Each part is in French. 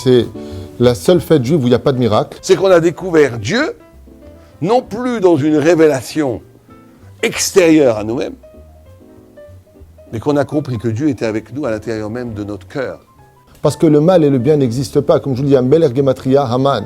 c'est la seule fête juive où il n'y a pas de miracle. C'est qu'on a découvert Dieu, non plus dans une révélation extérieure à nous-mêmes, mais qu'on a compris que Dieu était avec nous à l'intérieur même de notre cœur. Parce que le mal et le bien n'existent pas. Comme je vous dis, Melech Gematria, Haman.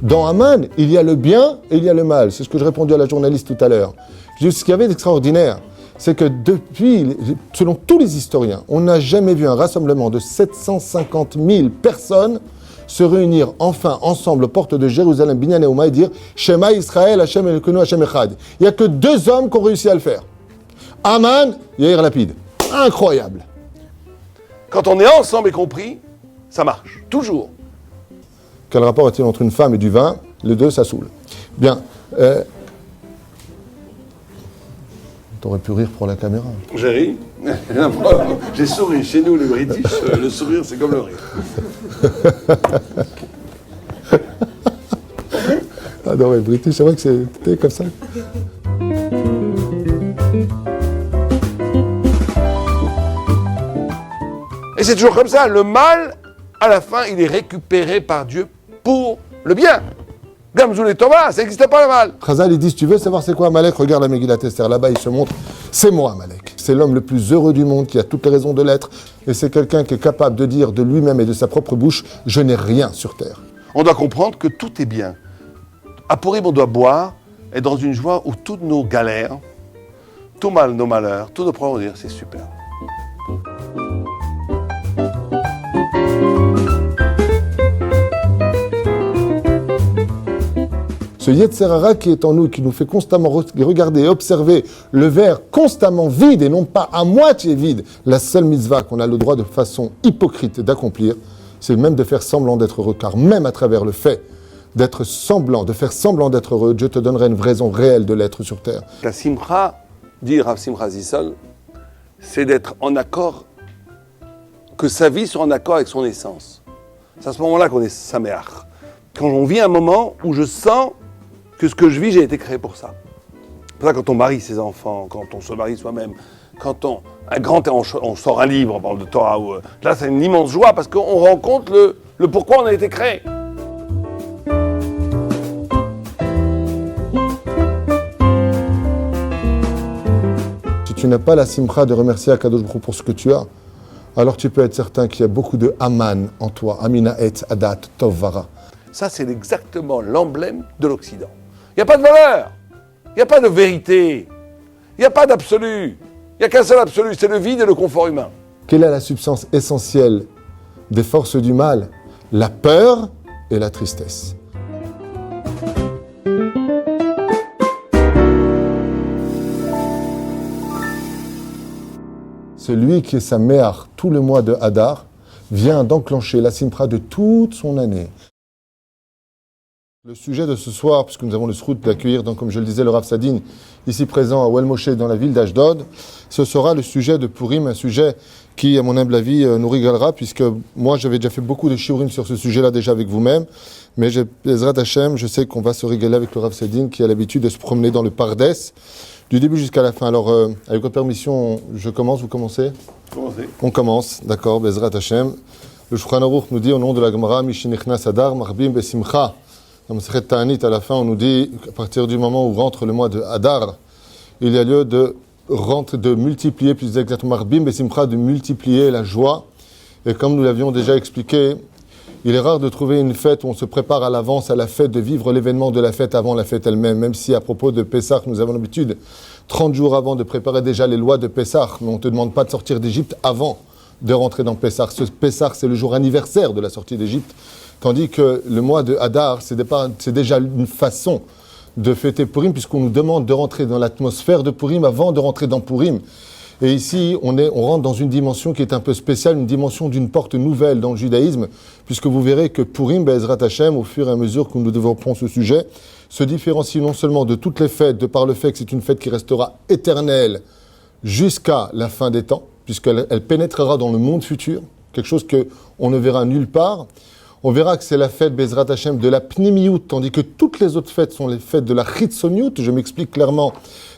Dans Haman, il y a le bien et il y a le mal. C'est ce que je répondais à la journaliste tout à l'heure. Je dis, ce qu'il y avait d'extraordinaire, c'est que depuis, selon tous les historiens, on n'a jamais vu un rassemblement de 750 000 personnes se réunir enfin ensemble aux portes de Jérusalem, Binyan et Ouma, et dire « Shema Israël, Hashem Elokeinu, Hashem Echad ». Il n'y a que 2 hommes qui ont réussi à le faire. Haman, Yair Lapid. Incroyable. Quand on est ensemble et compris, ça marche, toujours. Quel rapport est-il entre une femme et du vin? Les deux, ça saoule. Bien. T'aurais pu rire pour la caméra. J'ai ri. J'ai souri. Chez nous, les British, le sourire, c'est comme le rire. Ah non, ouais, British, c'est vrai que c'était comme ça. Et c'est toujours comme ça. Le mal, à la fin, il est récupéré par Dieu pour le bien. Gamzoul et Thomas, ça n'existait pas le mal. Chazal, il dit, si tu veux savoir c'est quoi Amalek, regarde la Megillat Esther. Là-bas, il se montre, c'est moi Amalek. C'est l'homme le plus heureux du monde, qui a toutes les raisons de l'être. Et c'est quelqu'un qui est capable de dire de lui-même et de sa propre bouche, je n'ai rien sur terre. On doit comprendre que tout est bien. À Purim, on doit boire, et dans une joie où toutes nos galères, tout mal, nos malheurs, tous nos problèmes, on va dire, c'est super. Ce Yetzer Hara qui est en nous, qui nous fait constamment regarder et observer le verre constamment vide et non pas à moitié vide, la seule mitzvah qu'on a le droit de façon hypocrite d'accomplir, c'est même de faire semblant d'être heureux. Car même à travers le fait d'être semblant, de faire semblant d'être heureux, Dieu te donnerait une raison réelle de l'être sur terre. La simcha, dit Rav Simcha Zissol, c'est d'être en accord, que sa vie soit en accord avec son essence. C'est à ce moment-là qu'on est saméach. Quand on vit un moment où je sens que ce que je vis, j'ai été créé pour ça. C'est pour ça quand on marie ses enfants, quand on se marie soi-même, quand on sort un livre, on parle de Torah, là c'est une immense joie parce qu'on rencontre le pourquoi on a été créé. Si tu n'as pas la simcha de remercier Akadosh Baruch Hu pour ce que tu as, alors tu peux être certain qu'il y a beaucoup de Haman en toi, Amina et Adat Tov Vara. Ça c'est exactement l'emblème de l'Occident. Il n'y a pas de valeur, il n'y a pas de vérité, il n'y a pas d'absolu. Il n'y a qu'un seul absolu, c'est le vide et le confort humain. Quelle est la substance essentielle des forces du mal? La peur et la tristesse. Celui qui est sa mère tout le mois de Hadar vient d'enclencher la simcha de toute son année. Le sujet de ce soir, puisque nous avons le srout d'accueillir, donc, comme je le disais, le Rav Sadin, ici présent à Ouel Moshe, dans la ville d'Ashdod, ce sera le sujet de Purim, un sujet qui, à mon humble avis, nous régalera, puisque moi, j'avais déjà fait beaucoup de shiurim sur ce sujet-là déjà avec vous-même, mais Bezrat Hashem, je sais qu'on va se régaler avec le Rav Sadin, qui a l'habitude de se promener dans le Pardes, du début jusqu'à la fin. Alors, avec votre permission, je commence, vous commencez? Commencez. On commence, d'accord, Bezrat Hashem. Le Shulchan Aruch nous dit, au nom de la Gemara, Mishinichnas Adar, Marbim Besimcha. Dans Masechet Ta'anit, à la fin, on nous dit qu'à partir du moment où rentre le mois de Hadar, il y a lieu de multiplier, plus exactement, Marbim Besimcha, de multiplier la joie. Et comme nous l'avions déjà expliqué, il est rare de trouver une fête où on se prépare à l'avance à la fête, de vivre l'événement de la fête avant la fête elle-même. Même si à propos de Pessah, nous avons l'habitude, 30 jours avant, de préparer déjà les lois de Pessah, mais on ne te demande pas de sortir d'Égypte avant de rentrer dans Pessah. Ce Pessah, c'est le jour anniversaire de la sortie d'Égypte. Tandis que le mois de Hadar, c'est déjà une façon de fêter Purim, puisqu'on nous demande de rentrer dans l'atmosphère de Purim avant de rentrer dans Purim. Et ici, on rentre dans une dimension qui est un peu spéciale, une dimension d'une porte nouvelle dans le judaïsme, puisque vous verrez que Purim, Be'ezrat Hashem, au fur et à mesure que nous développerons ce sujet, se différencie non seulement de toutes les fêtes, de par le fait que c'est une fête qui restera éternelle jusqu'à la fin des temps, puisqu'elle pénétrera dans le monde futur, quelque chose qu'on ne verra nulle part. On verra que c'est la fête Bezrat Hashem de la Pnimiyut, tandis que toutes les autres fêtes sont les fêtes de la Chitzoniut. Je m'explique clairement.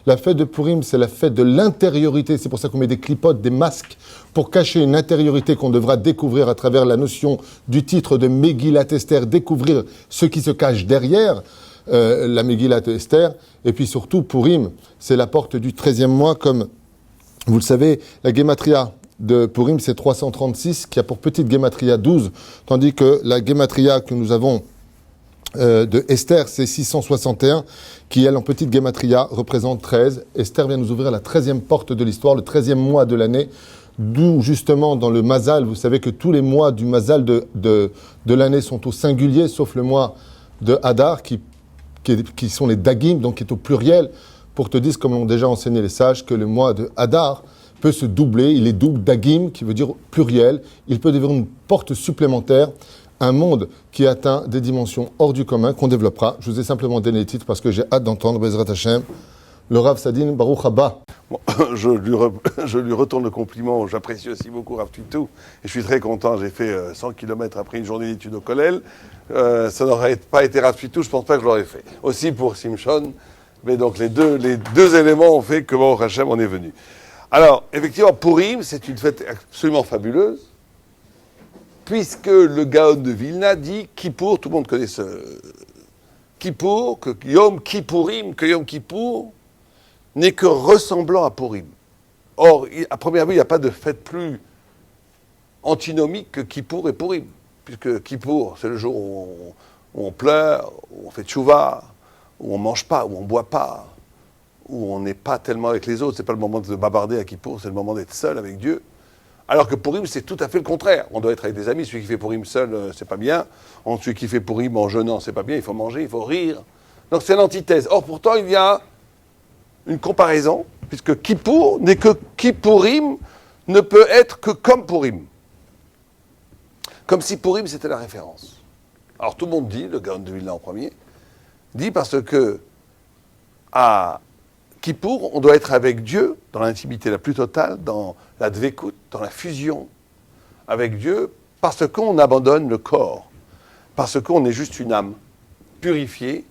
La fête de Purim, c'est la fête de l'intériorité. C'est pour ça qu'on met des clipotes, des masques, pour cacher une intériorité qu'on devra découvrir à travers la notion du titre de Megillat Esther, découvrir ce qui se cache derrière la Megillat Esther. Et puis surtout, Purim, c'est la porte du 13e mois, comme vous le savez, la Gematria de Purim, c'est 336, qui a pour petite Gematria 12, tandis que la Gematria que nous avons de Esther, c'est 661, qui, elle, en petite Gematria, représente 13. Esther vient nous ouvrir la 13e porte de l'histoire, le 13e mois de l'année, d'où, justement, dans le Mazal, vous savez que tous les mois du Mazal de l'année sont au singulier, sauf le mois de Hadar, qui sont les Dagim, donc qui est au pluriel, pour te dire, comme l'ont déjà enseigné les sages, que le mois de Hadar peut se doubler, il est double Dagim, qui veut dire pluriel, il peut devenir une porte supplémentaire, un monde qui atteint des dimensions hors du commun, qu'on développera. Je vous ai simplement donné les titres parce que j'ai hâte d'entendre Bezrat Hashem, le Rav Sadin Baruch Haba. Bon, je lui retourne le compliment, j'apprécie aussi beaucoup Rav Tuitou, et je suis très content, j'ai fait 100 km après une journée d'études au Kollel, ça n'aurait pas été Rav Tuitou, je ne pense pas que je l'aurais fait. Aussi pour Simchon, mais donc les deux éléments ont fait que Baruch Hashem on est venu. Alors, effectivement, Purim, c'est une fête absolument fabuleuse, puisque le Gaon de Vilna dit Kippour, tout le monde connaît ce Kippour, que Yom Kippourim, que Yom Kippour n'est que ressemblant à Purim. Or, à première vue, il n'y a pas de fête plus antinomique que Kippour et Purim, puisque Kippour, c'est le jour où on pleure, où on fait tchouva, où on ne mange pas, où on ne boit pas, où on n'est pas tellement avec les autres. Ce n'est pas le moment de bavarder à Kippour, c'est le moment d'être seul avec Dieu. Alors que Purim, c'est tout à fait le contraire. On doit être avec des amis. Celui qui fait Purim seul, c'est pas bien. Celui qui fait Purim en jeûnant, c'est pas bien. Il faut manger, il faut rire. Donc c'est l'antithèse. Or, pourtant, il y a une comparaison, puisque Kippour n'est que Kippourim ne peut être que comme Purim. Comme si Purim, c'était la référence. Alors tout le monde dit, le Gaon de Vilna en premier, dit parce que à Kippour, on doit être avec Dieu dans l'intimité la plus totale, dans la dvekut, dans la fusion avec Dieu, parce qu'on abandonne le corps, parce qu'on est juste une âme purifiée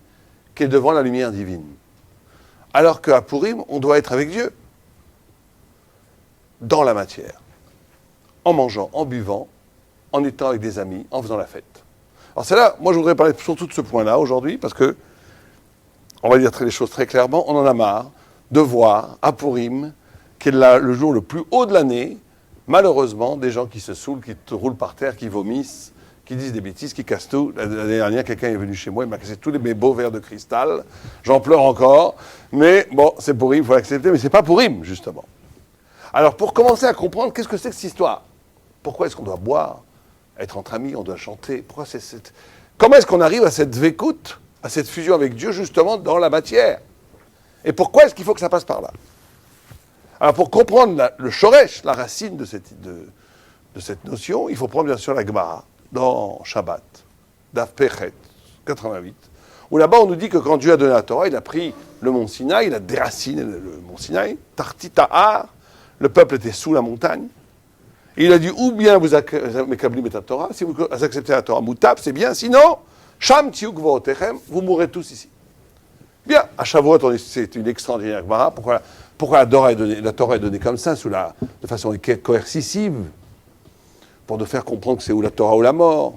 qui est devant la lumière divine. Alors qu'à Purim, on doit être avec Dieu, dans la matière, en mangeant, en buvant, en étant avec des amis, en faisant la fête. Alors c'est là, moi je voudrais parler surtout de ce point-là aujourd'hui, parce que, on va dire les choses très clairement, on en a marre de voir à Purim, qui est le jour le plus haut de l'année, malheureusement, des gens qui se saoulent, qui roulent par terre, qui vomissent, qui disent des bêtises, qui cassent tout. L'année dernière, quelqu'un est venu chez moi, il m'a cassé tous mes beaux verres de cristal. J'en pleure encore. Mais bon, c'est Purim, il faut l'accepter, mais c'est pas Purim, justement. Alors, pour commencer à comprendre, qu'est-ce que c'est que cette histoire? Pourquoi est-ce qu'on doit boire, être entre amis, on doit chanter? Comment est-ce qu'on arrive à cette dvekut, à cette fusion avec Dieu, justement, dans la matière? Et pourquoi est-ce qu'il faut que ça passe par là? Alors, pour comprendre le shoresh, la racine de cette notion, il faut prendre bien sûr la Gemara, dans Shabbat, Daf Pechet, 88, où là-bas on nous dit que quand Dieu a donné la Torah, il a pris le mont Sinaï, il a déraciné le mont Sinaï, Tarti Tahar, le peuple était sous la montagne, et il a dit, ou bien vous mekablim et la Torah, si vous acceptez la Torah, Moutab, c'est bien, sinon, Sham Tiuk Vootechem, vous mourrez tous ici. Bien, à Shavuot, c'est une extraordinaire Gemara. Pourquoi la Torah est donnée comme ça, de façon coercitive? Pour nous faire comprendre que c'est ou la Torah ou la mort.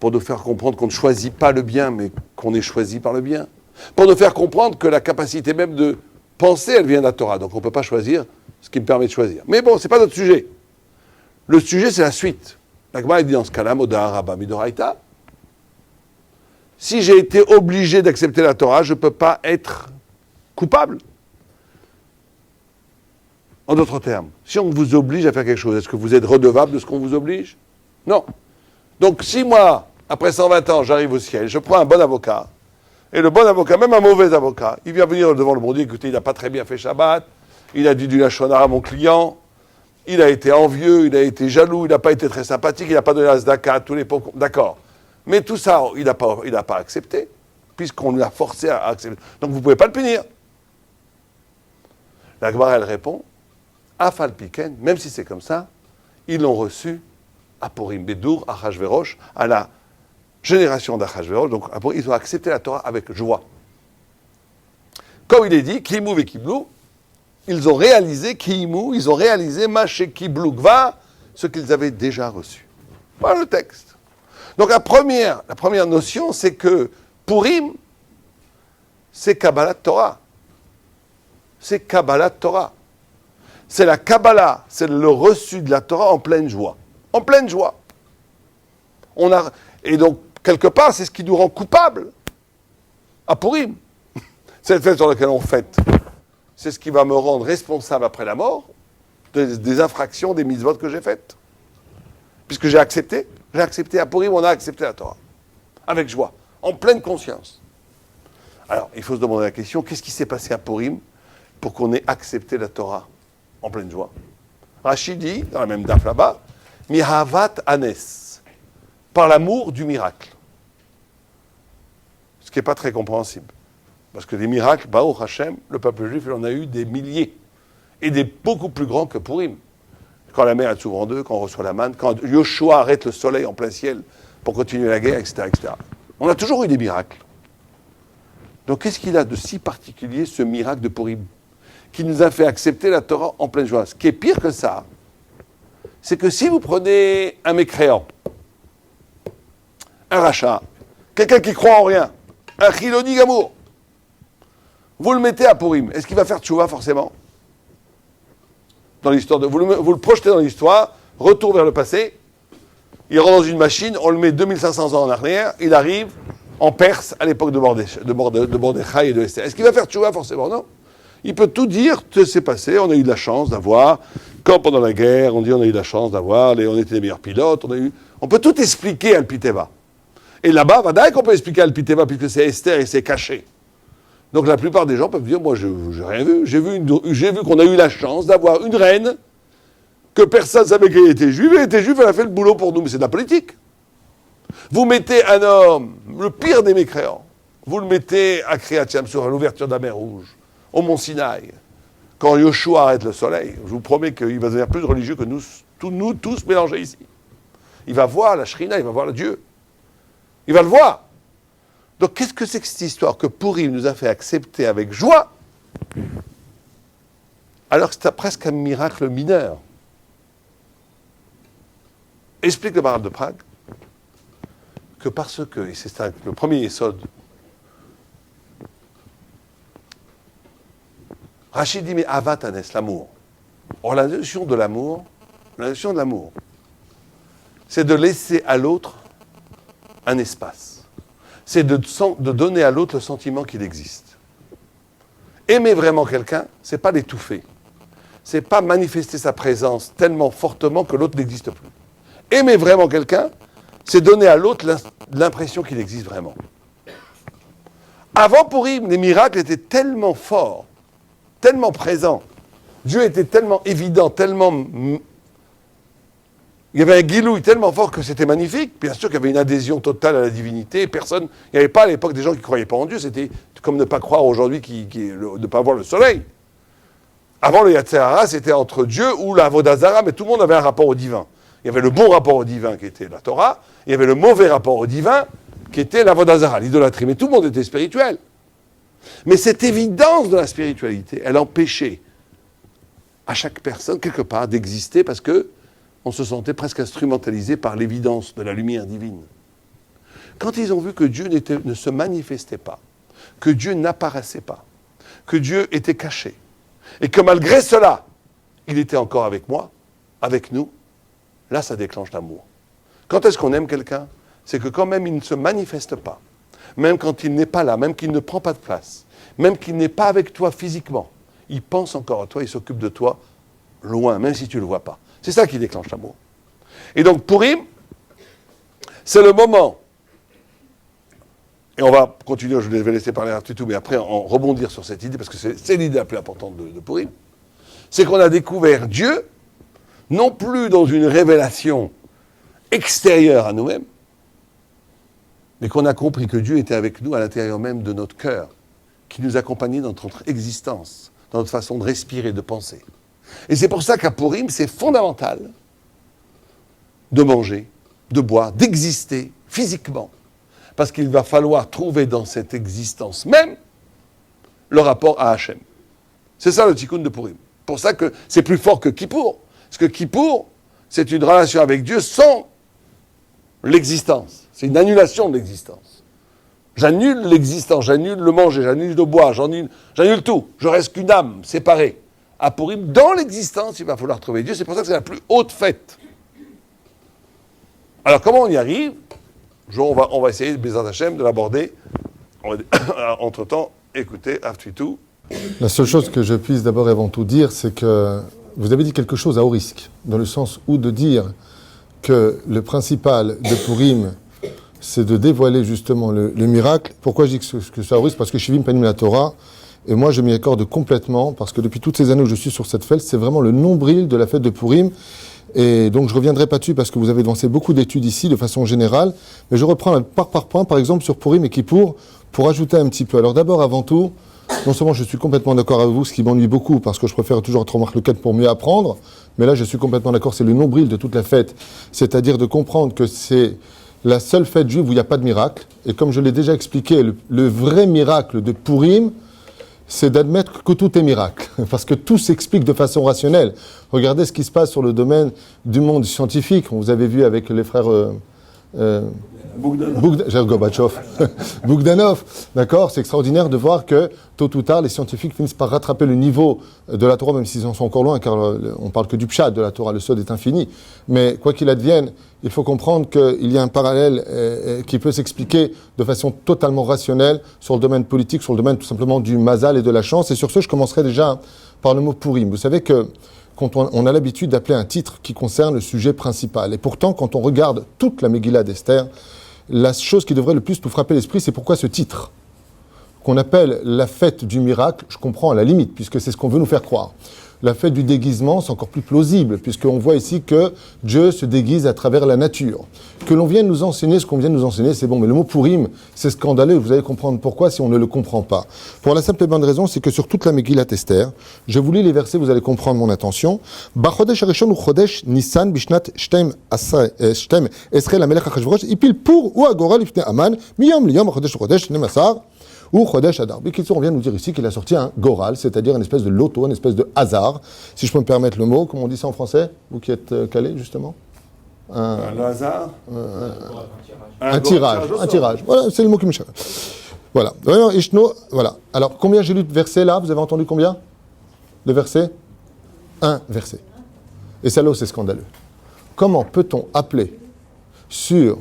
Pour nous faire comprendre qu'on ne choisit pas le bien, mais qu'on est choisi par le bien. Pour nous faire comprendre que la capacité même de penser, elle vient de la Torah. Donc on ne peut pas choisir ce qui me permet de choisir. Mais bon, ce n'est pas notre sujet. Le sujet, c'est la suite. La Gemara dit dans ce cas-là, Moda Rabba Midoraita. Si j'ai été obligé d'accepter la Torah, je ne peux pas être coupable. En d'autres termes, si on vous oblige à faire quelque chose, est-ce que vous êtes redevable de ce qu'on vous oblige? Non. Donc si moi, après 120 ans, j'arrive au ciel, je prends un bon avocat, et le bon avocat, même un mauvais avocat, il vient venir devant le bon Dieu, écoutez, il n'a pas très bien fait Shabbat, il a dit du lachon hara à mon client, il a été envieux, il a été jaloux, il n'a pas été très sympathique, il n'a pas donné la tzedaka à tous les pauvres. D'accord. Mais tout ça, il n'a pas accepté, puisqu'on l'a forcé à accepter. Donc vous ne pouvez pas le punir. La Gemara, elle répond, Afal Piken, même si c'est comme ça, ils l'ont reçu à Purim, Bédour, Achashverosh, à la génération d'Achashverosh. Donc, ils ont accepté la Torah avec joie. Comme il est dit, Kimu ve Kiblu, ils ont réalisé Kimu, ils ont réalisé Maché Kiblu Gva, ce qu'ils avaient déjà reçu. Voilà le texte. Donc la première notion, c'est que Purim, c'est Kabbalat Torah. C'est Kabbalat Torah. C'est la Kabbalah, c'est le reçu de la Torah en pleine joie. En pleine joie. Et donc, quelque part, c'est ce qui nous rend coupables à Purim. C'est le fait sur lequel on fête. C'est ce qui va me rendre responsable après la mort des infractions, des mitzvot que j'ai faites. Puisque j'ai accepté à Purim, on a accepté la Torah. Avec joie, en pleine conscience. Alors, il faut se demander la question, qu'est-ce qui s'est passé à Purim pour qu'on ait accepté la Torah en pleine joie? Rachid dit, dans la même daf là-bas, Mihavat Anes, par l'amour du miracle. Ce qui n'est pas très compréhensible. Parce que des miracles, Baruch Hashem, le peuple juif, il en a eu des milliers. Et des beaucoup plus grands que Purim. Quand la mer est s'ouvre en deux, quand on reçoit la manne, quand Yoshua arrête le soleil en plein ciel pour continuer la guerre, etc., etc. On a toujours eu des miracles. Donc qu'est-ce qu'il a de si particulier, ce miracle de Purim, qui nous a fait accepter la Torah en pleine joie? Ce qui est pire que ça, c'est que si vous prenez un mécréant, un rachat, quelqu'un qui croit en rien, un chiloni gamour, vous le mettez à Purim, est-ce qu'il va faire tchouva forcément? Dans l'histoire vous le projetez dans l'histoire, retour vers le passé, il rentre dans une machine, on le met 2500 ans en arrière, il arrive en Perse à l'époque de Mordechai et de Esther. Est-ce qu'il va faire tchouva forcément? Non. Il peut tout dire, tout s'est passé, on a eu de la chance d'avoir, comme pendant la guerre, on dit on a eu de la chance d'avoir, on était les meilleurs pilotes, on peut tout expliquer à Alpiteva. Et là-bas, Vadaï qu'on peut expliquer à Alpiteva, puisque c'est Esther et c'est caché. Donc la plupart des gens peuvent dire, moi, je n'ai rien vu. J'ai vu qu'on a eu la chance d'avoir une reine que personne ne savait qu'elle était juive. Elle était juive, elle a fait le boulot pour nous. Mais c'est de la politique. Vous mettez un homme, le pire des mécréants, vous le mettez à Kriyat Yamsur, à l'ouverture de la mer Rouge, au mont Sinaï. Quand Yoshua arrête le soleil, je vous promets qu'il va devenir plus religieux que nous tous mélangés ici. Il va voir la Shrina, il va voir le Dieu. Il va le voir. Donc, qu'est-ce que c'est que cette histoire que Purim nous a fait accepter avec joie, alors que c'était presque un miracle mineur? Explique le Maharal de Prague que parce que, et c'est le premier Yesod, Rachid dit, mais Avat Anes, l'amour. Or, la notion de l'amour, c'est de laisser à l'autre un espace. C'est de donner à l'autre le sentiment qu'il existe. Aimer vraiment quelqu'un, c'est pas l'étouffer. C'est pas manifester sa présence tellement fortement que l'autre n'existe plus. Aimer vraiment quelqu'un, c'est donner à l'autre l'impression qu'il existe vraiment. Avant Purim, les miracles étaient tellement forts, tellement présents. Dieu était tellement évident, tellement... Il y avait un guilouille tellement fort que c'était magnifique. Bien sûr qu'il y avait une adhésion totale à la divinité. Il n'y avait pas à l'époque des gens qui ne croyaient pas en Dieu. C'était comme ne pas croire aujourd'hui, de ne pas voir le soleil. Avant le Yetzer Hara, c'était entre Dieu ou la Vodazara, mais tout le monde avait un rapport au divin. Il y avait le bon rapport au divin qui était la Torah, il y avait le mauvais rapport au divin qui était la Vodazara, l'idolâtrie. Mais tout le monde était spirituel. Mais cette évidence de la spiritualité, elle empêchait à chaque personne, quelque part, d'exister parce que on se sentait presque instrumentalisé par l'évidence de la lumière divine. Quand ils ont vu que Dieu ne se manifestait pas, que Dieu n'apparaissait pas, que Dieu était caché, et que malgré cela, il était encore avec moi, avec nous, là ça déclenche l'amour. Quand est-ce qu'on aime quelqu'un? C'est que quand même il ne se manifeste pas, même quand il n'est pas là, même qu'il ne prend pas de place, même qu'il n'est pas avec toi physiquement, il pense encore à toi, il s'occupe de toi loin, même si tu ne le vois pas. C'est ça qui déclenche l'amour. Et donc, Purim, c'est le moment, et on va continuer, je vais laisser parler un petit tout, mais après, on rebondir sur cette idée, parce que c'est l'idée la plus importante de Purim, c'est qu'on a découvert Dieu, non plus dans une révélation extérieure à nous-mêmes, mais qu'on a compris que Dieu était avec nous à l'intérieur même de notre cœur, qui nous accompagnait dans notre existence, dans notre façon de respirer, de penser. Et c'est pour ça qu'à Purim, c'est fondamental de manger, de boire, d'exister physiquement. Parce qu'il va falloir trouver dans cette existence même le rapport à Hachem. C'est ça le tikkun de Purim. Pour ça que c'est plus fort que Kippour. Parce que Kippour, c'est une relation avec Dieu sans l'existence. C'est une annulation de l'existence. J'annule l'existence, j'annule le manger, j'annule le boire, j'annule tout. Je reste qu'une âme séparée. À Purim, dans l'existence, il va falloir trouver Dieu. C'est pour ça que c'est la plus haute fête. Alors, comment on y arrive ? On va essayer, Bézat Hachem, de l'aborder. Entre-temps, écoutez, Aftuitou. La seule chose que je puisse d'abord et avant tout dire, c'est que vous avez dit quelque chose à haut risque, dans le sens où de dire que le principal de Purim, c'est de dévoiler justement le miracle. Pourquoi je dis que c'est à haut risque ? Parce que Shivim Panim la Torah, et moi je m'y accorde complètement, parce que depuis toutes ces années où je suis sur cette fête, c'est vraiment le nombril de la fête de Purim. Et donc je ne reviendrai pas dessus parce que vous avez lancé beaucoup d'études ici de façon générale, mais je reprends par point, par exemple sur Purim et Kippour, pour ajouter un petit peu. Alors d'abord, avant tout, non seulement je suis complètement d'accord avec vous, ce qui m'ennuie beaucoup, parce que je préfère toujours être remarque le 4 pour mieux apprendre, mais là je suis complètement d'accord, c'est le nombril de toute la fête, c'est-à-dire de comprendre que c'est la seule fête juive où il n'y a pas de miracle, et comme je l'ai déjà expliqué, le vrai miracle de Purim, c'est d'admettre que tout est miracle, parce que tout s'explique de façon rationnelle. Regardez ce qui se passe sur le domaine du monde scientifique, vous avez vu avec les frères... Bogdanov, d'accord, c'est extraordinaire de voir que tôt ou tard les scientifiques finissent par rattraper le niveau de la Torah, même s'ils en sont encore loin, car on parle que du pshat de la Torah, le sod est infini. Mais quoi qu'il advienne, il faut comprendre qu'il y a un parallèle qui peut s'expliquer de façon totalement rationnelle sur le domaine politique, sur le domaine tout simplement du mazal et de la chance. Et sur ce, je commencerai déjà par le mot Purim. Vous savez que quand on a l'habitude d'appeler un titre qui concerne le sujet principal. Et pourtant, quand on regarde toute la Megillah d'Esther, la chose qui devrait le plus nous frapper l'esprit, c'est pourquoi ce titre, qu'on appelle la fête du miracle, je comprends à la limite, puisque c'est ce qu'on veut nous faire croire. La fête du déguisement, c'est encore plus plausible, puisqu'on voit ici que Dieu se déguise à travers la nature. Que l'on vienne nous enseigner ce qu'on vient de nous enseigner, c'est bon, mais le mot Purim, c'est scandaleux, vous allez comprendre pourquoi si on ne le comprend pas. Pour la simple et bonne raison, c'est que sur toute la Megillat Esther, je vous lis les versets, vous allez comprendre mon intention. Bachodesh Arishon ou Chodesh Nissan Bishnat Shtem Esrei Lamelech Achashverosh Ipil Pur ou Agora Lifnei Aman Miyom Liyom Chodesh Chodesh Nemasar ou Chodesh Adar. On vient nous dire ici qu'il a sorti un goral, c'est-à-dire une espèce de loto, une espèce de hasard, si je peux me permettre le mot, comment on dit ça en français, vous qui êtes calé justement. Le hasard. Un tirage. Voilà, c'est le mot qui me cherche. Voilà. Voilà. Alors, combien j'ai lu de versets là ? Vous avez entendu combien de versets ? Un verset. Et ça là, c'est scandaleux. Comment peut-on appeler sur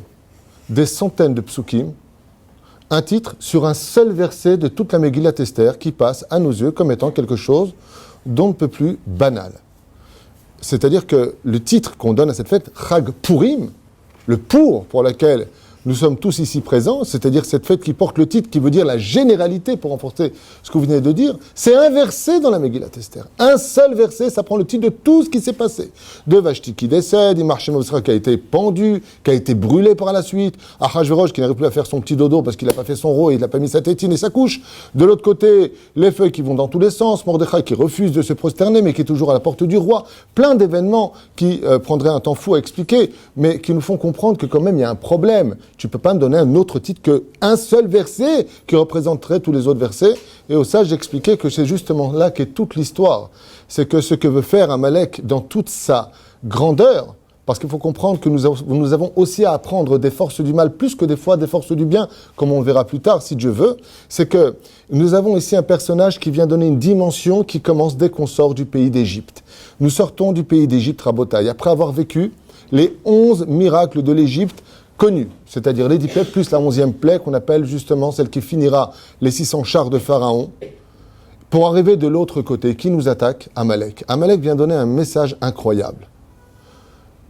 des centaines de psukim un titre sur un seul verset de toute la Megillat Esther qui passe à nos yeux comme étant quelque chose dont on ne peut plus banal. C'est-à-dire que le titre qu'on donne à cette fête, Chag Purim, le pour lequel nous sommes tous ici présents, c'est-à-dire cette fête qui porte le titre qui veut dire la généralité, pour renforcer ce que vous venez de dire, c'est un verset dans la Megillat Esther. Un seul verset, ça prend le titre de tout ce qui s'est passé. De Vashti qui décède, Imar-Shem qui a été pendu, qui a été brûlé par la suite, Achashverosh qui n'arrive plus à faire son petit dodo parce qu'il n'a pas fait son roi, il n'a pas mis sa tétine et sa couche. De l'autre côté, les feuilles qui vont dans tous les sens, Mordechai qui refuse de se prosterner mais qui est toujours à la porte du roi. Plein d'événements qui prendraient un temps fou à expliquer, mais qui nous font comprendre que quand même il y a un problème. Tu ne peux pas me donner un autre titre qu'un seul verset qui représenterait tous les autres versets. Et au ça, j'expliquais que c'est justement là qu'est toute l'histoire. C'est que ce que veut faire Amalek dans toute sa grandeur, parce qu'il faut comprendre que nous avons aussi à apprendre des forces du mal, plus que des fois des forces du bien, comme on le verra plus tard, si Dieu veut, c'est que nous avons ici un personnage qui vient donner une dimension qui commence dès qu'on sort du pays d'Égypte. Nous sortons du pays d'Égypte, Rabotaï, après avoir vécu les 11 miracles de l'Égypte, connue, c'est-à-dire les 10 plaies, plus la 11e plaie qu'on appelle justement celle qui finira les 600 chars de Pharaon, pour arriver de l'autre côté, qui nous attaque ? Amalek. Amalek vient donner un message incroyable.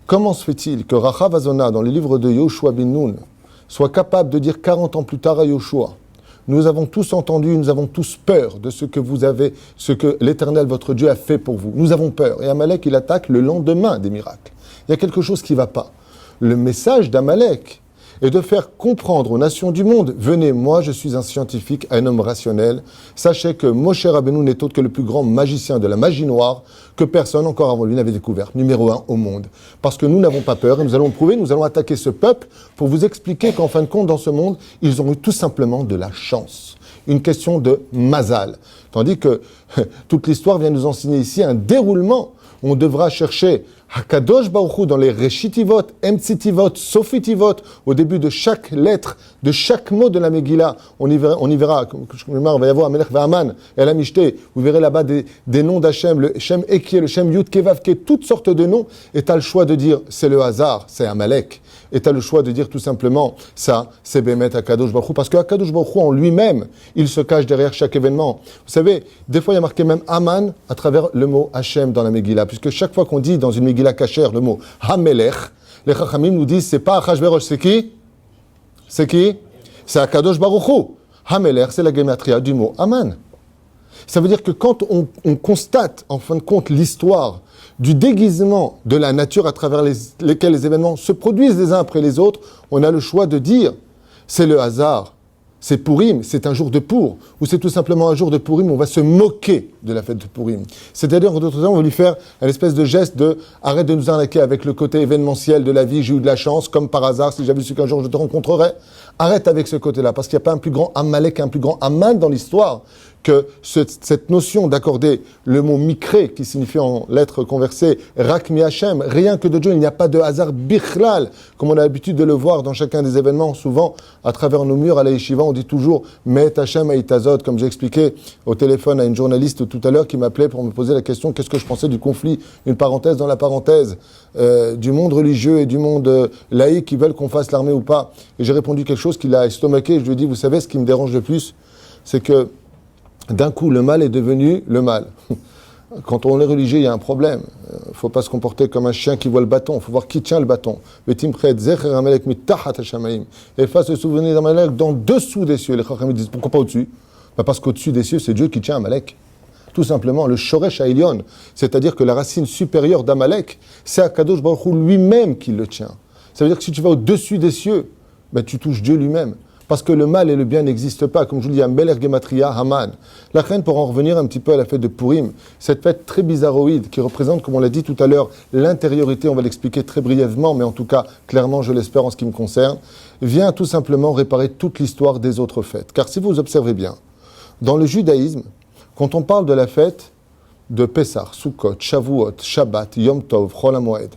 Comment se fait-il que Rachav Azona, dans les livres de Yoshua bin Nun, soit capable de dire 40 ans plus tard à Yoshua, nous avons tous entendu, nous avons tous peur de ce que vous avez, ce que l'Éternel, votre Dieu, a fait pour vous. Nous avons peur. Et Amalek, il attaque le lendemain des miracles. Il y a quelque chose qui ne va pas. Le message d'Amalek et de faire comprendre aux nations du monde, venez, moi je suis un scientifique, un homme rationnel, sachez que Moshe Rabbeinu n'est autre que le plus grand magicien de la magie noire que personne encore avant lui n'avait découvert, numéro 1 au monde. Parce que nous n'avons pas peur et nous allons prouver, nous allons attaquer ce peuple pour vous expliquer qu'en fin de compte, dans ce monde, ils ont eu tout simplement de la chance. Une question de mazal. Tandis que toute l'histoire vient nous enseigner ici un déroulement. On devra chercher Hakadosh Baruch Hu dans les Reshitivot, Emtsitivot, Sofitivot, au début de chaque lettre, de chaque mot de la Megillah. On y verra, il va y avoir Amelech Va'aman, El Amishté, vous verrez là-bas des noms d'Hachem, le Shem Ekie, le Shem Yud Kevavke, toutes sortes de noms, et tu as le choix de dire c'est le hasard, c'est Amalek. Et tu as le choix de dire tout simplement, ça, c'est Bémet Akadosh Baruch Hu. Parce que Akadosh Baruch Hu, en lui-même, il se cache derrière chaque événement. Vous savez, des fois, il y a marqué même Aman à travers le mot Hachem dans la Megillah. Puisque chaque fois qu'on dit dans une Megillah cachère le mot Hamelech, les Chachamim nous disent, c'est pas Achashverosh, c'est qui? C'est qui? C'est Akadosh Baruch Hu. Hamelech, c'est la gématria du mot Aman. Ça veut dire que quand on constate, en fin de compte, l'histoire du déguisement de la nature à travers lesquels les événements se produisent les uns après les autres, on a le choix de dire c'est le hasard, c'est Purim, c'est un jour de Pour, ou c'est tout simplement un jour de Purim où on va se moquer de la fête de Purim. C'est-à-dire, en d'autres temps, on va lui faire un espèce de geste de arrête de nous arnaquer avec le côté événementiel de la vie, j'ai eu de la chance, comme par hasard, si j'avais su qu'un jour je te rencontrerais. Arrête avec ce côté-là, parce qu'il n'y a pas un plus grand Amalek, un plus grand Aman dans l'histoire que cette notion d'accorder le mot mikré, qui signifie en lettres conversées, rak mi Hashem, rien que de Dieu, il n'y a pas de hasard bichlal, comme on a l'habitude de le voir dans chacun des événements, souvent à travers nos murs à la yeshiva, on dit toujours met Hashem Aitazot, comme j'ai expliqué au téléphone à une journaliste tout à l'heure qui m'appelait pour me poser la question qu'est-ce que je pensais du conflit, une parenthèse dans la parenthèse, du monde religieux et du monde laïque qui veulent qu'on fasse l'armée ou pas. Et j'ai répondu quelque chose qui l'a estomaqué, je lui ai dit, vous savez ce qui me dérange le plus, c'est que d'un coup, le mal est devenu le mal. Quand on est religieux, il y a un problème. Il ne faut pas se comporter comme un chien qui voit le bâton. Il faut voir qui tient le bâton. Et fasse se souvenir d'Amalek dans dessous des cieux. Les Chachamim disent pourquoi pas au-dessus? Parce qu'au-dessus des cieux, c'est Dieu qui tient Amalek. Tout simplement, le Shoresh Haïlion, c'est-à-dire que la racine supérieure d'Amalek, c'est Akadosh Baruch Hu lui-même qui le tient. Ça veut dire que si tu vas au-dessus des cieux, tu touches Dieu lui-même. Parce que le mal et le bien n'existent pas. Comme je vous le dis, Ameler Gematria, Haman. La reine, pour en revenir un petit peu à la fête de Purim, cette fête très bizarroïde qui représente, comme on l'a dit tout à l'heure, l'intériorité, on va l'expliquer très brièvement, mais en tout cas, clairement, je l'espère en ce qui me concerne, vient tout simplement réparer toute l'histoire des autres fêtes. Car si vous observez bien, dans le judaïsme, quand on parle de la fête de Pessah, Sukkot, Shavuot, Shabbat, Yom Tov, Chol HaMoed,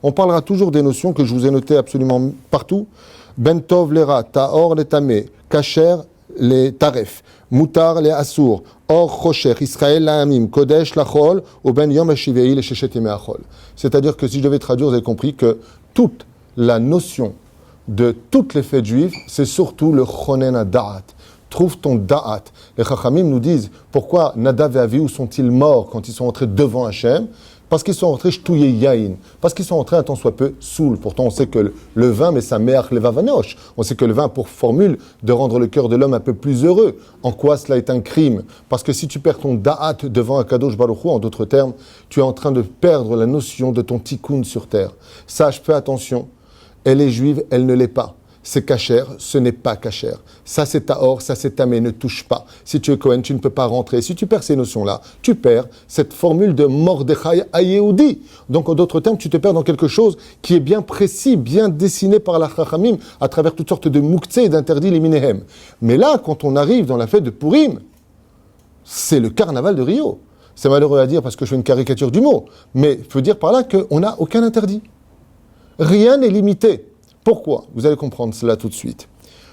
on parlera toujours des notions que je vous ai notées absolument partout. Ben Tov lera, Taor le Tamé, Kacher le Taref, Mutar le Asur, Or Chosher, Israël la Hamim, Kodesh la Chol, ou Ben Yom Hashivei le Shechet Yemei Achol. C'est-à-dire que si je devais traduire, vous avez compris que toute la notion de toutes les fêtes juives, c'est surtout le Chonen HaDa'at. Trouve ton da'at. Les Chachamim nous disent pourquoi Nadav et Avihu sont-ils morts quand ils sont entrés devant Hachem? Parce qu'ils sont entrés shtouye yain, parce qu'ils sont entrés un tant soit peu saoul. Pourtant, on sait que le vin, mais ça me'ach levavanosh. On sait que le vin a pour formule de rendre le cœur de l'homme un peu plus heureux. En quoi cela est un crime? Parce que si tu perds ton da'at devant Akadosh Baruch Hu, en d'autres termes, tu es en train de perdre la notion de ton tikkun sur terre. Sache, fais attention. Elle est juive, elle ne l'est pas. C'est kasher, ce n'est pas kasher. Ça c'est tahor, ça c'est tamé, ne touche pas. Si tu es Kohen, tu ne peux pas rentrer. Si tu perds ces notions-là, tu perds cette formule de Mordechai Hayehoudi. Donc en d'autres termes, tu te perds dans quelque chose qui est bien précis, bien dessiné par la Chachamim à travers toutes sortes de muktzeh et d'interdits liminehem. Mais là, quand on arrive dans la fête de Purim, c'est le carnaval de Rio. C'est malheureux à dire parce que je fais une caricature du mot, mais il faut dire par là qu'on n'a aucun interdit. Rien n'est limité. Pourquoi? Vous allez comprendre cela tout de suite.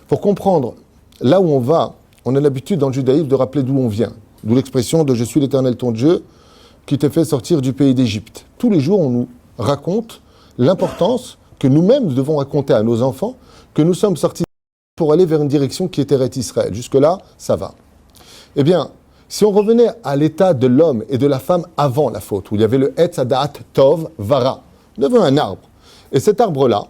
Pour comprendre là où on va, on a l'habitude dans le judaïsme de rappeler d'où on vient. D'où l'expression de « Je suis l'Éternel ton Dieu qui t'ai fait sortir du pays d'Égypte ». Tous les jours, on nous raconte l'importance que nous-mêmes nous devons raconter à nos enfants que nous sommes sortis pour aller vers une direction qui était Eretz Israël. Jusque-là, ça va. Eh bien, si on revenait à l'état de l'homme et de la femme avant la faute, où il y avait le Etz Hadat Tov Vara, il y avait un arbre. Et cet arbre-là,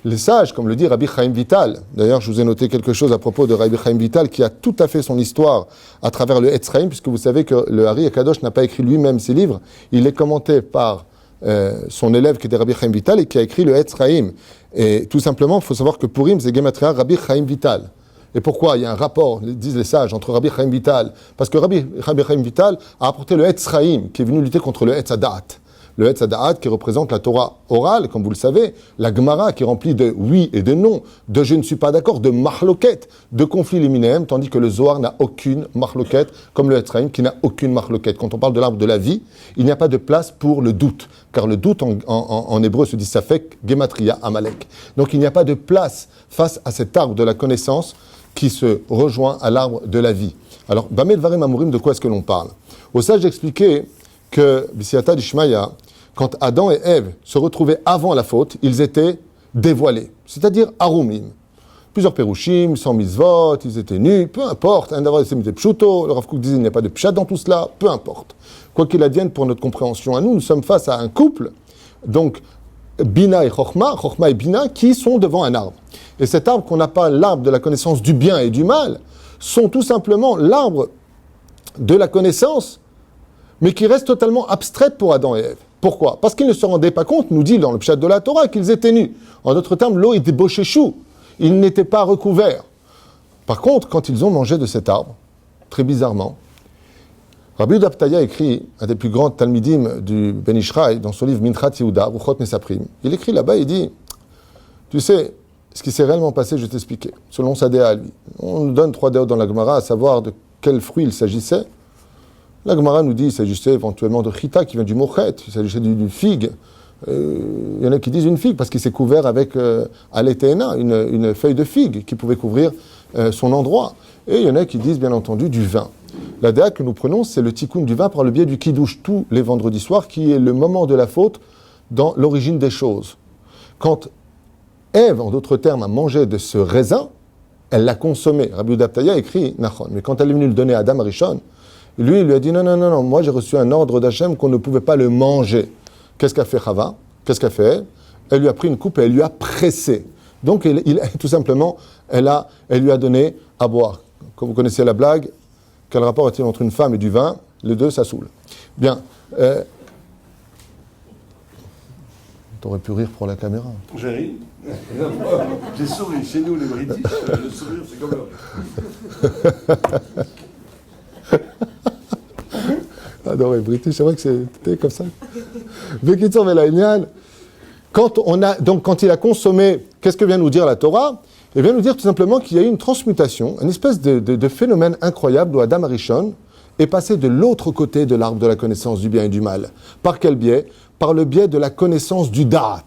les sages, comme le dit Rabbi Chaim Vital, d'ailleurs je vous ai noté quelque chose à propos de Rabbi Chaim Vital qui a tout à fait son histoire à travers le Etz Chaim, puisque vous savez que le Hari Akadosh n'a pas écrit lui-même ses livres, il est commenté par son élève qui était Rabbi Chaim Vital et qui a écrit le Etz Chaim. Et tout simplement, il faut savoir que Purim, c'est Gematria Rabbi Chaim Vital. Et pourquoi? Il y a un rapport, disent les sages, entre Rabbi Chaim Vital. Parce que Rabbi Chaim Vital a apporté le Etz Chaim, qui est venu lutter contre le Etz Hadat. Le Etz Hadat qui représente la Torah orale, comme vous le savez, la Gemara qui est remplie de oui et de non, de je ne suis pas d'accord, de mahloket, de conflits liminaires, tandis que le Zohar n'a aucune mahloket, comme le Etz Chaim qui n'a aucune mahloket. Quand on parle de l'arbre de la vie, il n'y a pas de place pour le doute, car le doute en hébreu se dit safek, gematria, amalek. Donc il n'y a pas de place face à cet arbre de la connaissance qui se rejoint à l'arbre de la vie. Alors, Bamel Varim Amurim, de quoi est-ce que l'on parle? Au sage d'expliquer que, Bisiata d'Ishmaïa, quand Adam et Ève se retrouvaient avant la faute, ils étaient dévoilés, c'est-à-dire arumim. Plusieurs perushim, sans mitzvot, ils étaient nus, peu importe. Un d'avoir des pshuto, le Rav Kook disait il n'y a pas de pshat dans tout cela, peu importe. Quoi qu'il advienne pour notre compréhension à nous, nous sommes face à un couple, donc Bina et Chochma et Bina, qui sont devant un arbre. Et cet arbre qu'on appelle l'arbre de la connaissance du bien et du mal, sont tout simplement l'arbre de la connaissance, mais qui reste totalement abstraite pour Adam et Ève. Pourquoi? Parce qu'ils ne se rendaient pas compte, nous dit dans le pshat de la Torah, qu'ils étaient nus. En d'autres termes, l'eau était bochechou. Ils n'étaient pas recouverts. Par contre, quand ils ont mangé de cet arbre, très bizarrement, Rabbi Yehuda Ptaya écrit, un des plus grands talmidim du Ben Ishraï, dans son livre Minchat Yehuda, Ruchot Mesaprim. Il écrit là-bas, il dit, tu sais, ce qui s'est réellement passé, je vais t'expliquer, selon sa déa à lui. On nous donne 3 déos dans la Gemara, à savoir de quel fruit il s'agissait. La Gemara nous dit qu'il s'agissait éventuellement de chita, qui vient du mochet, il s'agissait du figue. Il y en a qui disent une figue, parce qu'il s'est couvert avec aléténa, une feuille de figue, qui pouvait couvrir son endroit. Et il y en a qui disent, bien entendu, du vin. La déa que nous prenons, c'est le tikkun du vin par le biais du kiddush tous les vendredis soirs, qui est le moment de la faute dans l'origine des choses. Quand Ève, en d'autres termes, a mangé de ce raisin, elle l'a consommé. Rabbi Yehuda Ptaya écrit Nachon. Mais quand elle est venue le donner à Adam Arishon, lui, il lui a dit non, moi j'ai reçu un ordre d'Hachem qu'on ne pouvait pas le manger. Qu'est-ce qu'a fait Chava? Qu'est-ce qu'a fait elle? Elle lui a pris une coupe et elle lui a pressé. Donc, tout simplement, elle lui a donné à boire. Comme vous connaissez la blague, quel rapport est-il entre une femme et du vin? Les deux, ça saoule. Bien. T'aurais pu rire pour la caméra. J'ai ri. J'ai souri. Chez nous, les British, le sourire, c'est comme Ah non, les British, c'est vrai que c'était comme ça. Vekitzer Velaïnian, quand il a consommé, qu'est-ce que vient nous dire la Torah? Il vient nous dire tout simplement qu'il y a eu une transmutation, une espèce de phénomène incroyable où Adam Arishon est passé de l'autre côté de l'arbre de la connaissance du bien et du mal. Par quel biais? Par le biais de la connaissance du da'at.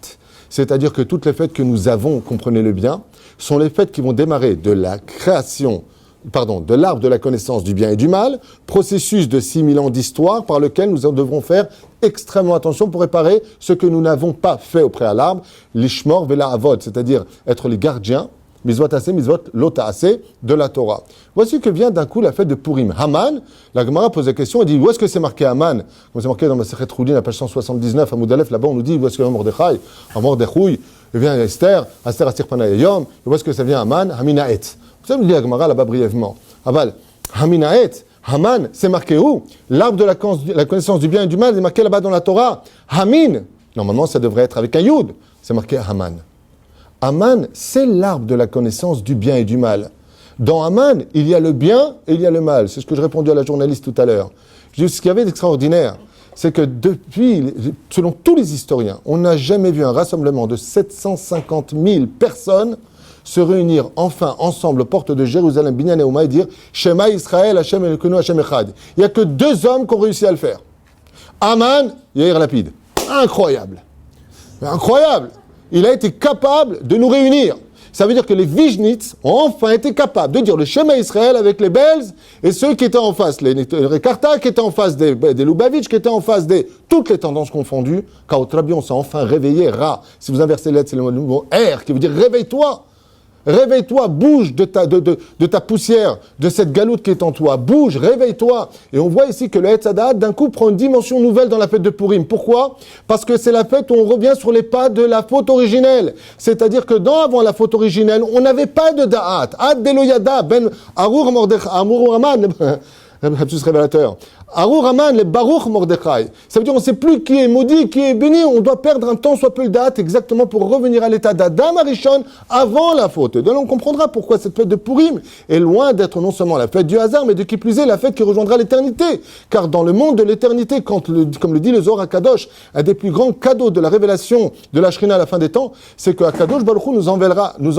C'est-à-dire que toutes les fêtes que nous avons, comprenez le bien, sont les fêtes qui vont démarrer de la création, de l'arbre de la connaissance du bien et du mal, processus de 6000 ans d'histoire par lequel nous devrons faire extrêmement attention pour réparer ce que nous n'avons pas fait au préalable, l'ishmor vela avod, c'est-à-dire être les gardiens, Mizvot assez, mizvot lota assez, de la Torah. Voici que vient d'un coup la fête de Purim. Haman, la Gemara pose la question, elle dit, où est-ce que c'est marqué Haman? Comme c'est marqué dans ma Sechet Roudin, la page 179, à Moudalef, là-bas on nous dit, où est-ce que Mordechai? À Mordechouï, il vient Esther Astir Panayayom, où est-ce que ça vient Haman? Haminaet. Vous savez, nous dit la Gemara là-bas brièvement. Aval, Haminaet, Haman, c'est marqué où? L'arbre de la connaissance du bien et du mal est marqué là-bas dans la Torah. Hamin, normalement ça devrait être avec un Yud, c'est marqué Haman. Haman, c'est l'arbre de la connaissance du bien et du mal. Dans Haman, il y a le bien et il y a le mal. C'est ce que je répondais à la journaliste tout à l'heure. Ce qu'il y avait d'extraordinaire, c'est que depuis, selon tous les historiens, on n'a jamais vu un rassemblement de 750 000 personnes se réunir enfin ensemble aux portes de Jérusalem, Binyan et Ouma, et dire « Shema Israël, Hashem Elokenu, Hashem Echad ». Il n'y a que 2 hommes qui ont réussi à le faire. Haman, Yair Lapid. Incroyable. Incroyable. Il a été capable de nous réunir. Ça veut dire que les Vijnitz ont enfin été capables de dire le Shema Israël avec les Belz et ceux qui étaient en face, les Rekarta qui étaient en face des Lubavitch, qui étaient en face des toutes les tendances confondues. Car au Trabi, on s'est enfin réveillé. Ra, si vous inversez les lettres, c'est le mot R qui veut dire réveille-toi. Réveille-toi, bouge de ta poussière, de cette galoute qui est en toi. Bouge, réveille-toi. Et on voit ici que le Etz Hadat, d'un coup, prend une dimension nouvelle dans la fête de Purim. Pourquoi? Parce que c'est la fête où on revient sur les pas de la faute originelle. C'est-à-dire que avant la faute originelle, on n'avait pas de Da'at. Ad Deloyada, Ben Arur Mordech, Amur Aman. lapsus révélateur. Arur Haman, le Baruch Mordechai. Ça veut dire on ne sait plus qui est maudit, qui est béni. On doit perdre un temps, soit peu le date, exactement pour revenir à l'état d'Adam Arishon avant la faute. Et donc on comprendra pourquoi cette fête de Purim est loin d'être non seulement la fête du hasard, mais de qui plus est la fête qui rejoindra l'éternité. Car dans le monde de l'éternité, comme le dit le Zohar HaKadosh, un des plus grands cadeaux de la révélation de la Shrina à la fin des temps, c'est que HaKadosh Baruch Hu nous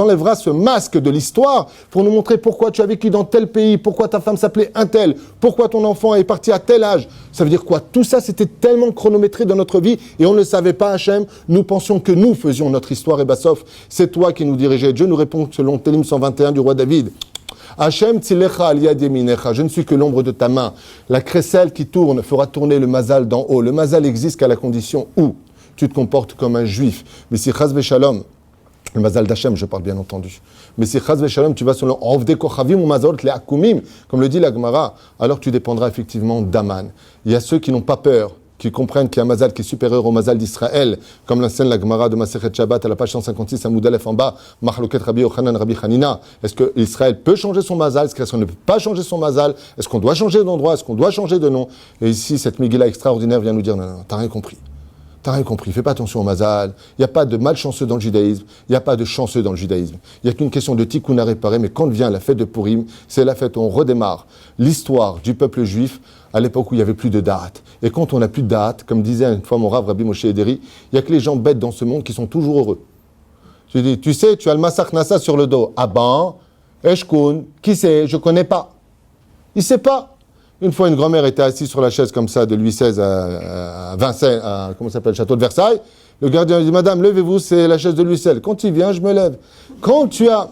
enlèvera ce masque de l'histoire pour nous montrer pourquoi tu as vécu dans tel pays, pourquoi ta femme s'appelait un tel, pourquoi ton enfant est parti à tel âge. Ça veut dire quoi? Tout ça, c'était tellement chronométré dans notre vie et on ne le savait pas, Hachem. Nous pensions que nous faisions notre histoire et Bassof, c'est toi qui nous dirigeais. Dieu nous répond selon Télim 121 du roi David. Hachem tzilecha al yad yaminecha, je ne suis que l'ombre de ta main. La crécelle qui tourne fera tourner le mazal d'en haut. Le mazal existe qu'à la condition où tu te comportes comme un juif. Mais si chas v'shalom, le mazal d'Hachem, je parle bien entendu. Mais si chas v'shalom, tu vas selon ovde kochavim ou mazalot le akumim, comme le dit la Gemara, alors tu dépendras effectivement d'Aman. Il y a ceux qui n'ont pas peur, qui comprennent qu'il y a un mazal qui est supérieur au mazal d'Israël, comme l'enseigne la Gemara de Masechet Shabbat à la page 156, à Moudalef en bas, Machloket Rabbi Yochanan, Rabbi Hanina. Est-ce que Israël peut changer son mazal? Est-ce qu'on ne peut pas changer son mazal? Est-ce qu'on doit changer d'endroit? Est-ce qu'on doit changer de nom? Et ici, cette Megillah extraordinaire vient nous dire, non, t'as rien compris. T'as rien compris, fais pas attention au mazal. Il n'y a pas de malchanceux dans le judaïsme, il n'y a pas de chanceux dans le judaïsme. Il n'y a qu'une question de tikkun à réparer, mais quand vient la fête de Purim, c'est la fête où on redémarre l'histoire du peuple juif à l'époque où il n'y avait plus de date. Et quand on n'a plus de date, comme disait une fois mon Rav Rabbi Moshe Ederi, il n'y a que les gens bêtes dans ce monde qui sont toujours heureux. Je dis, tu sais, tu as le Massach Nassa sur le dos. Ah ben, Eshkoun, qui c'est? Je ne connais pas. Il ne sait pas. Une fois, une grand-mère était assise sur la chaise comme ça de Louis XVI à Vincennes, comment ça s'appelle, le château de Versailles. Le gardien dit, Madame, levez-vous, c'est la chaise de Louis XVI. Quand il vient, je me lève. Quand tu as,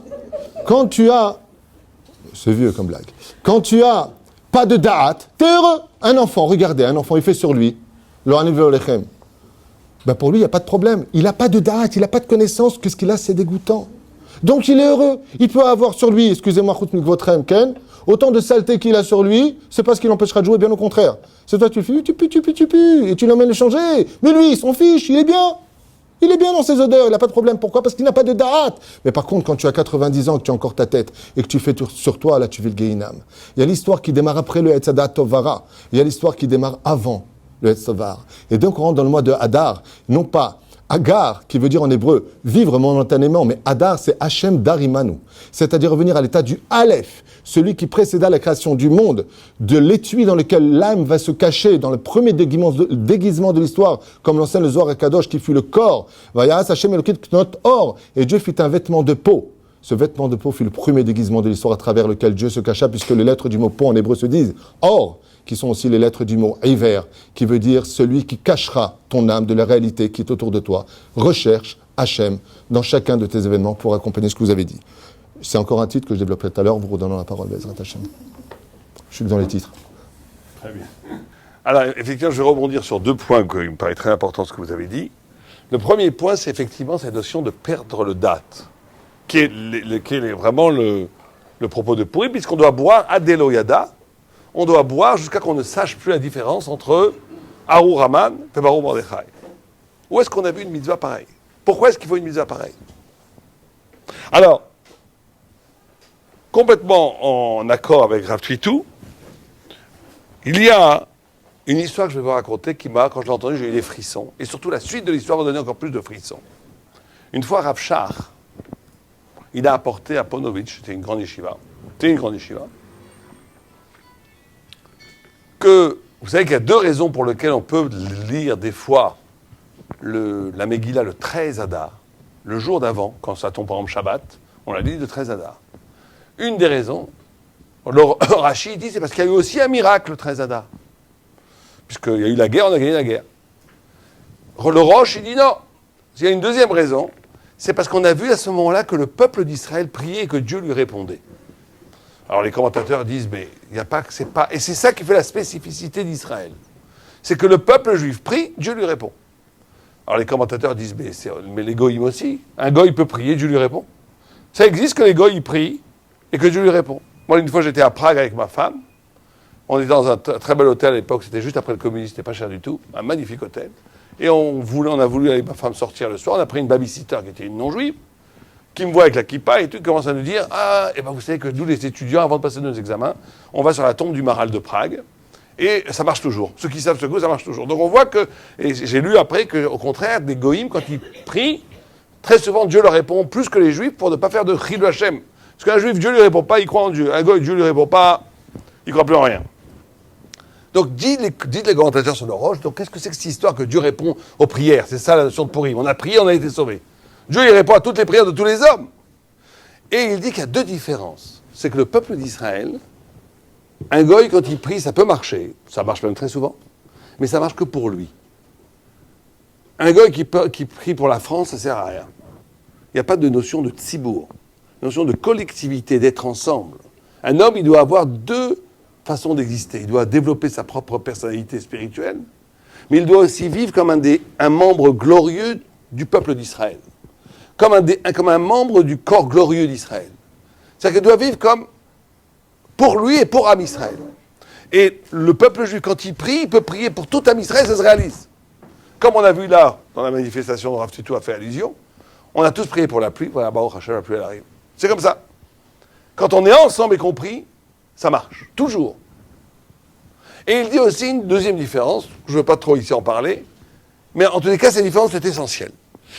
c'est vieux comme blague. Quand tu as pas de da'at, t'es heureux. Un enfant, regardez, un enfant, il fait sur lui. Ben pour lui, il n'y a pas de problème. Il n'a pas de da'at, il n'a pas de connaissance, que ce qu'il a, c'est dégoûtant. Donc il est heureux. Il peut avoir sur lui, excusez-moi, Ken, autant de saleté qu'il a sur lui, c'est pas ce qui l'empêchera de jouer, bien au contraire. C'est toi, tu le fais, tu pues, et tu l'emmènes le changer. Mais lui, il s'en fiche, il est bien. Il est bien dans ses odeurs, il n'a pas de problème. Pourquoi? Parce qu'il n'a pas de da'at. Mais par contre, quand tu as 90 ans, que tu as encore ta tête, et que tu fais sur toi, là, tu vis le Gehinam. Il y a l'histoire qui démarre après le Etzadat Tovara. Il y a l'histoire qui démarre avant le Etzavar. Et donc, on rentre dans le mois de Hadar, non pas Agar, qui veut dire en hébreu vivre momentanément, mais Hadar, c'est Hachem Darimanu, c'est-à-dire revenir à l'état du Aleph, celui qui précéda la création du monde, de l'étui dans lequel l'âme va se cacher, dans le premier déguisement de l'histoire, comme l'enseigne le Zohar HaKadosh, qui fut le corps, Vayas Hachem Elokit Knot Or, et Dieu fit un vêtement de peau. Ce vêtement de peau fut le premier déguisement de l'histoire à travers lequel Dieu se cacha, puisque les lettres du mot peau en hébreu se disent or, qui sont aussi les lettres du mot hiver, qui veut dire celui qui cachera ton âme de la réalité qui est autour de toi. Recherche Hachem dans chacun de tes événements pour accompagner ce que vous avez dit. C'est encore un titre que je développerai tout à l'heure, vous redonnant la parole, Bezrat Hachem. Je suis dans les titres. Très bien. Alors, effectivement, je vais rebondir sur deux points qui me paraissent très importants, ce que vous avez dit. Le premier point, c'est effectivement cette notion de perdre le date, qui est vraiment le propos de Purim, puisqu'on doit boire Adelo Yada, on doit boire jusqu'à qu'on ne sache plus la différence entre Arur Haman et Baruch Mordechai. Où est-ce qu'on a vu une mitzvah pareille? Pourquoi est-ce qu'il faut une mitzvah pareille? Alors, complètement en accord avec Rav Tvitou, il y a une histoire que je vais vous raconter qui m'a, quand je l'ai entendue, j'ai eu des frissons. Et surtout, la suite de l'histoire m'a donné encore plus de frissons. Une fois, Rav Shach, il a apporté à Ponovitch, c'était une grande yeshiva, que, vous savez qu'il y a deux raisons pour lesquelles on peut lire des fois la Megillah le 13 Adar, le jour d'avant, quand ça tombe par exemple Shabbat, on la lit le 13 Adar. Une des raisons, le Rashi dit, c'est parce qu'il y a eu aussi un miracle le 13 Adar. Puisqu'il y a eu la guerre, on a gagné la guerre. Le Roche, il dit non. Il y a une deuxième raison, c'est parce qu'on a vu à ce moment-là que le peuple d'Israël priait et que Dieu lui répondait. Alors les commentateurs disent, mais il n'y a pas que c'est pas... Et c'est ça qui fait la spécificité d'Israël. C'est que le peuple juif prie, Dieu lui répond. Alors les commentateurs disent, mais les goïms aussi. Un goï peut prier, Dieu lui répond. Ça existe que les goïs prient et que Dieu lui répond. Moi, une fois, j'étais à Prague avec ma femme. On était dans un très bel hôtel à l'époque, c'était juste après le communisme, c'était pas cher du tout. Un magnifique hôtel. Et on a voulu avec ma femme sortir le soir. On a pris une babysitter qui était une non-juive. qui me voit avec la kippa et tout, il commence à nous dire « Ah, et ben vous savez que nous, les étudiants, avant de passer nos examens, on va sur la tombe du Maral de Prague, et ça marche toujours. Ceux qui savent ce que ça marche toujours. » Donc on voit que, et j'ai lu après qu'au contraire, des goïms, quand ils prient, très souvent Dieu leur répond plus que les juifs pour ne pas faire de chilou Hashem. Parce qu'un juif, Dieu ne lui répond pas, il croit en Dieu. Un goï, Dieu ne lui répond pas, il ne croit plus en rien. Donc dites les commentateurs sur le roche, donc qu'est-ce que c'est que cette histoire que Dieu répond aux prières? C'est ça la notion de Pourim. On a prié, on a été sauvés. Dieu, il répond à toutes les prières de tous les hommes. Et il dit qu'il y a deux différences. C'est que le peuple d'Israël, un goï, quand il prie, ça peut marcher. Ça marche même très souvent. Mais ça marche que pour lui. Un goï qui prie pour la France, ça ne sert à rien. Il n'y a pas de notion de tzibour, notion de collectivité, d'être ensemble. Un homme, il doit avoir deux façons d'exister. Il doit développer sa propre personnalité spirituelle, mais il doit aussi vivre comme un membre glorieux du peuple d'Israël. Comme un membre du corps glorieux d'Israël. C'est-à-dire qu'il doit vivre comme pour lui et pour Am Israël. Et le peuple juif, quand il prie, il peut prier pour tout Am Israël, ça se réalise. Comme on a vu là, dans la manifestation dont Rav Tutu a fait allusion, on a tous prié pour la pluie, voilà, Baruch Hashem, la pluie elle arrive. C'est comme ça. Quand on est ensemble et qu'on prie, ça marche, toujours. Et il dit aussi une deuxième différence, je ne veux pas trop ici en parler, mais en tous les cas, cette différence est essentielle.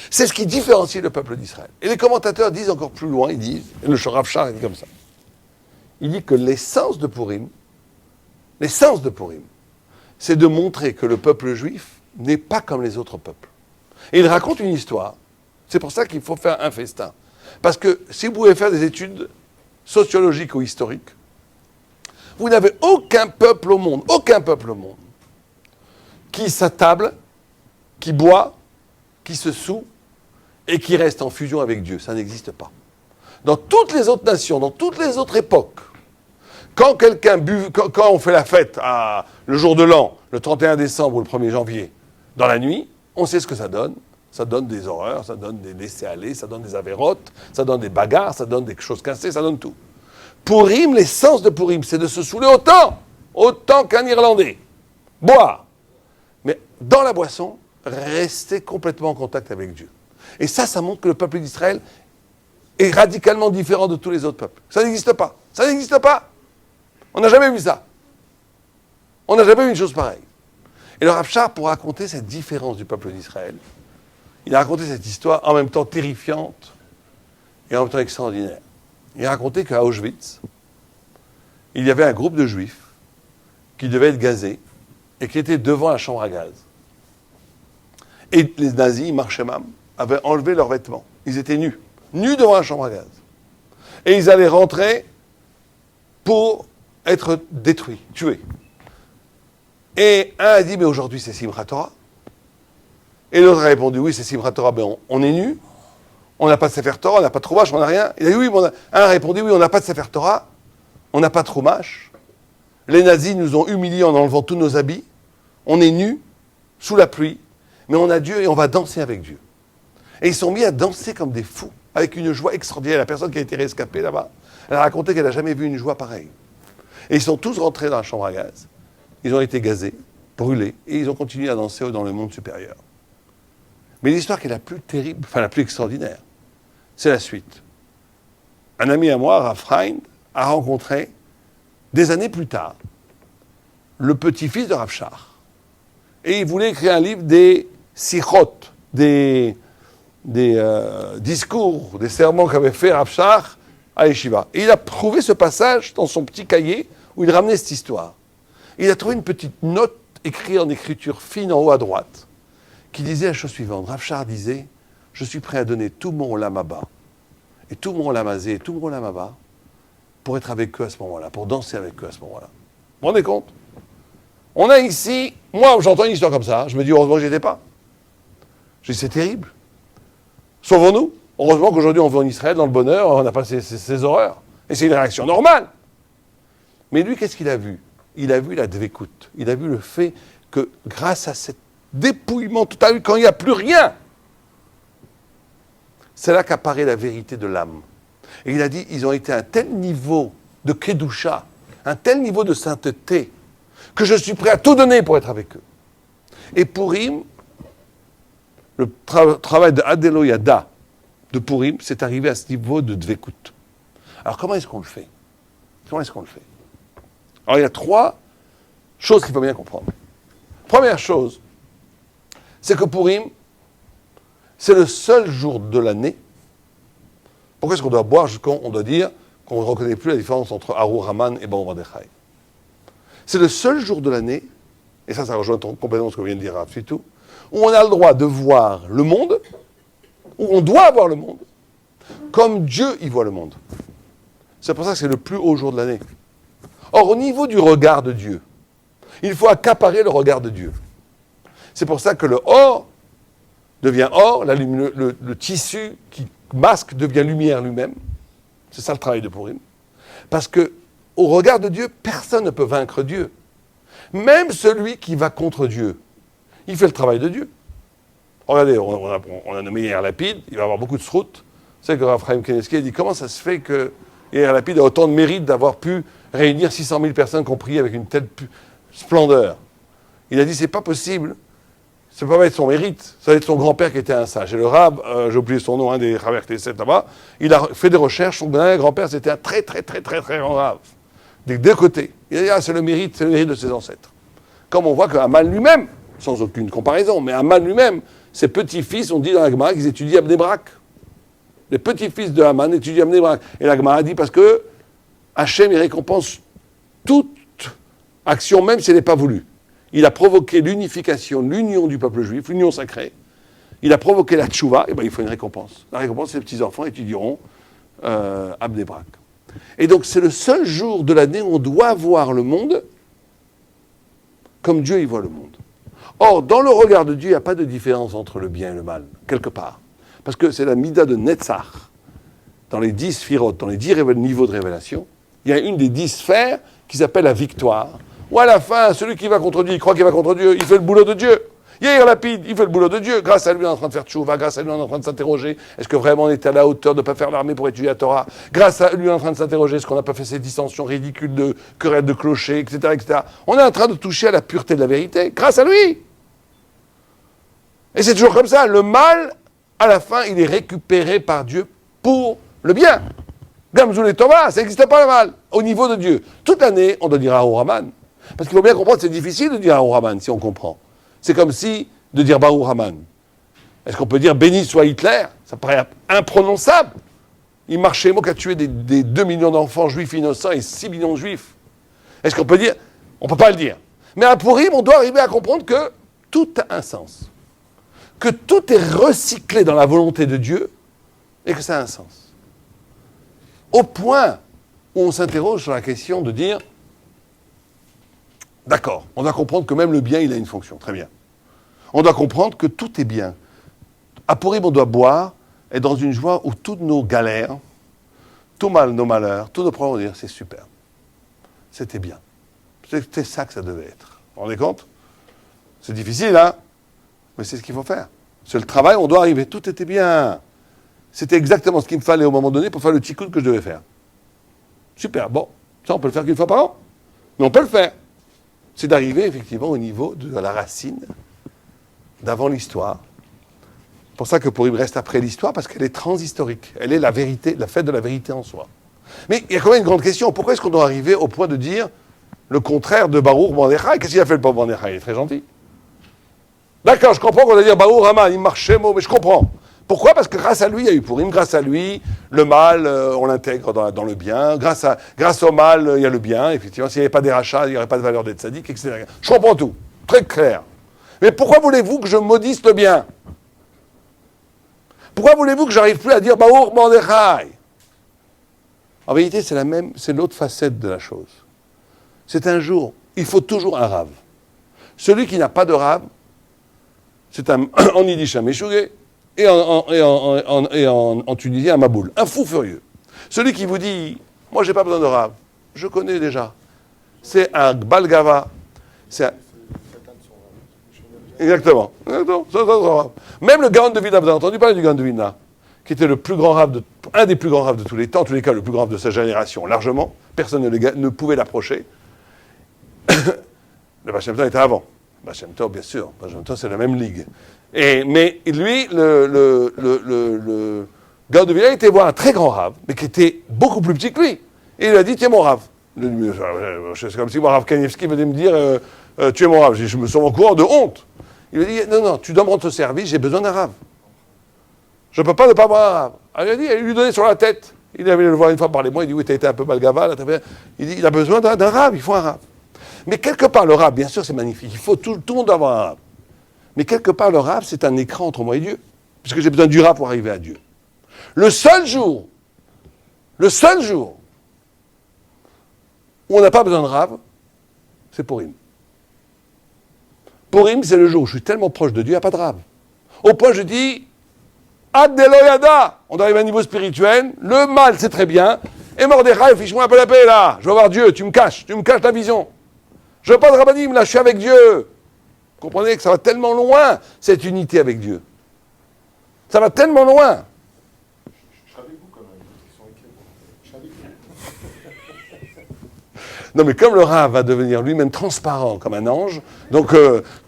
C'est ce qui différencie le peuple d'Israël. Et les commentateurs disent encore plus loin, ils disent, et le Rav Shach dit comme ça, il dit que l'essence de Pourim, c'est de montrer que le peuple juif n'est pas comme les autres peuples. Et il raconte une histoire. C'est pour ça qu'il faut faire un festin. Parce que si vous pouvez faire des études sociologiques ou historiques, vous n'avez aucun peuple au monde, qui s'attable, qui boit, qui se soût et qui reste en fusion avec Dieu. Ça n'existe pas. Dans toutes les autres nations, dans toutes les autres époques, quand on fait la fête le jour de l'an, le 31 décembre ou le 1er janvier, dans la nuit, on sait ce que ça donne. Ça donne des horreurs, ça donne des laissés-aller, ça donne des avérotes, ça donne des bagarres, ça donne des choses cassées, ça donne tout. Pourim, l'essence de Pourim, c'est de se saouler autant qu'un Irlandais. Boire. Mais dans la boisson, rester complètement en contact avec Dieu. Et ça montre que le peuple d'Israël est radicalement différent de tous les autres peuples. Ça n'existe pas. Ça n'existe pas. On n'a jamais vu ça. On n'a jamais vu une chose pareille. Et le Rav Shach, pour raconter cette différence du peuple d'Israël, il a raconté cette histoire en même temps terrifiante et en même temps extraordinaire. Il a raconté qu'à Auschwitz, il y avait un groupe de juifs qui devait être gazés et qui était devant la chambre à gaz. Et les nazis, Marchemam, avaient enlevé leurs vêtements. Ils étaient nus devant la chambre à gaz. Et ils allaient rentrer pour être détruits, tués. Et un a dit, mais aujourd'hui c'est Simchat Torah. Et l'autre a répondu, oui, c'est Simchat Torah, mais on est nus, on n'a pas de Sefer Torah, on n'a pas de Troumash, on n'a rien. Il a dit, oui, un a répondu, oui, on n'a pas de Sefer Torah, on n'a pas de Troumash. Les nazis nous ont humiliés en enlevant tous nos habits. On est nus, sous la pluie, mais on a Dieu et on va danser avec Dieu. Et ils sont mis à danser comme des fous, avec une joie extraordinaire. La personne qui a été rescapée là-bas, elle a raconté qu'elle n'a jamais vu une joie pareille. Et ils sont tous rentrés dans la chambre à gaz. Ils ont été gazés, brûlés, et ils ont continué à danser dans le monde supérieur. Mais l'histoire qui est la plus terrible, enfin la plus extraordinaire, c'est la suite. Un ami à moi, Rav Freund, a rencontré, des années plus tard, le petit-fils de Rav Shach. Et il voulait écrire un livre des sichot, des discours, des sermons qu'avait fait Rav Shach à Yeshiva. Et il a trouvé ce passage dans son petit cahier où il ramenait cette histoire. Et il a trouvé une petite note écrite en écriture fine en haut à droite, qui disait la chose suivante. Rav Shach disait, je suis prêt à donner tout mon olam haba, et tout mon olam hazé, et tout mon olam haba, pour être avec eux à ce moment-là, pour danser avec eux à ce moment-là. Vous vous rendez compte? On a ici, moi j'entends une histoire comme ça, je me dis heureusement que je n'y étais pas. Je dis c'est terrible. Sauvons-nous. Heureusement qu'aujourd'hui on vit en Israël dans le bonheur, on n'a pas ces horreurs. Et c'est une réaction normale. Mais lui, qu'est-ce qu'il a vu? Il a vu la dvekout. Il a vu le fait que grâce à cet dépouillement total, quand il n'y a plus rien, c'est là qu'apparaît la vérité de l'âme. Et il a dit, ils ont été à un tel niveau de kedusha, un tel niveau de sainteté, que je suis prêt à tout donner pour être avec eux. Et Pourim, le travail de Adelo Yada, de Purim, c'est arrivé à ce niveau de Dvekut. Alors comment est-ce qu'on le fait? Alors il y a 3 choses qu'il faut bien comprendre. Première chose, c'est que Purim, c'est le seul jour de l'année. Pourquoi est-ce qu'on doit boire jusqu'à on doit dire qu'on ne reconnaît plus la différence entre Arur Haman et Baruch Mordechai? C'est le seul jour de l'année, et ça rejoint complètement ce que vient de dire Rav Svitou, où on a le droit de voir le monde, où on doit voir le monde, comme Dieu y voit le monde. C'est pour ça que c'est le plus haut jour de l'année. Or, au niveau du regard de Dieu, il faut accaparer le regard de Dieu. C'est pour ça que le or devient or, le tissu qui masque devient lumière lui-même. C'est ça le travail de Purim. Parce que, au regard de Dieu, personne ne peut vaincre Dieu. Même celui qui va contre Dieu, il fait le travail de Dieu. Regardez, on a nommé Yair Lapid, il va avoir beaucoup de sroutes. C'est que Rav Chaim Kanievski a dit comment ça se fait que Yair Lapid a autant de mérite d'avoir pu réunir 600 000 personnes qui ont prié avec une telle splendeur. Il a dit c'est pas possible. Ça ne peut pas être son mérite, ça va être son grand-père qui était un sage. Et le Rab, j'ai oublié son nom, un des Rav RT7 là-bas, il a fait des recherches, son grand-père c'était un très grand Rav. Des deux côtés. Il a dit, c'est le mérite de ses ancêtres. Comme on voit que Haman lui-même, sans aucune comparaison, mais Haman lui-même, ses petits-fils, on dit dans la Gemara qu'ils étudient à Bnei Brak. Les petits-fils de Haman étudient à Bnei Brak. Et la Gemara dit parce que Hachem, il récompense toute action, même si elle n'est pas voulue. Il a provoqué l'unification, l'union du peuple juif, l'union sacrée. Il a provoqué la tchouva, et bien il faut une récompense. La récompense, c'est les petits-enfants étudieront à Bnei Brak. Et donc c'est le seul jour de l'année où on doit voir le monde comme Dieu y voit le monde. Or, dans le regard de Dieu, il n'y a pas de différence entre le bien et le mal, quelque part. Parce que c'est la Mida de Netzach. Dans les 10 sphirotes, dans les 10 niveaux de révélation, il y a une des 10 sphères qui s'appelle la victoire. Ou à la fin, celui qui va contre Dieu, il croit qu'il va contre Dieu, il fait le boulot de Dieu. Yair Lapid, il fait le boulot de Dieu. Grâce à lui, on est en train de faire tchouva. Grâce à lui, on est en train de s'interroger. Est-ce que vraiment on est à la hauteur de ne pas faire l'armée pour étudier la Torah? Grâce à lui, on est en train de s'interroger. Est-ce qu'on n'a pas fait ces dissensions ridicules de querelles de clochers, etc. On est en train de toucher à la pureté de la vérité. Grâce à lui. Et c'est toujours comme ça. Le mal, à la fin, il est récupéré par Dieu pour le bien. Gamzoul et Thomas, ça n'existe pas le mal, au niveau de Dieu. Toute l'année, on doit dire Arur Haman. Parce qu'il faut bien comprendre, c'est difficile de dire Arur Haman, si on comprend. C'est comme si de dire Baruch Haman. Est-ce qu'on peut dire béni soit Hitler? Ça paraît imprononçable. Il marchait mot qui a tué des 2 millions d'enfants juifs innocents et 6 millions de juifs. Est-ce qu'on peut dire? On ne peut pas le dire. Mais à Purim, on doit arriver à comprendre que tout a un sens. Que tout est recyclé dans la volonté de Dieu et que ça a un sens. Au point où on s'interroge sur la question de dire d'accord, on doit comprendre que même le bien, il a une fonction. Très bien. On doit comprendre que tout est bien. À Purim, on doit boire, et dans une joie où toutes nos galères, tout nos malheurs, tous nos problèmes, on doit dire c'est super. C'était bien. C'était ça que ça devait être. Vous vous rendez compte? C'est difficile, hein? Mais c'est ce qu'il faut faire. C'est le travail, on doit arriver. Tout était bien. C'était exactement ce qu'il me fallait au moment donné pour faire le tikkun que je devais faire. Super. Bon, ça, on peut le faire qu'une fois par an. Mais on peut le faire. C'est d'arriver effectivement au niveau de la racine d'avant l'histoire. C'est pour ça que Purim reste après l'histoire, parce qu'elle est transhistorique. Elle est la vérité, la fête de la vérité en soi. Mais il y a quand même une grande question. Pourquoi est-ce qu'on doit arriver au point de dire le contraire de Baruch Mordechai? Qu'est-ce qu'il a fait le pauvre Mordechai? Il est très gentil. D'accord, je comprends qu'on doit dire Baruch Haman, il marche chez moi, mais je comprends. Pourquoi? Parce que grâce à lui, il y a eu Purim. Grâce à lui, le mal, on l'intègre dans le bien. Grâce au mal, il y a le bien. Effectivement, s'il n'y avait pas des rachats, il n'y aurait pas de valeur d'être sadique, etc. Je comprends tout. Très clair. Mais pourquoi voulez-vous que je maudisse le bien? Pourquoi voulez-vous que j'arrive plus à dire Baruch Mordechai? En vérité, c'est l'autre facette de la chose. C'est un jour, il faut toujours un rave. Celui qui n'a pas de rave, c'est en yiddish un meshugé, et en Tunisie un maboul, un fou furieux. Celui qui vous dit, moi j'ai pas besoin de rave, je connais déjà. C'est un balgava. C'est un... Exactement. Même le Gaon de Vilna, vous avez entendu parler du Gaon de Vilna, qui était le plus grand rave un des plus grands raves de tous les temps, en tous les cas le plus grand rave de sa génération, largement. Personne ne pouvait l'approcher. Le Baal Shem Tov était avant. Baal Shem Tov, bien sûr. Baal Shem Tov, c'est la même ligue. Mais lui, Gaon de Vilna était voir un très grand rave, mais qui était beaucoup plus petit que lui. Et il lui a dit, tiens mon rave. C'est comme si mon rave Kanievski venait me dire, tu es mon rave. Je me sens en courant de honte. Il lui a dit, non, tu dois me rendre ce service, j'ai besoin d'un rave. Je ne peux pas ne pas avoir un rave. Alors il a dit, il lui donnait sur la tête. Il avait le voir une fois parler moi, il dit, oui, t'as été un peu malgava. Il dit, il a besoin d'un rave, il faut un rave. Mais quelque part, le rave, bien sûr, c'est magnifique. Il faut tout le monde avoir un rave. Mais quelque part, le rave, c'est un écran entre moi et Dieu. Puisque j'ai besoin du rave pour arriver à Dieu. Le seul jour où on n'a pas besoin de rave, c'est Purim. Purim, c'est le jour où je suis tellement proche de Dieu, il n'y a pas de rave. Au point, je dis, Ad Deloyada, on arrive à un niveau spirituel, le mal, c'est très bien, et Mordechai, fiche-moi un peu la paix, là, je veux voir Dieu, tu me caches la vision. Je veux pas de rabbinim, là, je suis avec Dieu. Vous comprenez que ça va tellement loin, cette unité avec Dieu. Ça va tellement loin. Je serai avec vous quand même, ils sont inquiets. Je serai avec vous. Non, mais comme le Rav va devenir lui-même transparent comme un ange, donc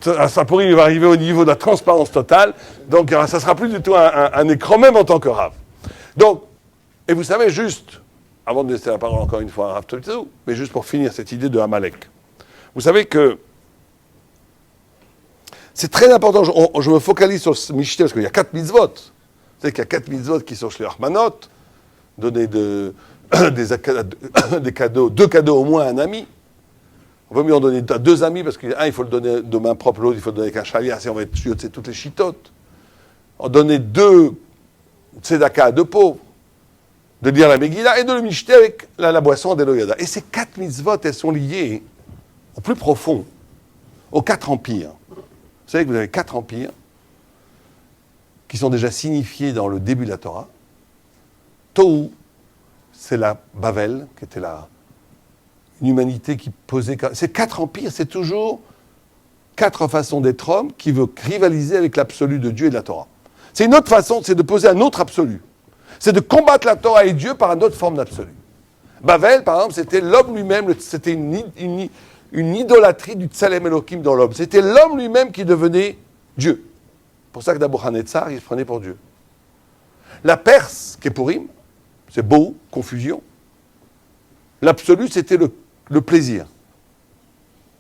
à Sapouri, il va arriver au niveau de la transparence totale, donc ça ne sera plus du tout un écran, même en tant que Rav. Donc, et vous savez, juste, avant de laisser la parole encore une fois à Rav Tolito, mais juste pour finir cette idée de Amalek, vous savez que c'est très important, je me focalise sur ce Mishté, parce qu'il y a 4 mitzvot. Vous savez qu'il y a 4 mitzvot qui sont chez les Rahmanot, donner des cadeaux, 2 cadeaux au moins à un ami. On va mieux en donner à 2 amis, parce qu'un, il faut le donner de main propre, l'autre, il faut le donner avec un chalias, et on va être c'est toutes les chitotes. On donner 2 tzedaka à 2 pauvres, de lire la Megillah, et de le Mishté avec la boisson d'Eloyada. Et ces 4 mitzvot, elles sont liées au plus profond, aux 4 empires. Vous savez que vous avez 4 empires qui sont déjà signifiés dans le début de la Torah. Tohu, c'est la Bavel, qui était une humanité qui posait... Ces 4 empires, c'est toujours 4 façons d'être homme qui veut rivaliser avec l'absolu de Dieu et de la Torah. C'est une autre façon, c'est de poser un autre absolu. C'est de combattre la Torah et Dieu par une autre forme d'absolu. Bavel, par exemple, c'était l'homme lui-même, c'était une idolâtrie du Tsalem Elohim dans l'homme. C'était l'homme lui-même qui devenait Dieu. C'est pour ça que Nabuchodonosor, il se prenait pour Dieu. La Perse, qui est Purim, c'est beau, confusion. L'absolu, c'était le plaisir.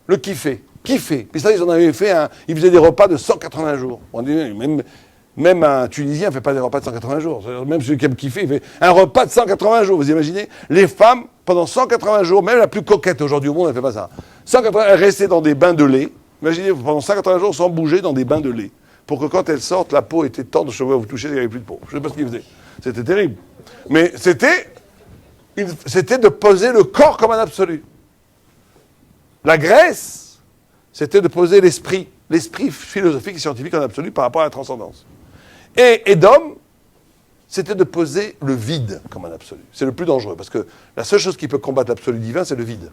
Le kiffer. Kiffer. Puis ça, ils en avaient fait ils faisaient des repas de 180 jours. On dit, même un Tunisien ne fait pas des repas de 180 jours. Même celui qui aime kiffer, il fait un repas de 180 jours. Vous imaginez? Les femmes, pendant 180 jours, même la plus coquette aujourd'hui au monde, elle ne fait pas ça. 180, elle restait dans des bains de lait. Imaginez, pendant 180 jours, sans bouger, dans des bains de lait. Pour que quand elle sorte, la peau était tendre, je pouvais vous toucher, il n'y avait plus de peau. Je ne sais pas ce qu'ils faisaient. C'était terrible. Mais c'était de poser le corps comme un absolu. La Grèce, c'était de poser l'esprit philosophique et scientifique en absolu par rapport à la transcendance. Et Édom, c'était de poser le vide comme un absolu. C'est le plus dangereux, parce que la seule chose qui peut combattre l'absolu divin, c'est le vide.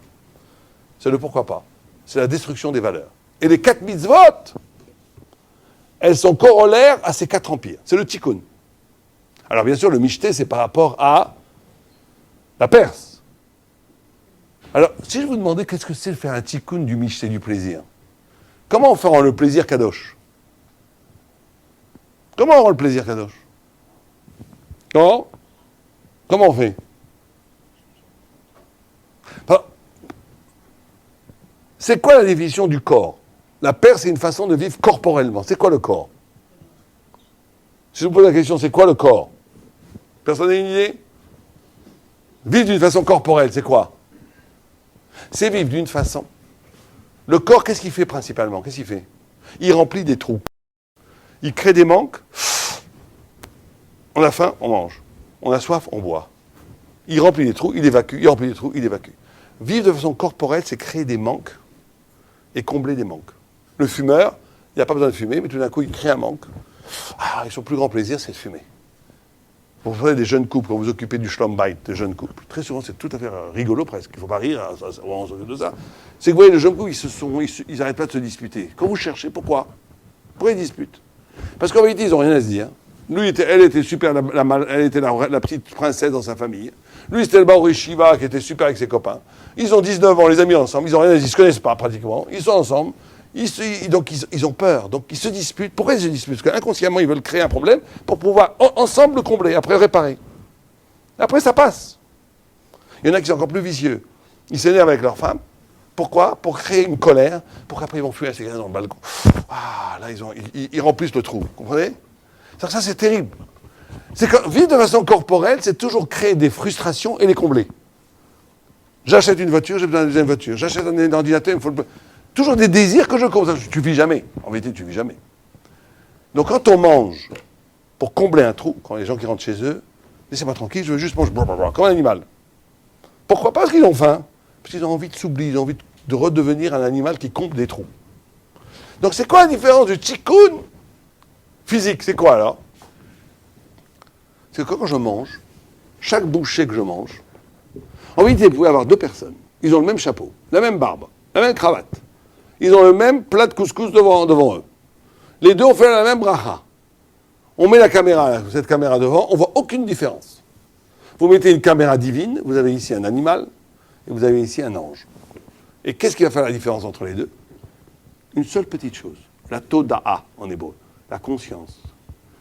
C'est le pourquoi pas. C'est la destruction des valeurs. Et les 4 mitzvot, elles sont corollaires à ces 4 empires. C'est le tikkun. Alors bien sûr, le Mishté, c'est par rapport à la Perse. Alors, si je vous demandais qu'est-ce que c'est de faire un tikkun du Mishté, du plaisir, comment on fait rend le plaisir kadosh? Comment on rend le plaisir kadosh? Comment on fait? C'est quoi la définition du corps? La Perse, c'est une façon de vivre corporellement. C'est quoi le corps? Si je vous pose la question, c'est quoi le corps? Personne n'a une idée? Vivre d'une façon corporelle, c'est quoi? C'est vivre d'une façon. Le corps, qu'est-ce qu'il fait principalement? Qu'est-ce qu'il fait? Il remplit des trous. Il crée des manques. On a faim, on mange. On a soif, on boit. Il remplit des trous, il évacue. Il remplit des trous, il évacue. Vivre de façon corporelle, c'est créer des manques et combler des manques. Le fumeur, il n'a pas besoin de fumer, mais tout d'un coup, il crée un manque. Ah, et son plus grand plaisir, c'est de fumer. Vous prenez des jeunes couples, quand vous occupez du schlumbite, des jeunes couples, très souvent, c'est tout à fait rigolo presque, il ne faut pas rire, on s'occupe de ça. C'est que vous voyez, les jeunes couples, ils n'arrêtent pas de se disputer. Quand vous cherchez, pourquoi ils disputent? Parce qu'en vérité, ils n'ont rien à se dire. Lui, elle était super, elle était la petite princesse dans sa famille. Lui, c'était le Baouri Shiva qui était super avec ses copains. Ils ont 19 ans, les amis ensemble, ils n'ont rien à se dire, ils ne se connaissent pas pratiquement. Ils sont ensemble, Donc ils ont peur, donc ils se disputent. Pourquoi ils se disputent? Parce qu'inconsciemment, ils veulent créer un problème pour pouvoir ensemble le combler, après réparer. Après, ça passe. Il y en a qui sont encore plus vicieux. Ils s'énervent avec leur femme. Pourquoi? Pour créer une colère, pour qu'après ils vont fuir la cigarette dans le balcon. Ah, là, ils remplissent le trou. Vous comprenez? Ça, c'est terrible. C'est que vivre de façon corporelle, c'est toujours créer des frustrations et les combler. J'achète une voiture, j'ai besoin d'une deuxième voiture. J'achète un ordinateur, il me faut le... Toujours des désirs que je comble. Tu vis jamais. En vérité, tu vis jamais. Donc quand on mange pour combler un trou, quand les gens qui rentrent chez eux, laissez-moi tranquille, je veux juste manger comme un animal. Pourquoi? Parce qu'ils ont faim. Parce qu'ils ont envie de s'oublier, ils ont envie de redevenir un animal qui comble des trous. Donc c'est quoi la différence du tikkun physique? C'est quoi alors? C'est que quand je mange, chaque bouchée que je mange, en vérité, vous pouvez avoir deux personnes. Ils ont le même chapeau, la même barbe, la même cravate. Ils ont le même plat de couscous devant eux. Les deux ont fait la même bracha. On met la caméra, cette caméra devant, on voit aucune différence. Vous mettez une caméra divine, vous avez ici un animal, et vous avez ici un ange. Et qu'est-ce qui va faire la différence entre les deux? Une seule petite chose, la toda'a en hébreu, la conscience.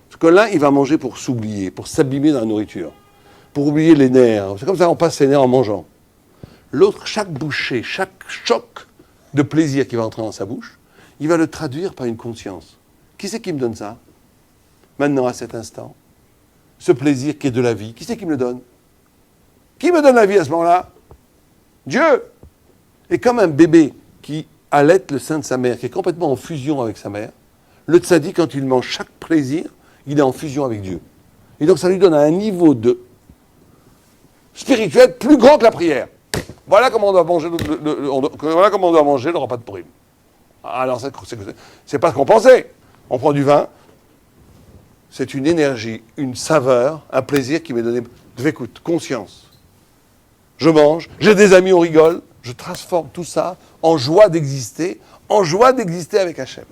Parce que l'un, il va manger pour s'oublier, pour s'abîmer dans la nourriture, pour oublier les nerfs. C'est comme ça qu'on passe ses nerfs en mangeant. L'autre, chaque bouchée, chaque choc de plaisir qui va entrer dans sa bouche, il va le traduire par une conscience. Qui c'est qui me donne ça? Maintenant, à cet instant, ce plaisir qui est de la vie, qui c'est qui me le donne? Qui me donne la vie à ce moment-là? Dieu! Et comme un bébé qui allaite le sein de sa mère, qui est complètement en fusion avec sa mère, le tzaddik, quand il mange chaque plaisir, il est en fusion avec Dieu. Et donc ça lui donne un niveau de spirituel plus grand que la prière. Voilà comment on doit manger le repas de Purim. Alors c'est pas ce qu'on pensait. On prend du vin, c'est une énergie, une saveur, un plaisir qui m'est donné. Écoute, conscience. Je mange, j'ai des amis, on rigole, je transforme tout ça en joie d'exister avec Hachem.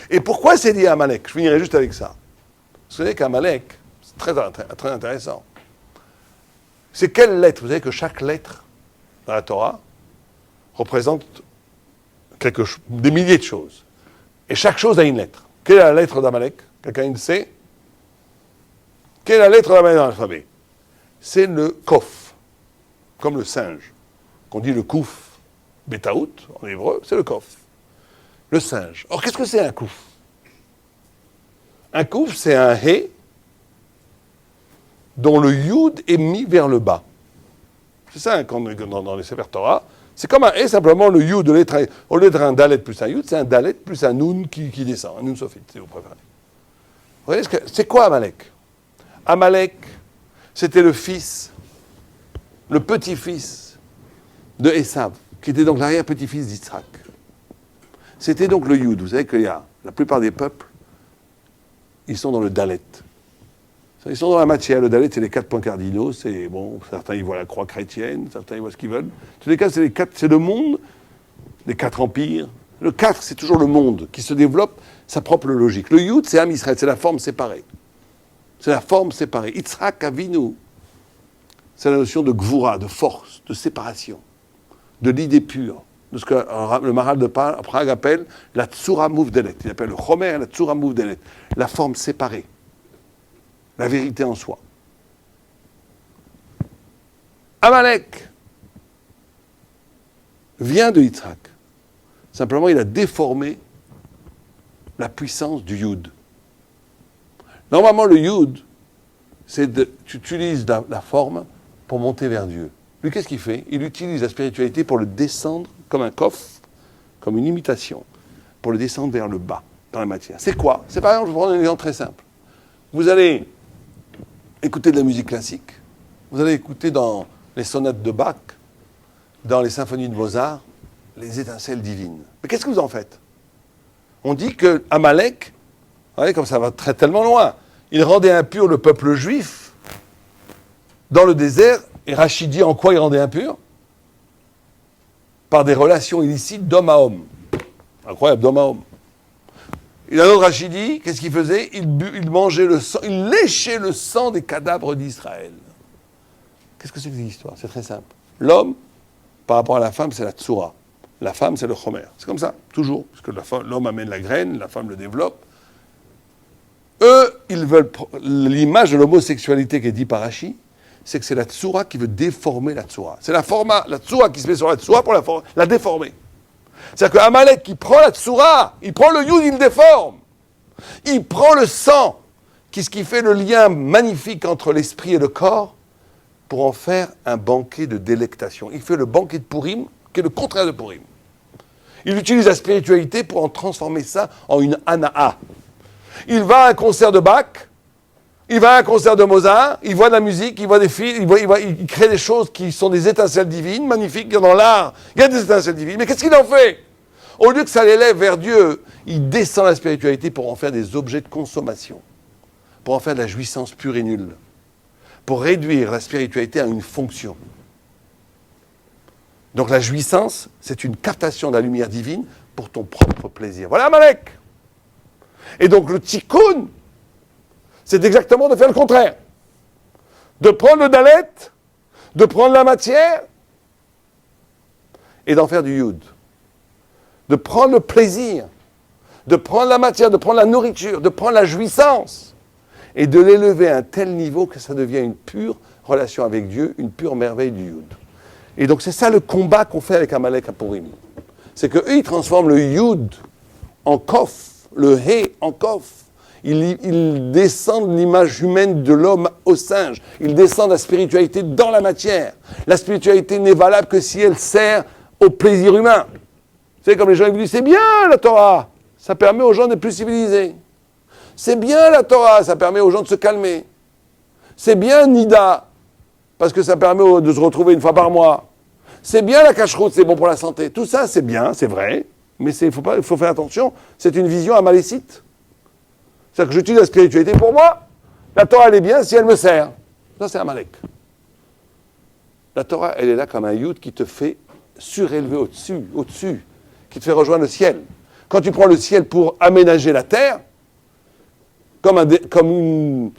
Et pourquoi c'est lié à Amalek? Je finirai juste avec ça. Vous savez qu'Amalek, c'est très intéressant. C'est quelle lettre? Vous savez que chaque lettre dans la Torah représente des milliers de choses. Et chaque chose a une lettre. Quelle est la lettre d'Amalek? Quelqu'un le sait? Quelle est la lettre d'Amalek dans l'alphabet? C'est le Kof, comme le singe. Qu'on dit le Kouf, Betaout, en hébreu, c'est le Kof. Le singe. Or, qu'est-ce que c'est un Kouf? Un Kouf, c'est un Hé dont le Yud est mis vers le bas. C'est ça, dans les Sefer Torah. C'est comme un Hé, simplement le Yud, au lieu d'être un Dalet plus un Yud, c'est un Dalet plus un Nun qui descend, un Nun Sophite, si vous préférez. Vous voyez, c'est quoi Amalek? Amalek, c'était le petit-fils de Esav, qui était donc l'arrière-petit-fils d'Yitzhak. C'était donc le Yud. Vous savez qu'il y a la plupart des peuples, ils sont dans le Dalet. Ils sont dans la matière. Le Dalet, c'est les 4 points cardinaux. C'est bon, certains ils voient la croix chrétienne, certains ils voient ce qu'ils veulent. En tous les cas, c'est le monde, les 4 empires. Le 4, c'est toujours le monde qui se développe sa propre logique. Le Yud, c'est Am Israël, c'est la forme séparée. C'est la forme séparée. Yitzhak Avinu, c'est la notion de Gvura, de force, de séparation, de l'idée pure, de ce que le Maharal de Prague appelle la Tsura Muvdelet. Il appelle le Chomer la Tsura Muvdelet, la forme séparée, la vérité en soi. Amalek vient de Yitzhak. Simplement, il a déformé la puissance du Yud. Normalement, le Yud, tu utilises la forme pour monter vers Dieu. Lui, qu'est-ce qu'il fait? Il utilise la spiritualité pour le descendre comme un coffre, comme une imitation, pour le descendre vers le bas, dans la matière. C'est quoi? C'est par exemple, je vais prendre un exemple très simple. Vous allez écouter de la musique classique, vous allez écouter dans les sonates de Bach, dans les symphonies de Mozart, les étincelles divines. Mais qu'est-ce que vous en faites? On dit que Amalek, vous voyez comme ça va tellement loin, il rendait impur le peuple juif dans le désert. Et Rachid dit en quoi il rendait impur? Par des relations illicites d'homme à homme. Incroyable, d'homme à homme. Et un autre Rachid dit, qu'est-ce qu'il faisait? Il mangeait le sang, il léchait le sang des cadavres d'Israël. Qu'est-ce que c'est que cette histoire? C'est très simple. L'homme, par rapport à la femme, c'est la tsura. La femme, c'est le chomer. C'est comme ça, toujours. Parce que l'homme amène la graine, la femme le développe. Eux, ils veulent... L'image de l'homosexualité qui est dit par Rashi, c'est que c'est la tsoura qui veut déformer la tsoura. C'est la tsoura qui se met sur la tsoura pour la déformer. C'est-à-dire qu'Amalek, qui prend la tsoura, il prend le yud, il le déforme. Il prend le sang, ce qui fait le lien magnifique entre l'esprit et le corps, pour en faire un banquet de délectation. Il fait le banquet de Purim, qui est le contraire de Purim. Il utilise la spiritualité pour en transformer ça en une ana'a. Il va à un concert de Bach, il va à un concert de Mozart, il voit de la musique, il voit des films, il crée des choses qui sont des étincelles divines, magnifiques. Dans l'art, il y a des étincelles divines. Mais qu'est-ce qu'il en fait? Au lieu que ça l'élève vers Dieu, il descend la spiritualité pour en faire des objets de consommation, pour en faire de la jouissance pure et nulle, pour réduire la spiritualité à une fonction. Donc la jouissance, c'est une captation de la lumière divine pour ton propre plaisir. Voilà Amalek. Et donc le tikkun, c'est exactement de faire le contraire. De prendre le dalet, de prendre la matière et d'en faire du yud. De prendre le plaisir, de prendre la matière, de prendre la nourriture, de prendre la jouissance et de l'élever à un tel niveau que ça devient une pure relation avec Dieu, une pure merveille du yud. Et donc c'est ça le combat qu'on fait avec Amalek à Purim. C'est qu'eux, ils transforment le yud en kof, le hé en kof. Ils descendent l'image humaine de l'homme au singe. Ils descendent la spiritualité dans la matière. La spiritualité n'est valable que si elle sert au plaisir humain. Vous savez, comme les gens ils disent, c'est bien la Torah, ça permet aux gens d'être plus civilisés. C'est bien la Torah, ça permet aux gens de se calmer. C'est bien Nida, parce que ça permet de se retrouver une fois par mois. C'est bien la cacheroute, c'est bon pour la santé. Tout ça, c'est bien, c'est vrai, mais il faut faire attention, c'est une vision amalécite. C'est-à-dire que j'utilise la spiritualité pour moi, la Torah, elle est bien si elle me sert. Ça, c'est Amalek. La Torah, elle est là comme un yud qui te fait surélever au-dessus, qui te fait rejoindre le ciel. Quand tu prends le ciel pour aménager la terre, comme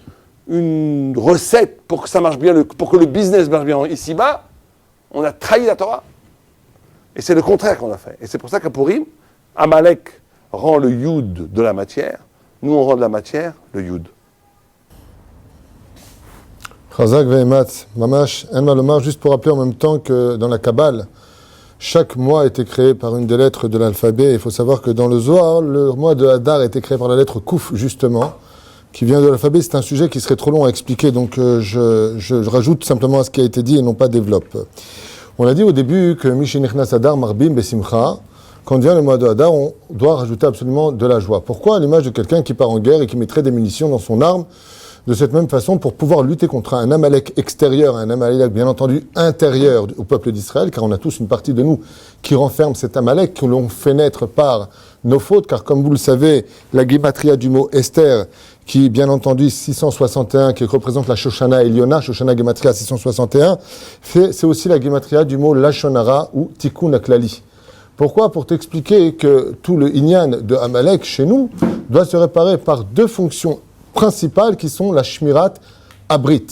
une recette pour que ça marche bien, pour que le business marche bien ici-bas, on a trahi la Torah. Et c'est le contraire qu'on a fait. Et c'est pour ça qu'à Purim, Amalek rend le yud de la matière, nous on rend de la matière le yud. Chazak ve'ematz, mamash, en malomar, juste pour rappeler en même temps que dans la Kabbale, chaque mois a été créé par une des lettres de l'alphabet. Il faut savoir que dans le Zohar, le mois de Hadar a été créé par la lettre Kouf, justement, qui vient de l'alphabet. C'est un sujet qui serait trop long à expliquer, donc je rajoute simplement à ce qui a été dit et non pas développe. On a dit au début que Mishenichnas Hadar Marbim Besimcha, quand vient le mois de Hadar, on doit rajouter absolument de la joie. Pourquoi? À l'image de quelqu'un qui part en guerre et qui mettrait des munitions dans son arme, de cette même façon, pour pouvoir lutter contre un Amalek extérieur, un Amalek bien entendu intérieur au peuple d'Israël, car on a tous une partie de nous qui renferme cet Amalek, que l'on fait naître par nos fautes, car comme vous le savez, la guématria du mot Esther, qui bien entendu 661, qui représente la Shoshana Eliona, Shoshana Gematria 661, c'est aussi la guématria du mot Lashonara ou Tikkun Aklali. Pourquoi? Pour t'expliquer que tout le Inyan de Amalek chez nous doit se réparer par deux fonctions principales qui sont la Shmirat Abrit.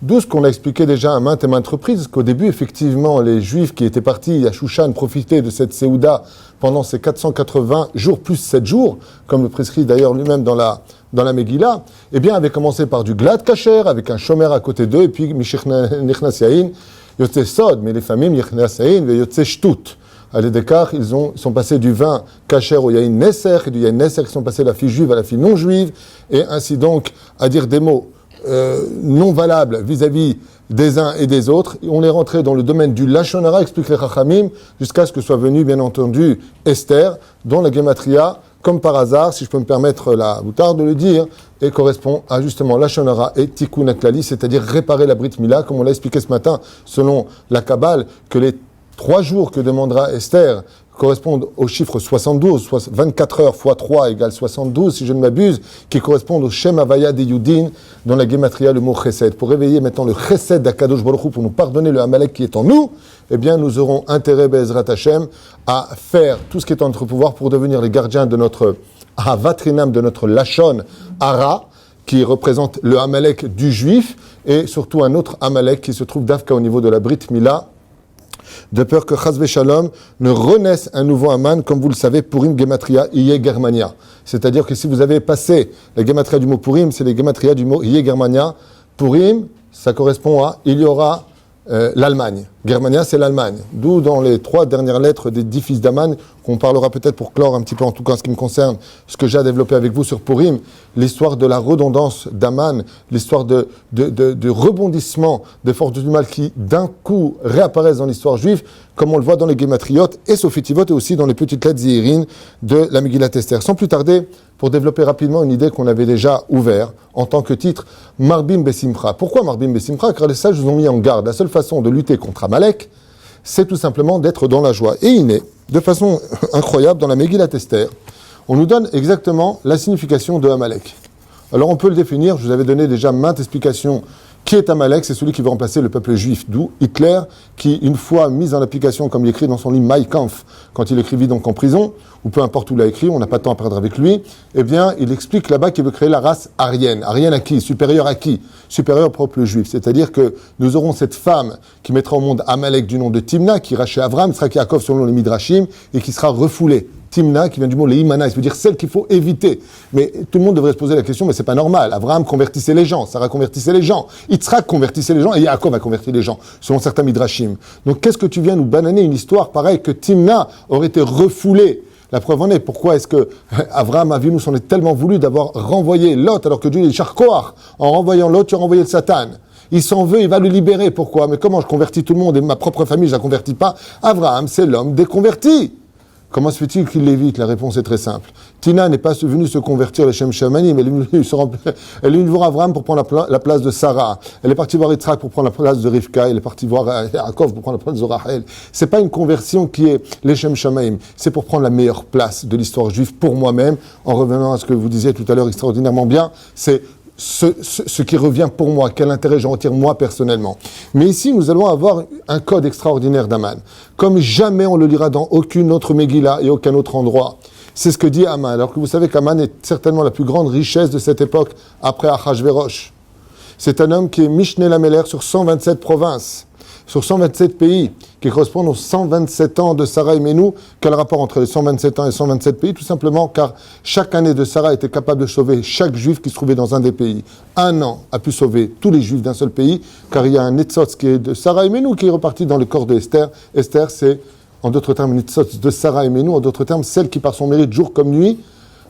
D'où ce qu'on a expliqué déjà à maintes et maintes reprises, qu'au début, effectivement, les Juifs qui étaient partis à Shushan profitaient de cette Séouda pendant ces 480 jours plus 7 jours, comme le prescrit d'ailleurs lui-même dans la Megillah, eh bien, avait commencé par du glad kasher, avec un shomer à côté d'eux, et puis Mishnichnas Yain, Yotze Sod, mais les familles Mishnichnas Yain, et Yotze Shtut. À l'Édekar, ils sont passés du vin kasher au yain nesser, et du yain nesser, ils sont passés de la fille juive à la fille non juive, et ainsi donc à dire des mots non valables vis-à-vis des uns et des autres. Et on est rentré dans le domaine du Lashon Hara, explique les Chachamim, jusqu'à ce que soit venu, bien entendu, Esther, dont la Gematria, comme par hasard, si je peux me permettre la boutade de le dire, et correspond à justement Lashon Hara et Tikkun Aklali, c'est-à-dire réparer la Brit Mila, comme on l'a expliqué ce matin, selon la Kabbale, que les 3 jours que demandera Esther correspondent au chiffre 72, soit 24 heures fois 3 égale 72, si je ne m'abuse, qui correspondent au Shem Havaya des Yudin, dans la Gematria, le mot Chesed. Pour réveiller maintenant le Chesed d'Akadosh Baruch Hu, pour nous pardonner le Amalek qui est en nous, eh bien, nous aurons intérêt, Be'ezrat Hashem, à faire tout ce qui est en notre pouvoir pour devenir les gardiens de notre Avatrinam, de notre Lashon Hara, qui représente le Amalek du Juif, et surtout un autre Amalek qui se trouve d'Afka au niveau de la Brit Mila, de peur que Chas Shalom ne renaisse un nouveau Aman, comme vous le savez, Purim Gematria Iye Germania. C'est-à-dire que si vous avez passé la Gematria du mot Purim, c'est les Gematria du mot Iye Germania. Purim, ça correspond à il y aura l'Allemagne. Germania, c'est l'Allemagne. D'où dans les 3 dernières lettres des 10 fils d'Aman, qu'on parlera peut-être pour clore un petit peu, en tout cas en ce qui me concerne, ce que j'ai à développer avec vous sur Purim, l'histoire de la redondance d'Aman, l'histoire de rebondissement des forces du mal qui d'un coup réapparaissent dans l'histoire juive, comme on le voit dans les Gématriotes et Sophitivot et aussi dans les petites lettres zéhirines de la Megillat Esther. Sans plus tarder, pour développer rapidement une idée qu'on avait déjà ouverte en tant que titre, Marbim Besimcha. Pourquoi Marbim Besimcha? Car les sages nous ont mis en garde. La seule façon de lutter contre Amalek, c'est tout simplement d'être dans la joie. Et il est, de façon incroyable, dans la Megillat Esther, on nous donne exactement la signification de Amalek. Alors on peut le définir, je vous avais donné déjà maintes explications. Qui est Amalek? C'est celui qui veut remplacer le peuple juif, d'où Hitler, qui, une fois mis en application, comme il écrit dans son livre Mein Kampf, quand il écrivit donc en prison, ou peu importe où il a écrit, on n'a pas de temps à perdre avec lui, eh bien, il explique là-bas qu'il veut créer la race aryenne. Aryenne à qui? Supérieure à qui? Supérieure au peuple juif. C'est-à-dire que nous aurons cette femme qui mettra au monde Amalek du nom de Timna, qui ira chez Avram, sera Yaakov selon les Midrashim, et qui sera refoulée. Timna, qui vient du mot Leimana, ça veut dire celle qu'il faut éviter. Mais tout le monde devrait se poser la question, mais c'est pas normal. Abraham convertissait les gens, Sarah convertissait les gens, Yitzhak convertissait les gens, et Yaakov a converti les gens, selon certains midrashim. Donc qu'est-ce que tu viens nous bananer une histoire pareille que Timna aurait été refoulée? La preuve en est, pourquoi est-ce que Abraham Avinu s'en est tellement voulu d'avoir renvoyé Lot, alors que Dieu est Charkoach? En renvoyant Lot, tu as renvoyé le Satan. Il s'en veut, il va le libérer. Pourquoi? Mais comment je convertis tout le monde et ma propre famille, je la convertis pas? Abraham, c'est l'homme déconverti. Comment se fait-il qu'il l'évite? La réponse est très simple. Tina n'est pas venue se convertir, les Shem Shamanim, elle est venue voir Abraham pour prendre la place de Sarah. Elle est partie voir Yitzhak pour prendre la place de Rivka. Elle est partie voir Yaakov pour prendre la place de Rachel. C'est pas une conversion qui est les Shem Shamaim. C'est pour prendre la meilleure place de l'histoire juive pour moi-même. En revenant à ce que vous disiez tout à l'heure extraordinairement bien, c'est ce qui revient pour moi, quel intérêt j'en retire moi personnellement. Mais ici, nous allons avoir un code extraordinaire d'Aman, comme jamais on le lira dans aucune autre Megillah et aucun autre endroit. C'est ce que dit Aman, alors que vous savez qu'Aman est certainement la plus grande richesse de cette époque après Achashverosh. C'est un homme qui est Mishneh Lameler sur 127 provinces, sur 127 pays, qui correspondent aux 127 ans de Sarah et Menou. Quel rapport entre les 127 ans et 127 pays? Tout simplement car chaque année de Sarah était capable de sauver chaque juif qui se trouvait dans un des pays. Un an a pu sauver tous les juifs d'un seul pays, car il y a un Netzotz qui est de Sarah et Menou qui est reparti dans le corps de Esther. Esther, c'est, en d'autres termes, un Netzotz de Sarah et Menou, en d'autres termes, celle qui, par son mérite, jour comme nuit,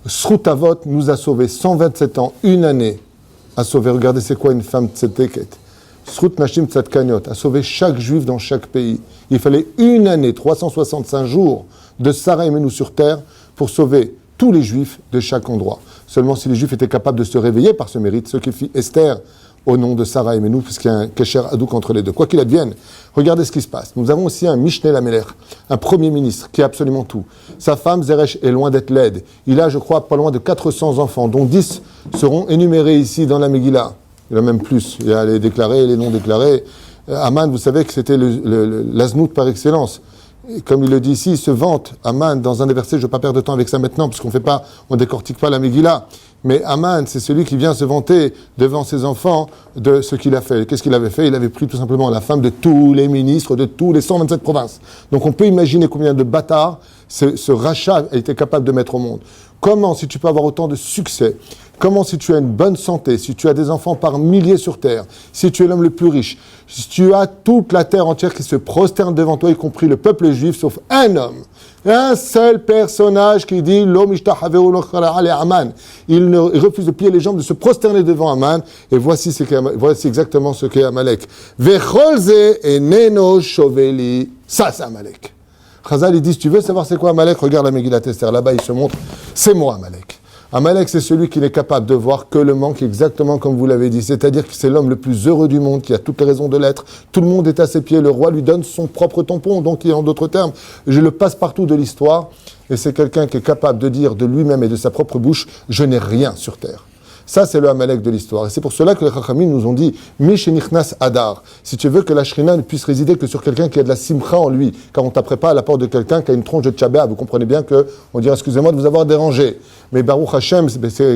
Srutavot nous a sauvé 127 ans, une année, à sauver. Regardez, c'est quoi une femme tzedeket? Srut Nashim Tzadkaniot, a sauvé chaque juif dans chaque pays. Il fallait une année, 365 jours de Sarah et Menou sur terre pour sauver tous les juifs de chaque endroit. Seulement si les juifs étaient capables de se réveiller par ce mérite, ce qui fit Esther au nom de Sarah et Menou, puisqu'il y a un kesher hadouk entre les deux. Quoi qu'il advienne, regardez ce qui se passe. Nous avons aussi un Mishneh Lameler, un premier ministre qui a absolument tout. Sa femme, Zeresh, est loin d'être laide. Il a, je crois, pas loin de 400 enfants, dont 10 seront énumérés ici dans la Megillah. Il y en a même plus. Il y a les déclarés et les non déclarés. Aman, vous savez que c'était l'aznout par excellence. Et comme il le dit ici, il se vante, Aman, dans un des versets, je ne vais pas perdre de temps avec ça maintenant, parce on décortique pas la Megillah. Mais Aman, c'est celui qui vient se vanter devant ses enfants de ce qu'il a fait. Qu'est-ce qu'il avait fait? Il avait pris tout simplement la femme de tous les ministres de tous les 127 provinces. Donc on peut imaginer combien de bâtards ce rachat a été capable de mettre au monde. Comment, si tu peux avoir autant de succès, comment, si tu as une bonne santé, si tu as des enfants par milliers sur terre, si tu es l'homme le plus riche, si tu as toute la terre entière qui se prosterne devant toi, y compris le peuple juif, sauf un homme, un seul personnage qui dit l'homme Aman. Il refuse de plier les jambes, de se prosterner devant Aman. Et voici exactement ce qu'est Amalek. Vecholze eneno shoveli. Ça, c'est Amalek. Chazal, il dit, si tu veux savoir c'est quoi Amalek, regarde la Megillat Esther. Là-bas, il se montre, c'est moi Amalek. Amalek, c'est celui qui n'est capable de voir que le manque, exactement comme vous l'avez dit. C'est-à-dire que c'est l'homme le plus heureux du monde, qui a toutes les raisons de l'être. Tout le monde est à ses pieds. Le roi lui donne son propre tampon. Donc, en d'autres termes, je le passe-partout de l'histoire. Et c'est quelqu'un qui est capable de dire de lui-même et de sa propre bouche, je n'ai rien sur terre. Ça, c'est le Amalek de l'histoire. Et c'est pour cela que les Chachamim nous ont dit Mishenichnas Adar. Si tu veux que la Shrina ne puisse résider que sur quelqu'un qui a de la simcha en lui, car on ne taperait pas à la porte de quelqu'un qui a une tronche de tchabéa. Vous comprenez bien qu'on dirait excusez-moi de vous avoir dérangé. Mais Baruch Hashem,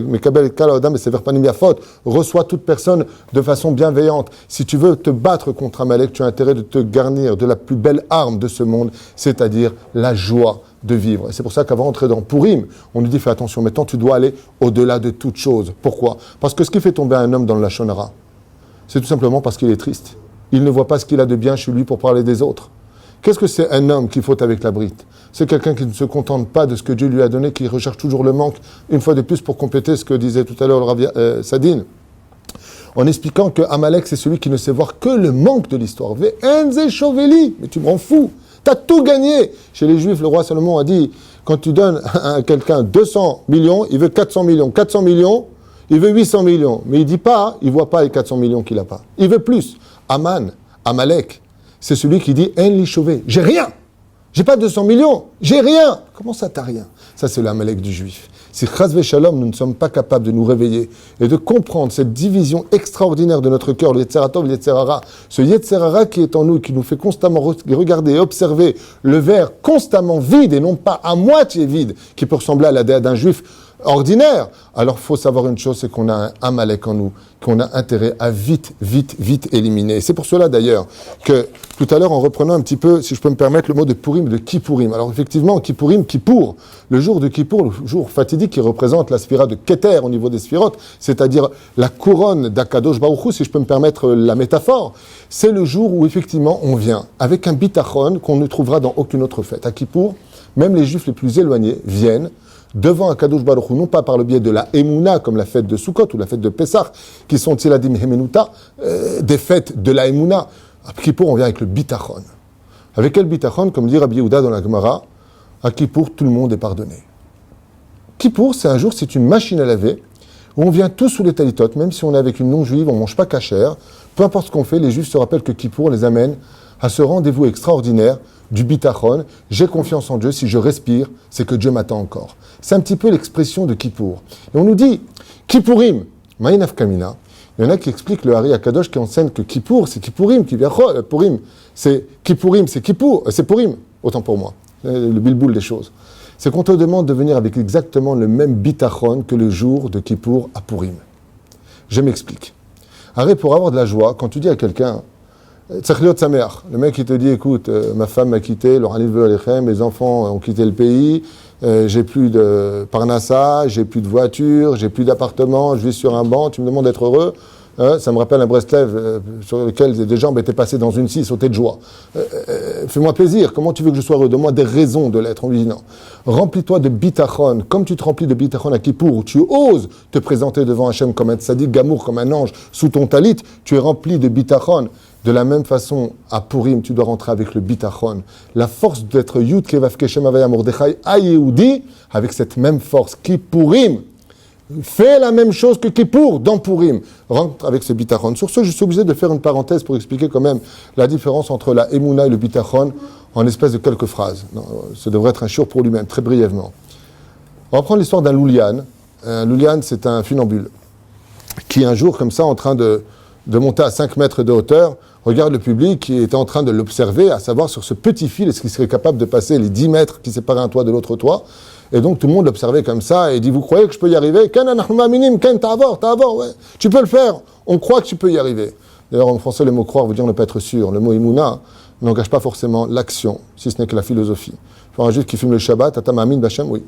Mekabel Kal Adam et Sever Panim Yafot, reçoit toute personne de façon bienveillante. Si tu veux te battre contre Amalek, tu as intérêt de te garnir de la plus belle arme de ce monde, c'est-à-dire la joie de vivre. Et c'est pour ça qu'avant d'entrer dans Purim, on nous dit fais attention, maintenant tu dois aller au-delà de toute chose. Pourquoi ? Parce que ce qui fait tomber un homme dans le Lachon Hara, c'est tout simplement parce qu'il est triste. Il ne voit pas ce qu'il a de bien chez lui pour parler des autres. Qu'est-ce que c'est un homme qui faute avec la brite ? C'est quelqu'un qui ne se contente pas de ce que Dieu lui a donné, qui recherche toujours le manque, une fois de plus pour compléter ce que disait tout à l'heure le Rav Sadine, en expliquant que Amalek c'est celui qui ne sait voir que le manque de l'histoire. Mais tu m'en fous, t'as tout gagné. Chez les Juifs, le roi Salomon a dit, quand tu donnes à quelqu'un 200 millions, il veut 400 millions. 400 millions, il veut 800 millions. Mais il dit pas, il voit pas les 400 millions qu'il a pas. Il veut plus. Amalek, c'est celui qui dit, en li chauvé, j'ai rien. J'ai pas 200 millions, j'ai rien. Comment ça, t'as rien ? Ça, c'est l'Amalek du Juif. Si chas v'shalom, nous ne sommes pas capables de nous réveiller et de comprendre cette division extraordinaire de notre cœur, le Yetzer Tov, le Yetzer Hara, ce Yetzer Hara qui est en nous, qui nous fait constamment regarder et observer le verre constamment vide et non pas à moitié vide, qui peut ressembler à la déa d'un Juif ordinaire, alors il faut savoir une chose, c'est qu'on a un Amalek en nous, qu'on a intérêt à vite éliminer. Et c'est pour cela d'ailleurs que tout à l'heure, en reprenant un petit peu, si je peux me permettre, le mot de Purim, de Kippourim. Alors effectivement, Kippourim, Kippour, le jour de Kippour, le jour fatidique qui représente la sphira de Keter au niveau des sphirotes, c'est-à-dire la couronne d'Akadosh Baruch Hu, si je peux me permettre la métaphore, c'est le jour où effectivement on vient avec un bitachon qu'on ne trouvera dans aucune autre fête. À Kippour, même les Juifs les plus éloignés viennent devant Akadosh Baruch Hu, non pas par le biais de la Emouna, comme la fête de Sukkot ou la fête de Pessah, qui sont Tziladim Hemenuta, des fêtes de la Emouna. À Kippour, on vient avec le bitachon. Avec quel bitachon ? Comme dit Rabbi Yehuda dans la Gemara, à Kippour, tout le monde est pardonné. Kippour, c'est un jour, c'est une machine à laver, où on vient tous sous les talitot, même si on est avec une non-juive, on ne mange pas cachère, peu importe ce qu'on fait, les juifs se rappellent que Kippour les amène à ce rendez-vous extraordinaire du bitachon. J'ai confiance en Dieu, si je respire, c'est que Dieu m'attend encore. C'est un petit peu l'expression de Kippour. Et on nous dit, Kippourim, Ma'inaf Kamina. Il y en a qui expliquent le Hari Akadosh qui enseigne que Kippour, c'est Kippourim, qui vient, Purim, c'est Kippourim, c'est Kippour, c'est Purim, autant pour moi, le bilboul des choses. C'est qu'on te demande de venir avec exactement le même bitachon que le jour de Kippour à Purim. Je m'explique. Hari, pour avoir de la joie, quand tu dis à quelqu'un, Tzachliot Sameach, le mec qui te dit, écoute, ma femme m'a quitté, mes enfants ont quitté le pays, j'ai plus de parnassa, j'ai plus de voiture, j'ai plus d'appartement, je vis sur un banc, tu me demandes d'être heureux. Ça me rappelle un Breslev sur lequel des jambes étaient passées dans une scie, sautaient de joie. Fais-moi plaisir, comment tu veux que je sois heureux ? Donne-moi des raisons de l'être. En lui disant, remplis-toi de bitachon, comme tu te remplis de bitachon à Kippour, où tu oses te présenter devant Hachem comme un tzaddik gamour, comme un ange, sous ton talit, tu es rempli de bitachon. De la même façon, à Purim, tu dois rentrer avec le bitachon. La force d'être Yud Kevav Keshem Havaya Mordechai Ayehudi, avec cette même force, Kippurim, fais la même chose que Kippour dans Purim. Rentre avec ce bitachon. Sur ce, je suis obligé de faire une parenthèse pour expliquer quand même la différence entre la Emouna et le bitachon en espèce de quelques phrases. Non, ça devrait être un shiur pour lui-même, très brièvement. On va prendre l'histoire d'un Loulian. Un Loulian, c'est un funambule qui, un jour, comme ça, en train de monter à 5 mètres de hauteur, regarde le public qui était en train de l'observer, à savoir sur ce petit fil, est-ce qu'il serait capable de passer les 10 mètres qui séparaient un toit de l'autre toit. Et donc tout le monde l'observait comme ça et dit, vous croyez que je peux y arriver ? Ouais. Tu peux le faire, on croit que tu peux y arriver. D'ailleurs en français le mot croire veut dire ne pas être sûr. Le mot imuna n'engage pas forcément l'action, si ce n'est que la philosophie. Pour un juif qui fume le Shabbat, Atamamin Bachem, oui.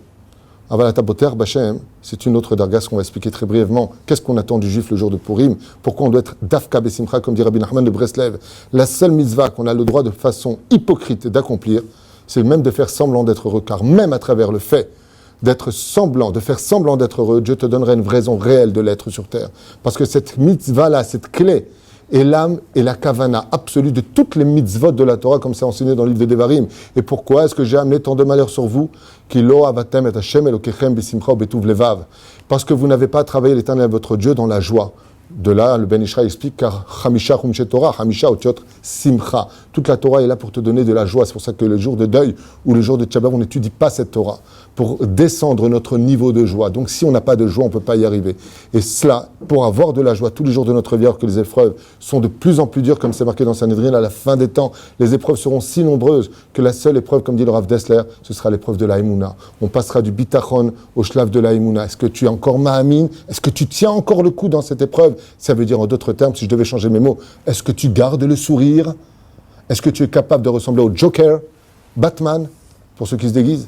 Avalatabother Bachem, c'est une autre dargas qu'on va expliquer très brièvement. Qu'est-ce qu'on attend du juif le jour de Purim ? Pourquoi on doit être Dafka Besimcha, comme dit Rabbi Nachman de Breslev ? La seule mitzvah qu'on a le droit de façon hypocrite d'accomplir, c'est même de faire semblant d'être heureux, car même à travers le fait d'être semblant, de faire semblant d'être heureux, Dieu te donnerait une raison réelle de l'être sur terre. Parce que cette mitzvah-là, cette clé, est l'âme et la kavana absolue de toutes les mitzvot de la Torah, comme c'est enseigné dans le livre de Devarim. Et pourquoi est-ce que j'ai amené tant de malheur sur vous ? Parce que vous n'avez pas travaillé l'Éternel votre Dieu dans la joie. De là, le Ben Ishra explique car Hamisha Chumshe Torah, Hamisha Otiot Simcha. Toute la Torah est là pour te donner de la joie. C'est pour ça que le jour de deuil ou le jour de Shabbat, on n'étudie pas cette Torah pour descendre notre niveau de joie. Donc si on n'a pas de joie, on ne peut pas y arriver. Et cela, pour avoir de la joie tous les jours de notre vie, alors que les épreuves sont de plus en plus dures, comme c'est marqué dans Sanhedrin, à la fin des temps, les épreuves seront si nombreuses que la seule épreuve, comme dit le Rav Dessler, ce sera l'épreuve de la Emouna. On passera du bitachon au shlav de la Emouna. Est-ce que tu es encore ma'amin? Est-ce que tu tiens encore le coup dans cette épreuve? Ça veut dire, en d'autres termes, si je devais changer mes mots, est-ce que tu gardes le sourire? Est-ce que tu es capable de ressembler au Joker, Batman, pour ceux qui se déguisent?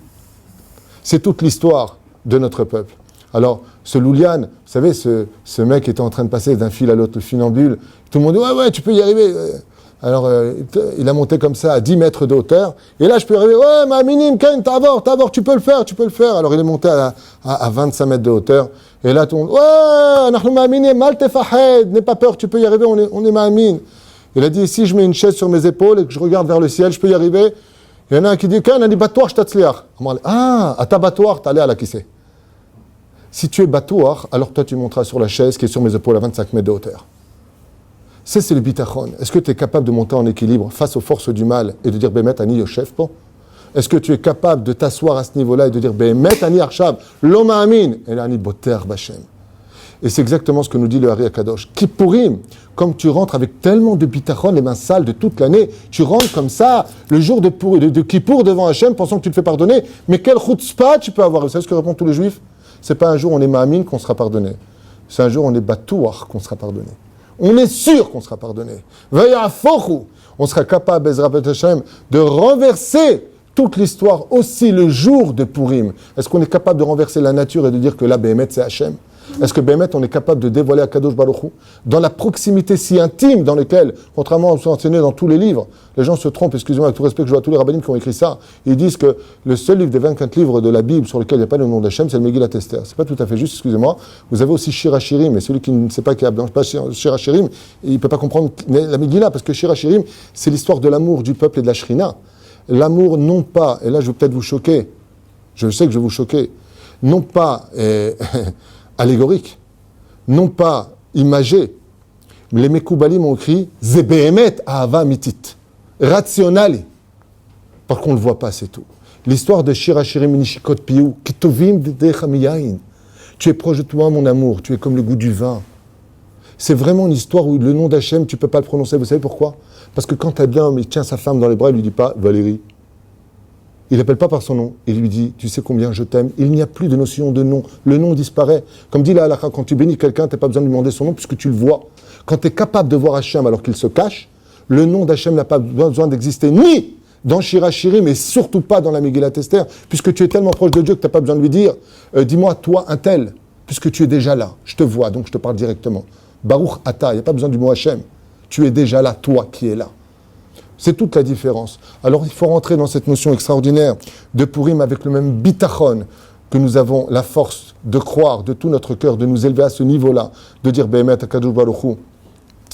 C'est toute l'histoire de notre peuple. Alors, ce Loulian, vous savez, ce mec était en train de passer d'un fil à l'autre, le funambule. Tout le monde dit, ouais, tu peux y arriver. Alors, il a monté comme ça à 10 mètres de hauteur. Et là, je peux y arriver. Ouais, ma minime, Ken, t'avors, tu peux le faire. Alors, il est monté à 25 mètres de hauteur. Et là, tout le monde, ouais, nahnu ma'aminin, mal tefahed, n'aie pas peur, tu peux y arriver, on est ma'amin. Il a dit, si je mets une chaise sur mes épaules et que je regarde vers le ciel, je peux y arriver. Il y en a un qui dit, Ken, on dit, batouar, je t'atzliach. Ah, à ta batouar, t'allais à la kissé. Si tu es batouar, alors toi, tu monteras sur la chaise qui est sur mes épaules à 25 mètres de hauteur. C'est le bitachon. Est-ce que tu es capable de monter en équilibre face aux forces du mal et de dire, Bémet, ani yoshev po? Est-ce que tu es capable de t'asseoir à ce niveau-là et de dire, Bémet, ani arshab, lo ma'amin, et ani boter bachem? Et c'est exactement ce que nous dit le Hari Akadosh. Kippourim, comme tu rentres avec tellement de bitachon, les mains sales de toute l'année, tu rentres comme ça, le jour de Kippour devant Hachem, pensant que tu te fais pardonner, mais quel chutzpah tu peux avoir? Vous savez ce que répondent tous les juifs? C'est pas un jour on est ma'amin qu'on sera pardonné. C'est un jour on est batouar qu'on sera pardonné. On est sûr qu'on sera pardonné. Vayafochu, on sera capable, Bezrat Hachem, de renverser toute l'histoire aussi le jour de Purim. Est-ce qu'on est capable de renverser la nature et de dire que là, Béhémet, c'est Hachem? Est-ce que Béhémet, on est capable de dévoiler à Kadosh Baruch Hu dans la proximité si intime dans laquelle, contrairement à ce qui est enseigné dans tous les livres, les gens se trompent, excusez-moi, avec tout respect que je vois à tous les rabbinim qui ont écrit ça, ils disent que le seul livre des 24 livres de la Bible sur lequel il n'y a pas le nom d'Hachem, c'est le Megillat Esther. C'est pas tout à fait juste, excusez-moi. Vous avez aussi Shir HaShirim, et celui qui ne sait pas qu'il n'y a pas Shir HaShirim, il ne peut pas comprendre la Megillah, parce que Shir HaShirim, c'est l'histoire de l'amour du peuple et de la Shrina. L'amour, non pas, et là je vais peut-être vous choquer, je sais que je vais vous choquer, non pas allégorique, non pas imagé, mais les Mekoubalim ont écrit Ze Behemet Ahava Mitit, rationnel. Par contre, on ne le voit pas, c'est tout. L'histoire de Shir HaShirim Nishikot Piou, Kitovim Dedechamiyain. Tu es proche de toi, mon amour, tu es comme le goût du vin. C'est vraiment une histoire où le nom d'Hachem, tu ne peux pas le prononcer. Vous savez pourquoi? Parce que quand un homme il tient sa femme dans les bras, il ne lui dit pas Valérie. Il l'appelle pas par son nom. Il lui dit, tu sais combien je t'aime. Il n'y a plus de notion de nom. Le nom disparaît. Comme dit la halakha, quand tu bénis quelqu'un, tu n'as pas besoin de lui demander son nom puisque tu le vois. Quand tu es capable de voir Hachem alors qu'il se cache, le nom d'Hachem n'a pas besoin d'exister ni dans Shir HaShirim, mais surtout pas dans la Megillat Esther, puisque tu es tellement proche de Dieu que tu n'as pas besoin de lui dire, dis-moi, toi, un tel, puisque tu es déjà là. Je te vois, donc je te parle directement. Baruch Ata, il n'y a pas besoin du mot Hachem. Tu es déjà là, toi qui es là. C'est toute la différence. Alors il faut rentrer dans cette notion extraordinaire de Purim avec le même bitachon que nous avons la force de croire de tout notre cœur, de nous élever à ce niveau-là, de dire Behemet HaKadosh Baruch Hu,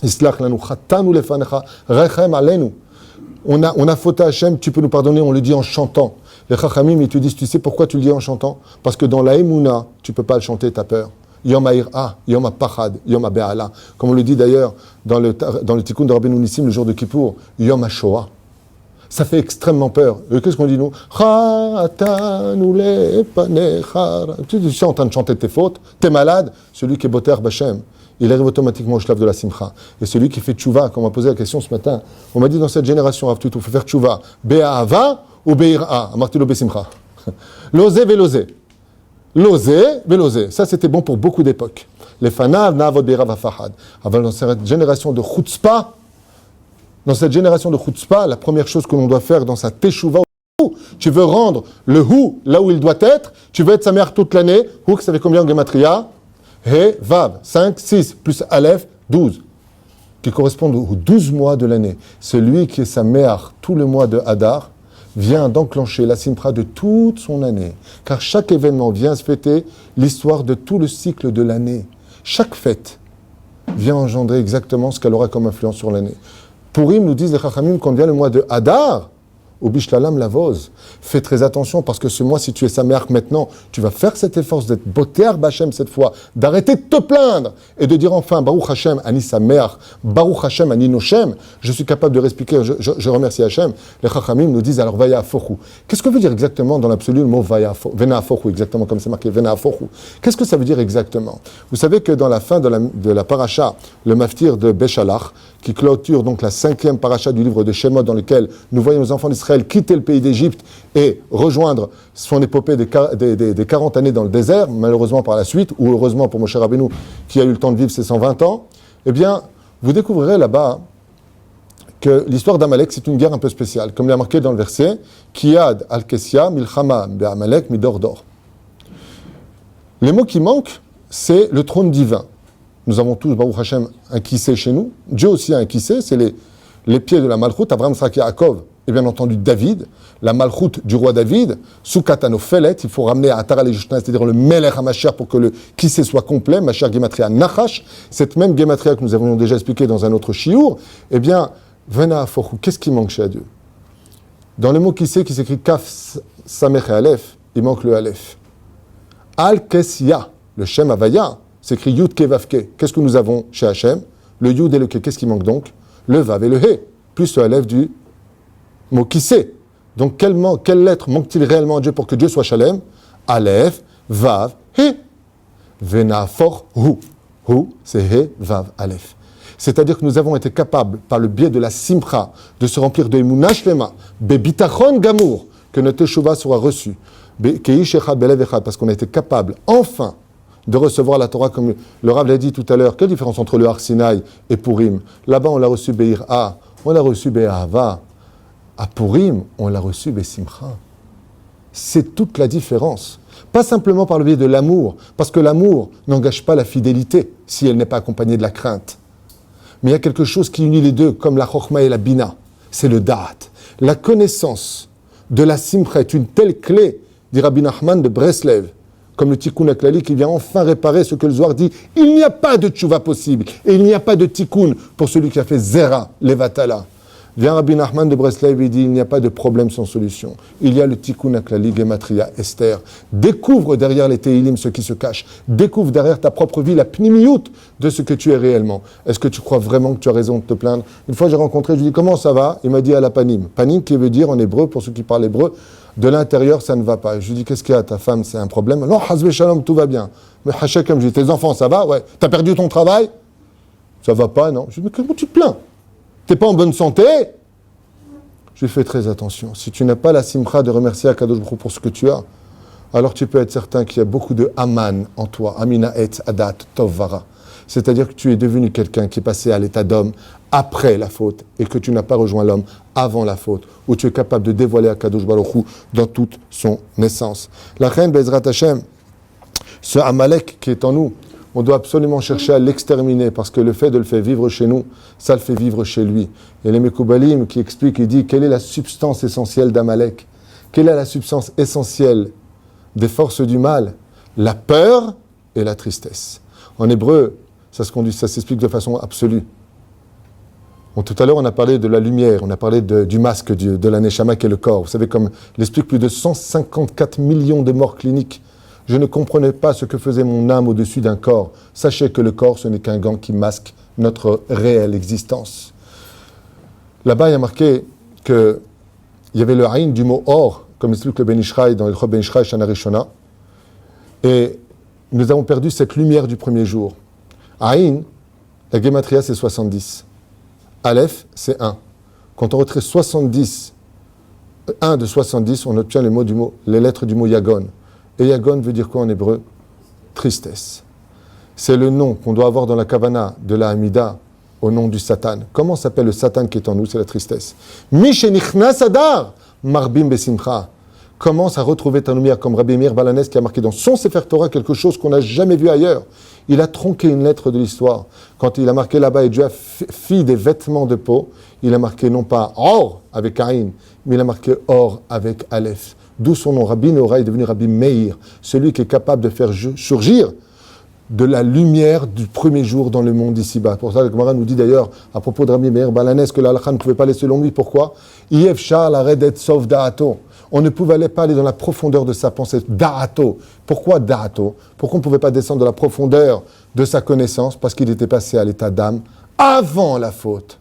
Islach lanu chatanu lefanecha rechem alenu. On a fauté à Hachem, tu peux nous pardonner, on le dit en chantant. Les Chachamim, ils te disent, tu sais pourquoi tu le dis en chantant? Parce que dans la Emouna, tu ne peux pas le chanter, tu as peur. Yom ha'ir'a, Yom ha'pachad, Yom ha'be'ala. Comme on le dit d'ailleurs dans le Tikkun de Rabbeinu Nissim, le jour de Kippour, Yom ha'shoah. Ça fait extrêmement peur. Et qu'est-ce qu'on dit nous? Tu es en train de chanter tes fautes, t'es malade. Celui qui est boter b'Hachem, il arrive automatiquement au shlav de la simcha. Et celui qui fait tchouva, comme on m'a posé la question ce matin, on m'a dit dans cette génération, il faut faire tchouva, be'ahava ou be'ir'a, amartilo be'simcha. L'osé ve'losé. L'osé, velosé. Ça, c'était bon pour beaucoup d'époques. Les fanav, na'avod be'irav ha'fahad. Avant, dans cette génération de chutzpah, la première chose que l'on doit faire dans sa teshuva, tu veux rendre le hu là où il doit être, tu veux être sa mère toute l'année. Hu, ça fait combien en gematria? He, vav, 5, 6, plus aleph, 12. Qui correspondent aux 12 mois de l'année. Celui qui est sa mère tout le mois de Hadar, vient d'enclencher la simcha de toute son année. Car chaque événement vient se fêter l'histoire de tout le cycle de l'année. Chaque fête vient engendrer exactement ce qu'elle aura comme influence sur l'année. Purim, nous disent les Chachamim, quand vient le mois de Hadar, Au Bishlalam Lavoz. Fais très attention parce que ce mois, si tu es Sameach maintenant, tu vas faire cet effort d'être Boter Bachem cette fois, d'arrêter de te plaindre et de dire enfin Baruch Hashem Ani Sameach, Baruch Hashem Ani Noshem. Je suis capable de expliquer, je remercie Hashem. Les Chachamim nous disent alors Vaya Afochu. Qu'est-ce que veut dire exactement dans l'absolu le mot Vena Afochu, exactement comme c'est marqué Vena Afochu. Qu'est-ce que ça veut dire exactement? Vous savez que dans la fin de la paracha, le maftir de Béchalach, qui clôture donc la 5e paracha du livre de Shemot, dans lequel nous voyons les enfants d'Israël quitter le pays d'Égypte et rejoindre son épopée des 40 années dans le désert, malheureusement par la suite, ou heureusement pour Moshe Rabbeinu, qui a eu le temps de vivre ses 120 ans, eh bien, vous découvrirez là-bas que l'histoire d'Amalek, c'est une guerre un peu spéciale, comme il a marqué dans le verset, Kiyad al-Kessia milchama be'Amalek midordor. Les mots qui manquent, c'est le trône divin. Nous avons tous, Baruch Hashem, un kissé chez nous. Dieu aussi a un kissé, c'est les pieds de la Malchut, Abraham, Yitzhak, Yaakov, et bien entendu David, la Malchut du roi David, Soukatano Felet, il faut ramener à Atara les Jushna, c'est-à-dire le Melech HaMashiach pour que le kissé soit complet, Mashiach Gematria Nachash, cette même Gematria que nous avions déjà expliqué dans un autre shiur, eh bien, Vena Afochu, qu'est-ce qui manque chez Dieu? Dans le mot kissé qui s'écrit Kaf Samech et Aleph, il manque le Aleph. Al-Kessia, le Shem Havaya, s'écrit Yud Ke Vav Ke. Qu'est-ce que nous avons chez Hachem? Le Yud et le Ke. Qu'est-ce qui manque donc? Le Vav et le He, plus le Aleph du mot Kissé. Donc quelle lettre manque-t-il réellement à Dieu pour que Dieu soit Shalem? Aleph, Vav, He. Venafor, Hu. Hu, c'est He, Vav, Aleph. C'est-à-dire que nous avons été capables, par le biais de la Simcha, de se remplir de Emunah Shlema, Bebitachon Gamour, que notre Teshuvah soit reçue, Keish Echad Belev Echad, parce qu'on a été capable, enfin, de recevoir la Torah, comme le Rav l'a dit tout à l'heure. Quelle différence entre le Har Sinaï et Purim? Là-bas, on l'a reçu Be'ir'a, on l'a reçu Be'ahava. À Purim, on l'a reçu Be'simcha. C'est toute la différence. Pas simplement par le biais de l'amour, parce que l'amour n'engage pas la fidélité, si elle n'est pas accompagnée de la crainte. Mais il y a quelque chose qui unit les deux, comme la Chokhma et la Bina. C'est le Da'at. La connaissance de la Simcha est une telle clé, dit Rabbi Nachman de Breslev, comme le Tikkun HaKlali qui vient enfin réparer ce que le Zohar dit. Il n'y a pas de tchouva possible. Et il n'y a pas de Tikkun pour celui qui a fait Zera, Levatala. Vient Rabbi Nachman de Breslev et dit il n'y a pas de problème sans solution. Il y a le Tikkun HaKlali, Gematria, Esther. Découvre derrière les Teilim ce qui se cache. Découvre derrière ta propre vie la pnimiout de ce que tu es réellement. Est-ce que tu crois vraiment que tu as raison de te plaindre? Une fois j'ai rencontré, je lui ai dit comment ça va? Il m'a dit à la panim. Panim qui veut dire en hébreu, pour ceux qui parlent hébreu, de l'intérieur, ça ne va pas. Je lui dis, qu'est-ce qu'il y a? Ta femme, c'est un problème? Non, Hazbe Shalom, tout va bien. Mais Hachem, comme je dis, tes enfants, ça va? Ouais. T'as perdu ton travail? Ça va pas, non? Je lui dis, mais comment tu te plains? T'es pas en bonne santé? Je lui fais très attention. Si tu n'as pas la simcha de remercier Akadosh Baruch Hu pour ce que tu as, alors tu peux être certain qu'il y a beaucoup de Aman en toi. Amina et Adat Tovara. C'est-à-dire que tu es devenu quelqu'un qui est passé à l'état d'homme après la faute et que tu n'as pas rejoint l'homme avant la faute, où tu es capable de dévoiler Akadosh Baruch Hu dans toute son essence. La reine Bezrat Hashem, ce Amalek qui est en nous, on doit absolument chercher à l'exterminer parce que le fait de le faire vivre chez nous, ça le fait vivre chez lui. Et les Mekoubalim qui expliquent, il dit quelle est la substance essentielle d'Amalek? Quelle est la substance essentielle des forces du mal? La peur et la tristesse. En hébreu, ça s'explique de façon absolue. Bon, tout à l'heure, on a parlé de la lumière, on a parlé du masque de la Neshama qui est le corps. Vous savez, comme l'explique plus de 154 millions de morts cliniques. Je ne comprenais pas ce que faisait mon âme au-dessus d'un corps. Sachez que le corps, ce n'est qu'un gant qui masque notre réelle existence. Là-bas, il y a marqué qu'il y avait le haïn du mot or, comme explique le Ben Ishraï dans le Chod Ben Ishraï Shana Rishona. Et nous avons perdu cette lumière du premier jour. Aïn, la Gematria, c'est 70. Aleph, c'est 1. Quand on retrait 70, 1 de 70, on obtient les lettres du mot Yagon. Et Yagon veut dire quoi en hébreu? Tristesse. C'est le nom qu'on doit avoir dans la Kavana de la Hamida au nom du Satan. Comment s'appelle le Satan qui est en nous? C'est la tristesse. Mishenichnas Adar, Marbim Besimcha. Commence à retrouver ta lumière, comme Rabbi Meir Balanès qui a marqué dans son Sefer Torah quelque chose qu'on n'a jamais vu ailleurs. Il a tronqué une lettre de l'histoire. Quand il a marqué là-bas, et Dieu a fit des vêtements de peau, il a marqué non pas Or avec Aïn, mais il a marqué Or avec Aleph. D'où son nom. Rabbi Nora est devenu Rabbi Meir, celui qui est capable de faire surgir de la lumière du premier jour dans le monde ici-bas. Pour ça, le Gemara nous dit d'ailleurs, à propos de Rabbi Meir Balanes, que l'Halakha ne pouvait pas laisser selon lui. Pourquoi? Yefshar la redet sauf da'ato. On ne pouvait pas aller dans la profondeur de sa pensée. Da'ato. Pourquoi da'ato? Pourquoi on ne pouvait pas descendre dans la profondeur de sa connaissance? Parce qu'il était passé à l'état d'âme avant la faute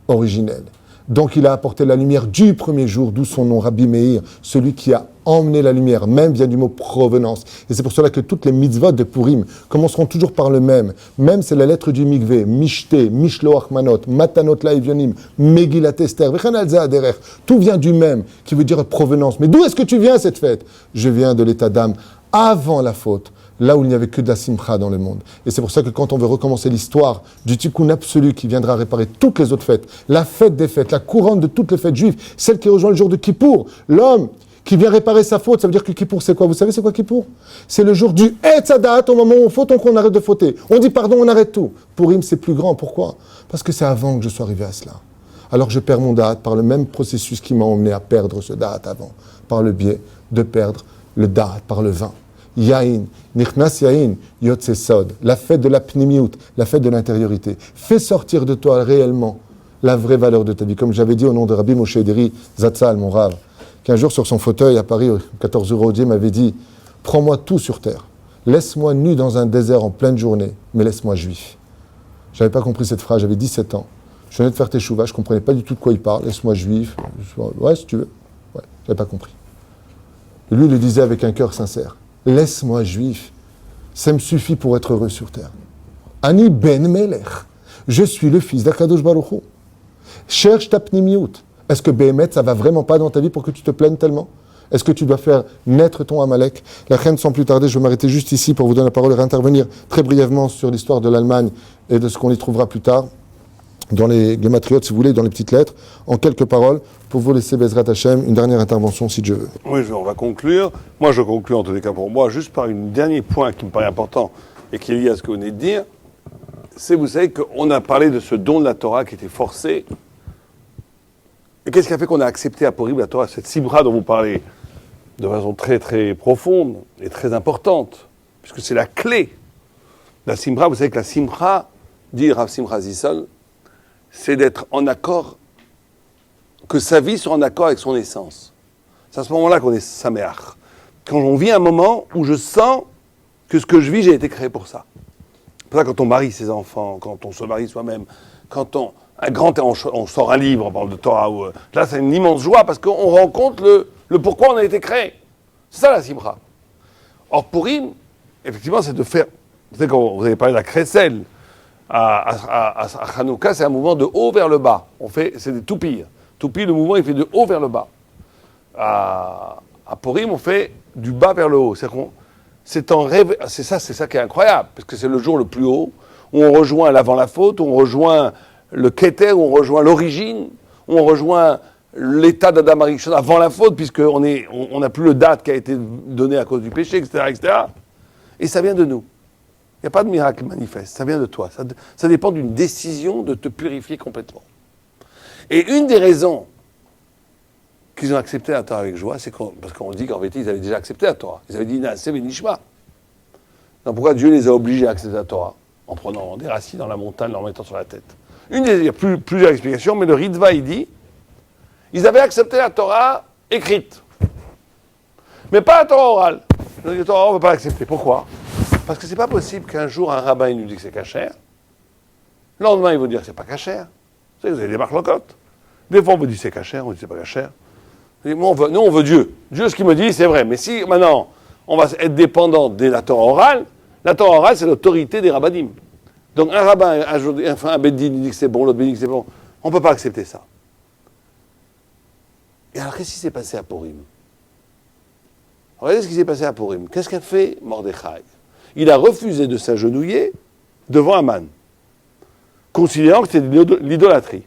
originelle. Donc il a apporté la lumière du premier jour, d'où son nom, Rabbi Meir, celui qui a emmené la lumière, même vient du mot provenance. Et c'est pour cela que toutes les mitzvot de Purim commenceront toujours par le même. Même c'est la lettre du mikvé, mishte, mishloach manot, matanot laevionim, megillat Esther, vechan al zahaderer. Tout vient du même, qui veut dire provenance. Mais d'où est-ce que tu viens cette fête? Je viens de l'état d'âme avant la faute. Là où il n'y avait que de la simcha dans le monde. Et c'est pour ça que quand on veut recommencer l'histoire du tikkun absolu qui viendra réparer toutes les autres fêtes, la fête des fêtes, la couronne de toutes les fêtes juives, celle qui rejoint le jour de Kippour, l'homme qui vient réparer sa faute, ça veut dire que Kippour c'est quoi? Vous savez c'est quoi Kippour? C'est le jour du Etzadat, au moment où on faute, on arrête de fauter. On dit pardon, on arrête tout. Purim c'est plus grand, pourquoi? Parce que c'est avant que je sois arrivé à cela. Alors je perds mon da'at par le même processus qui m'a emmené à perdre ce da'at avant, par le biais de perdre le da'at, par le vin. Yain, Nichnas Yain, Yotse Sod, la fête de la pnimiout, la fête de l'intériorité. Fais sortir de toi réellement la vraie valeur de ta vie. Comme j'avais dit au nom de Rabbi Moshe Ederi Zatzal, mon rave, qu'un jour sur son fauteuil à Paris, au 14 euros m'avait dit « Prends-moi tout sur terre, laisse-moi nu dans un désert en pleine journée, mais laisse-moi juif. » Je n'avais pas compris cette phrase, j'avais 17 ans. Je venais de faire teshuva, je ne comprenais pas du tout de quoi il parle. Laisse-moi juif. Ouais, si tu veux. Ouais, je n'avais pas compris. Et lui, il le disait avec un cœur sincère. Laisse-moi juif, ça me suffit pour être heureux sur terre. Ani ben melech, je suis le fils d'Akadosh Baruch Hu. Cherche ta pnimiout. Est-ce que Béhémet, ça va vraiment pas dans ta vie pour que tu te plaignes tellement? Est-ce que tu dois faire naître ton Amalek? La reine, sans plus tarder, je vais m'arrêter juste ici pour vous donner la parole et réintervenir très brièvement sur l'histoire de l'Allemagne et de ce qu'on y trouvera plus tard, dans les gématriotes, si vous voulez, dans les petites lettres, en quelques paroles, pour vous laisser Bezrat Hashem, une dernière intervention, si Dieu veut. Oui, on va conclure. Moi, je conclue en tous les cas pour moi, juste par un dernier point qui me paraît important et qui est lié à ce que vous venez de dire. C'est, vous savez, qu'on a parlé de ce don de la Torah qui était forcé. Et qu'est-ce qui a fait qu'on a accepté à Purim la Torah, cette simra dont vous parlez de façon très très profonde et très importante, puisque c'est la clé. La simra, vous savez que la simra, dit Rav Simcha Zissol, c'est d'être en accord, que sa vie soit en accord avec son essence. C'est à ce moment-là qu'on est saméach. Quand on vit un moment où je sens que ce que je vis, j'ai été créé pour ça. C'est pour ça quand on marie ses enfants, quand on se marie soi-même, quand on sort un livre, on parle de Torah, là c'est une immense joie parce qu'on rencontre le pourquoi on a été créé. C'est ça la simra. Or Purim, effectivement, c'est de faire, vous savez quand vous avez parlé de la crécelle, à Hanouka, c'est un mouvement de haut vers le bas. C'est des toupilles. Toupille, le mouvement, il fait de haut vers le bas. À Purim, on fait du bas vers le haut. C'est en rêve. C'est ça qui est incroyable, parce que c'est le jour le plus haut, où on rejoint l'avant la faute, où on rejoint le Keter, où on rejoint l'origine, où on rejoint l'état d'Adam Arishon avant la faute, puisqu'on n'a plus le date qui a été donné à cause du péché, etc., etc. Et ça vient de nous. Il n'y a pas de miracle manifeste, ça vient de toi. Ça dépend d'une décision de te purifier complètement. Et une des raisons qu'ils ont accepté la Torah avec joie, c'est parce qu'on dit qu'en vérité, ils avaient déjà accepté la Torah. Ils avaient dit Naaseh v'nishma. Donc pourquoi Dieu les a obligés à accepter la Torah? En prenant des racines dans la montagne, en leur mettant sur la tête. Il y a plusieurs explications, mais le Ritva, il dit, ils avaient accepté la Torah écrite. Mais pas la Torah orale. La Torah, on ne peut pas l'accepter. Pourquoi? Parce que c'est pas possible qu'un jour un rabbin il nous dit que c'est cachère. Le lendemain, il vous dire que c'est pas cachère. Vous savez, vous avez des marlocotes. Des fois, on vous dit c'est cachère, on dit c'est pas cachère. Nous, on veut Dieu. Dieu, ce qu'il me dit, c'est vrai. Mais si maintenant, on va être dépendant de la Torah orale, la Torah orale, c'est l'autorité des rabbinim. Donc un rabbin, un beddin, il dit que c'est bon, l'autre dit que c'est bon. On ne peut pas accepter ça. Et alors, qu'est-ce qui s'est passé à Purim? Regardez ce qui s'est passé à Purim. Qu'est-ce qu'a fait Mordechai? Il a refusé de s'agenouiller devant Haman, considérant que c'était de l'idolâtrie.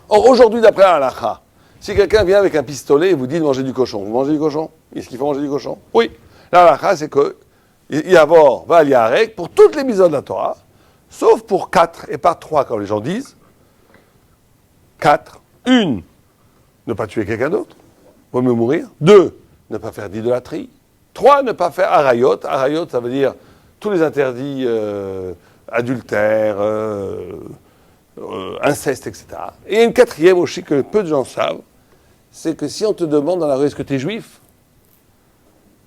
Or, aujourd'hui, d'après la halakha, si quelqu'un vient avec un pistolet et vous dit de manger du cochon, vous mangez du cochon? Est-ce qu'il faut manger du cochon? Oui. La halakha, c'est que Yavor va aller à Rek pour toutes les mitzvot de la Torah, sauf pour 4 et pas 3, comme les gens disent. 4. 1, ne pas tuer quelqu'un d'autre, vaut mieux mourir. 2, ne pas faire d'idolâtrie. 3, ne pas faire arayot. Arayot, ça veut dire tous les interdits adultère, inceste, etc. Et il y a une quatrième aussi que peu de gens savent, c'est que si on te demande dans la rue, est-ce que tu es juif?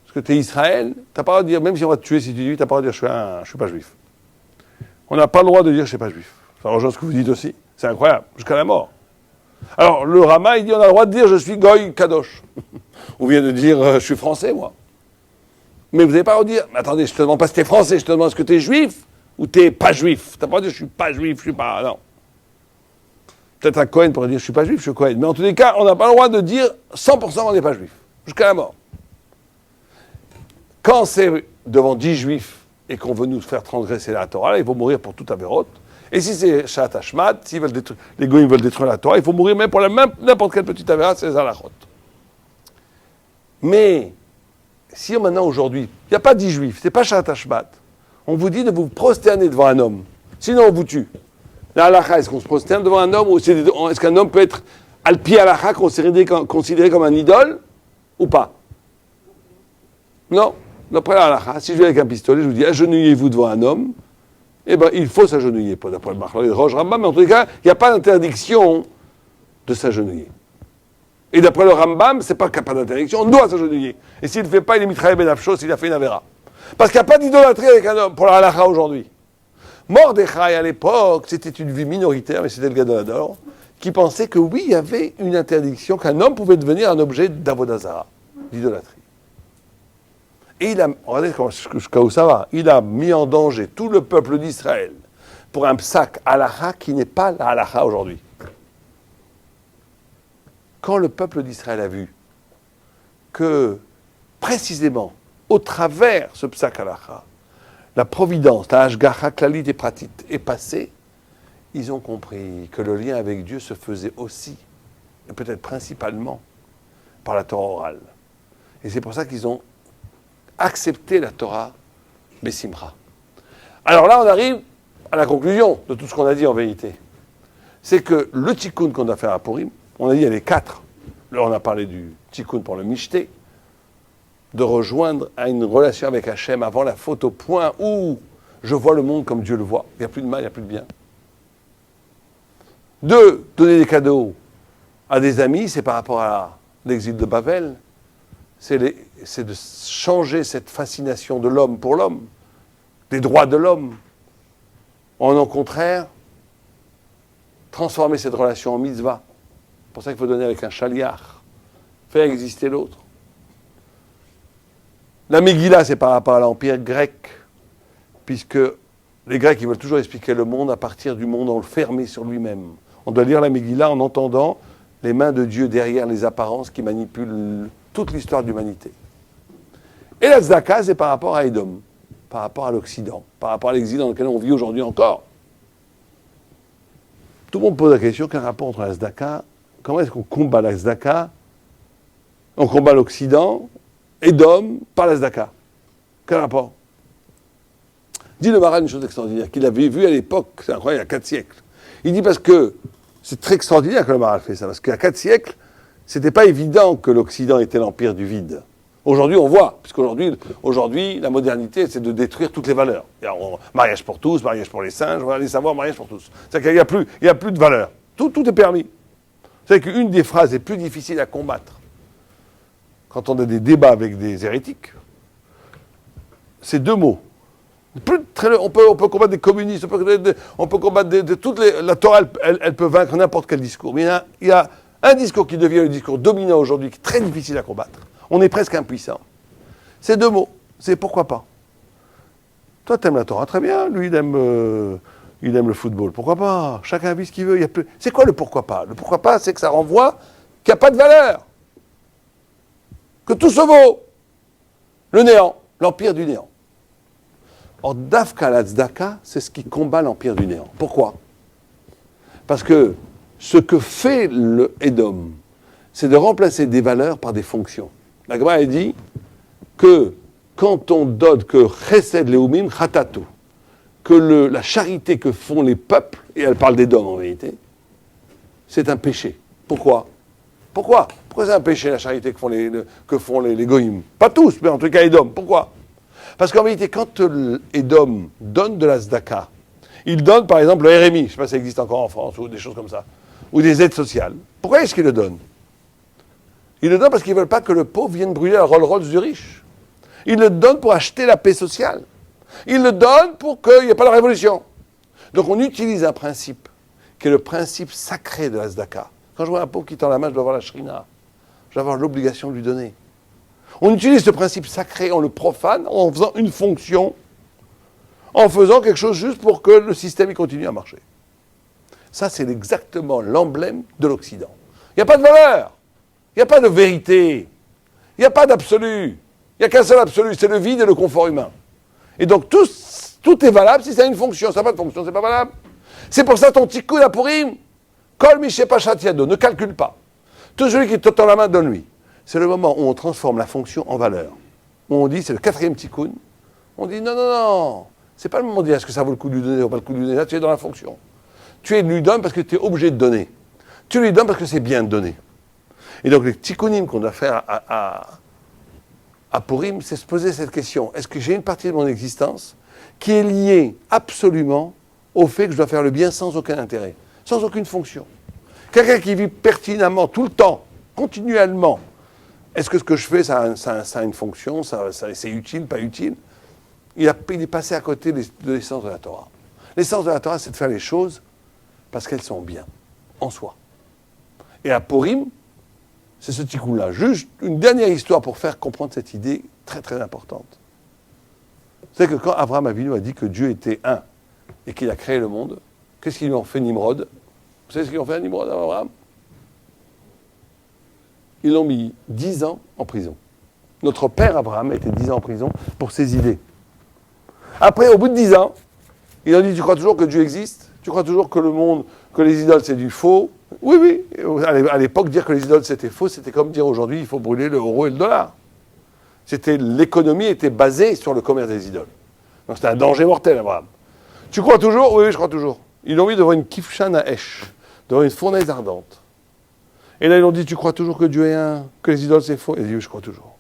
Est-ce que tu es Israël? Tu n'as pas le droit de dire, même si on va te tuer si tu dis, tu n'as pas le droit de dire, je suis pas juif. On n'a pas le droit de dire, je ne suis pas juif. Ça rejoint ce que vous dites aussi. C'est incroyable, jusqu'à la mort. Alors, le Rama, il dit, on a le droit de dire, je suis Goy Kadosh. On vient de dire, je suis français, moi. Mais vous n'avez pas le droit de dire, mais attendez, je te demande pas si tu es français, je te demande est-ce que tu es juif ou tu n'es pas juif. Tu n'as pas le droit de dire, je suis pas juif, je suis pas. Non. Peut-être un Cohen pourrait dire, je suis pas juif, je suis Cohen. Mais en tous les cas, on n'a pas le droit de dire 100% on n'est pas juif. Jusqu'à la mort. Quand c'est devant 10 juifs et qu'on veut nous faire transgresser la Torah, là, il faut mourir pour toute avérote. Et si c'est Shat Hashmat, si les goïms veulent détruire la Torah, il faut mourir même pour n'importe quelle petite avéra, c'est les halachot. Mais, si maintenant, aujourd'hui, il n'y a pas 10 juifs, c'est pas Shat Hashmat, on vous dit de vous prosterner devant un homme, sinon on vous tue. La halakha, est-ce qu'on se prosterne devant un homme ou est-ce qu'un homme peut être al-pi halakha considéré comme un idole ou pas? Non. D'après la halakha, si je viens avec un pistolet, je vous dis agenouillez-vous devant un homme, eh bien il faut s'agenouiller. Pas d'après le Machlokes Rosh Rambam, mais en tout cas, il n'y a pas d'interdiction de s'agenouiller. Et d'après le Rambam, c'est pas qu'il n'y a pas d'interdiction, on doit s'agenouiller. Et s'il ne le fait pas, il est mitraillé ben afshos, il a fait une avéra. Parce qu'il n'y a pas d'idolâtrie avec un homme pour la halakha aujourd'hui. Mordechai, à l'époque, c'était une vie minoritaire, mais c'était le Gadol Hador, qui pensait que oui, il y avait une interdiction, qu'un homme pouvait devenir un objet d'Avodah Zara, d'idolâtrie. Et il a, regardez jusqu'à où ça va, il a mis en danger tout le peuple d'Israël pour un psak halakha qui n'est pas la halakha aujourd'hui. Quand le peuple d'Israël a vu que, précisément, au travers ce psak halakha, la providence, la hashgacha klalit et pratit est passée, ils ont compris que le lien avec Dieu se faisait aussi, et peut-être principalement, par la Torah orale. Et c'est pour ça qu'ils ont accepté la Torah Bessimcha. Alors là, on arrive à la conclusion de tout ce qu'on a dit en vérité. C'est que le tikkun qu'on a fait à Purim, on a dit il y a les 4. Là, on a parlé du tikkun pour le mishté, de rejoindre à une relation avec Hachem avant la faute au point où je vois le monde comme Dieu le voit. Il n'y a plus de mal, il n'y a plus de bien. 2, donner des cadeaux à des amis, c'est par rapport à l'exil de Babel. C'est de changer cette fascination de l'homme pour l'homme, des droits de l'homme. En au contraire, transformer cette relation en mitzvah. C'est pour ça qu'il faut donner avec un chaliar, faire exister l'autre. La Megillah, c'est par rapport à l'Empire grec, puisque les Grecs, ils veulent toujours expliquer le monde à partir du monde enfermé sur lui-même. On doit lire la Megillah en entendant les mains de Dieu derrière les apparences qui manipulent toute l'histoire de l'humanité. Et la tzedaka, c'est par rapport à Édom, par rapport à l'Occident, par rapport à l'exil dans lequel on vit aujourd'hui encore. Tout le monde pose la question, quel rapport entre la tzedaka, comment est-ce qu'on combat la tzedaka? On combat l'Occident, Édom, par la tzedaka. Quel rapport? Dit le Maran une chose extraordinaire, qu'il avait vu à l'époque, c'est incroyable, il y a 4 siècles. Il dit parce que, c'est très extraordinaire que le Maran fait ça, parce qu'il y a 4 siècles, c'était pas évident que l'Occident était l'empire du vide. Aujourd'hui, on voit, puisqu'aujourd'hui, la modernité, c'est de détruire toutes les valeurs. Mariage pour tous, mariage pour les singes, on va aller savoir, mariage pour tous. C'est-à-dire qu'il n'y a plus de valeur. Tout est permis. C'est qu'une des phrases les plus difficiles à combattre, quand on a des débats avec des hérétiques, c'est 2 mots. On peut combattre des communistes, on peut combattre la Torah, elle peut vaincre n'importe quel discours. Mais il y a un discours qui devient le discours dominant aujourd'hui, qui est très difficile à combattre. On est presque impuissant. C'est 2 mots. C'est pourquoi pas. Toi, t'aimes la Torah, très bien. Lui, il aime le football. Pourquoi pas? Chacun vit ce qu'il veut. C'est quoi le pourquoi pas? Le pourquoi pas, c'est que ça renvoie qu'il n'y a pas de valeur. Que tout se vaut. Le néant, l'empire du néant. Or, Dafka la tzedaka, c'est ce qui combat l'empire du néant. Pourquoi? Parce que ce que fait le Édom, c'est de remplacer des valeurs par des fonctions. La Gemara dit que quand on donne que chesed leumim chatatu, que la charité que font les peuples, et elle parle d'Édom en vérité, c'est un péché. Pourquoi c'est un péché la charité que font les goïms? Pas tous, mais en tout cas Édom. Pourquoi? Parce qu'en réalité, quand Edom donne de la tzedaka, il donne par exemple le RMI, je ne sais pas si ça existe encore en France, ou des choses comme ça, ou des aides sociales. Pourquoi est-ce qu'il le donne? Il le donne parce qu'ils ne veulent pas que le pauvre vienne brûler la Rolls-Royce du riche. Il le donne pour acheter la paix sociale. Il le donne pour qu'il n'y ait pas de révolution. Donc on utilise un principe qui est le principe sacré de la tzedaka. Quand je vois un pauvre qui tend la main, je dois avoir la shrina. Je dois avoir l'obligation de lui donner. On utilise ce principe sacré, on le profane en faisant une fonction, en faisant quelque chose juste pour que le système continue à marcher. Ça, c'est exactement l'emblème de l'Occident. Il n'y a pas de valeur, il n'y a pas de vérité, il n'y a pas d'absolu. Il n'y a qu'un seul absolu, c'est le vide et le confort humain. Et donc tout est valable si ça a une fonction. Ça n'a pas de fonction, c'est pas valable. C'est pour ça ton tikkun à Purim, kol mishe pachat yado, ne calcule pas. Tout celui qui te tend la main, donne-lui. C'est le moment où on transforme la fonction en valeur. Où on dit, c'est le 4e tikkun. On dit, non. C'est pas le moment de dire, est-ce que ça vaut le coup de lui donner ou pas le coup de lui donner. Là, tu es dans la fonction. Tu lui donnes parce que tu es obligé de donner. Tu lui donnes parce que c'est bien de donner. Et donc, les tikkunim qu'on doit faire à Purim, c'est se poser cette question. Est-ce que j'ai une partie de mon existence qui est liée absolument au fait que je dois faire le bien sans aucun intérêt, sans aucune fonction? Quelqu'un qui vit pertinemment, tout le temps, continuellement, est-ce que ce que je fais, ça a une fonction, c'est utile, pas utile? Il est passé à côté de l'essence de la Torah. L'essence de la Torah, c'est de faire les choses parce qu'elles sont bien, en soi. Et à Purim, c'est ce tikkun-là. Juste une dernière histoire pour faire comprendre cette idée très très importante. C'est que quand Abraham Avinu a dit que Dieu était un et qu'il a créé le monde, qu'est-ce qu'ils lui ont fait Nimrod? Vous savez ce qu'ils ont fait à Nimrod, à Abraham? Ils l'ont mis 10 ans en prison. Notre père Abraham a été 10 ans en prison pour ses idées. Après, au bout de 10 ans, ils ont dit, tu crois toujours que Dieu existe? Tu crois toujours que le monde, que les idoles c'est du faux? Oui. À l'époque, dire que les idoles c'était faux, c'était comme dire aujourd'hui, il faut brûler le euro et le dollar. L'économie était basée sur le commerce des idoles. Donc c'était un danger mortel, Abraham. Tu crois toujours? Oui, je crois toujours. Ils l'ont mis devant une kifshan à Esh, devant une fournaise ardente. Et là, ils ont dit, tu crois toujours que Dieu est un, que les idoles c'est faux? Il dit, oui, je crois toujours.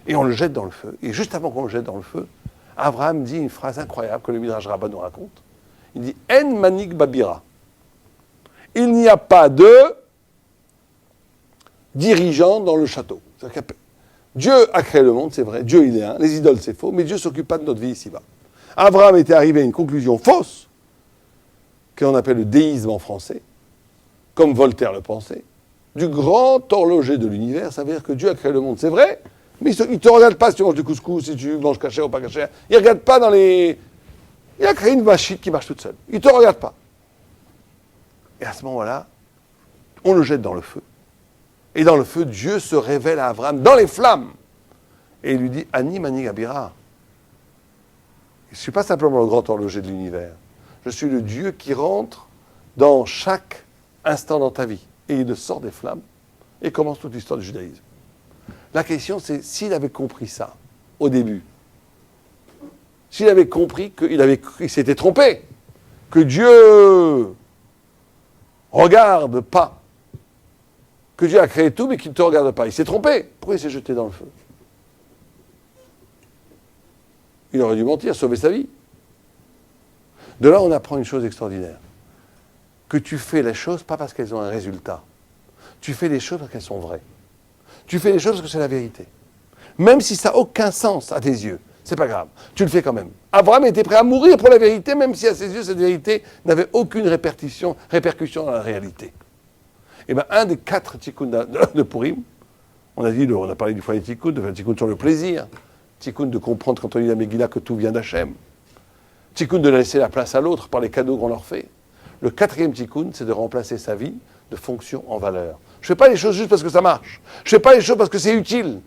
Et on le jette dans le feu. Et juste avant qu'on le jette dans le feu, Abraham dit une phrase incroyable que le Midrash Rabbah nous raconte. Il dit, En manik babira. Il n'y a pas de dirigeant dans le château. Dieu a créé le monde, c'est vrai. Dieu, il est un. Les idoles, c'est faux. Mais Dieu ne s'occupe pas de notre vie ici-bas. Abraham était arrivé à une conclusion fausse, qu'on appelle le déisme en français, comme Voltaire le pensait, du grand horloger de l'univers. Ça veut dire que Dieu a créé le monde, c'est vrai, mais il ne te regarde pas si tu manges du couscous, si tu manges caché ou pas caché. Il ne regarde pas dans les... Il a créé une machine qui marche toute seule. Il ne te regarde pas. Et à ce moment-là, on le jette dans le feu. Et dans le feu, Dieu se révèle à Abraham dans les flammes. Et il lui dit, Ani mani gabira. Je ne suis pas simplement le grand horloger de l'univers. Je suis le Dieu qui rentre dans chaque instant dans ta vie. Et il sort des flammes et commence toute l'histoire du judaïsme. La question, c'est s'il avait compris ça au début, s'il avait compris qu'il s'était trompé, que Dieu regarde pas, que Dieu a créé tout mais qu'il ne te regarde pas, il s'est trompé. Pourquoi il s'est jeté dans le feu? Il aurait dû mentir, sauver sa vie. De là, on apprend une chose extraordinaire. Que tu fais les choses pas parce qu'elles ont un résultat. Tu fais les choses parce qu'elles sont vraies. Tu fais les choses parce que c'est la vérité. Même si ça n'a aucun sens à tes yeux, c'est pas grave. Tu le fais quand même. Abraham était prêt à mourir pour la vérité, même si à ses yeux, cette vérité n'avait aucune répercussion dans la réalité. Et bien, un des 4 tikkuns de Purim, on a parlé du premier tikkun, de faire un tikkun sur le plaisir, tikkun de comprendre quand on lit la Megillah que tout vient d'Hachem, tikkun de laisser la place à l'autre par les cadeaux qu'on leur fait. Le 4e tikkun, c'est de remplacer sa vie de fonction en valeur. Je ne fais pas les choses juste parce que ça marche. Je ne fais pas les choses parce que c'est utile.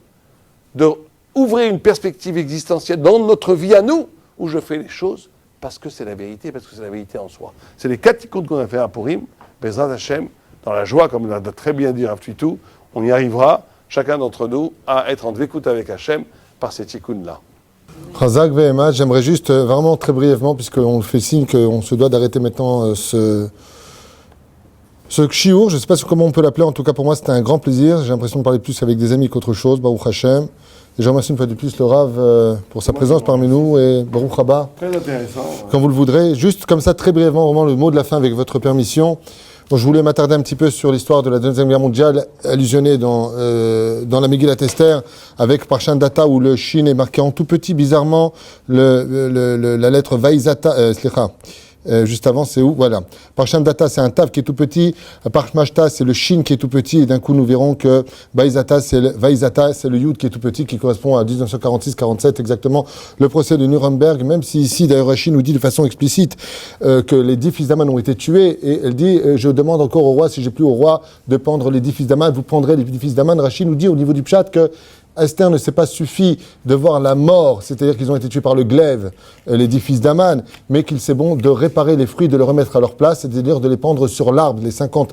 D'ouvrir une perspective existentielle dans notre vie à nous, où je fais les choses parce que c'est la vérité, parce que c'est la vérité en soi. C'est les 4 tikkun qu'on a fait à Purim, Bezrat Hashem, dans la joie, comme l'a très bien dit Rav Tuitou, on y arrivera, chacun d'entre nous, à être en écoute avec Hashem par ces tikkun-là. Chazak Vehemad, j'aimerais juste vraiment très brièvement, puisqu'on fait signe qu'on se doit d'arrêter maintenant ce chiour, je ne sais pas comment on peut l'appeler, en tout cas pour moi c'était un grand plaisir, j'ai l'impression de parler plus avec des amis qu'autre chose, Baruch Hashem, Et je remercie une fois de plus le Rav pour sa présence parmi nous et Baruch Haba. Très intéressant. Quand vous le voudrez. Juste comme ça, très brièvement, vraiment le mot de la fin avec votre permission. Bon, je voulais m'attarder un petit peu sur l'histoire de la Deuxième Guerre mondiale, allusionnée dans la Megillat Esther, avec Parshan Data, où le Shin est marqué en tout petit, bizarrement, la lettre Vaizata, juste avant, c'est où? Voilà. Parshan Data, c'est un Tav qui est tout petit. Parshmashta, c'est le Shin qui est tout petit. Et d'un coup, nous verrons que Vaizata, c'est le Yud qui est tout petit, qui correspond à 1946-47, exactement, le procès de Nuremberg. Même si ici, d'ailleurs, Rashi nous dit de façon explicite que les 10 fils d'Aman ont été tués. Et elle dit, je demande encore au roi, si j'ai plus au roi, de pendre les 10 fils d'Aman. Vous prendrez les 10 fils d'Aman. Rashi nous dit au niveau du Pshat que Esther ne s'est pas suffi de voir la mort, c'est-à-dire qu'ils ont été tués par le glaive, les 10 fils d'Aman, mais qu'il c'est bon de réparer les fruits, de les remettre à leur place, c'est-à-dire de les pendre sur l'arbre, les 50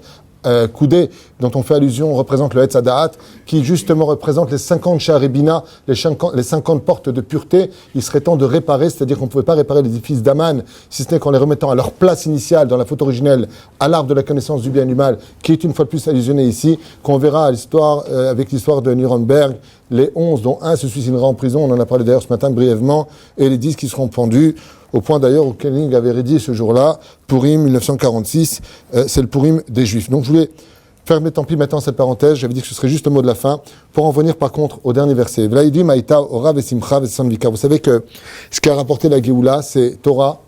coudées dont on fait allusion représentent le Etz Hadaat, qui justement représente les 50 Sha'aribina, les 50 portes de pureté. Il serait temps de réparer, c'est-à-dire qu'on ne pouvait pas réparer les 10 fils d'Aman, si ce n'est qu'en les remettant à leur place initiale dans la faute originelle, à l'arbre de la connaissance du bien et du mal, qui est une fois de plus allusionné ici, qu'on verra à l'histoire, avec l'histoire de Nuremberg, les 11 dont un se suicidera en prison, on en a parlé d'ailleurs ce matin brièvement, et les 10 qui seront pendus, au point d'ailleurs où Kenning avait rédigé ce jour-là, Purim 1946, c'est le Purim des Juifs. Donc je voulais fermer tant pis maintenant cette parenthèse, j'avais dit que ce serait juste le mot de la fin, pour en venir par contre au dernier verset. Vous savez que ce qui a rapporté la Géoula, c'est Torah,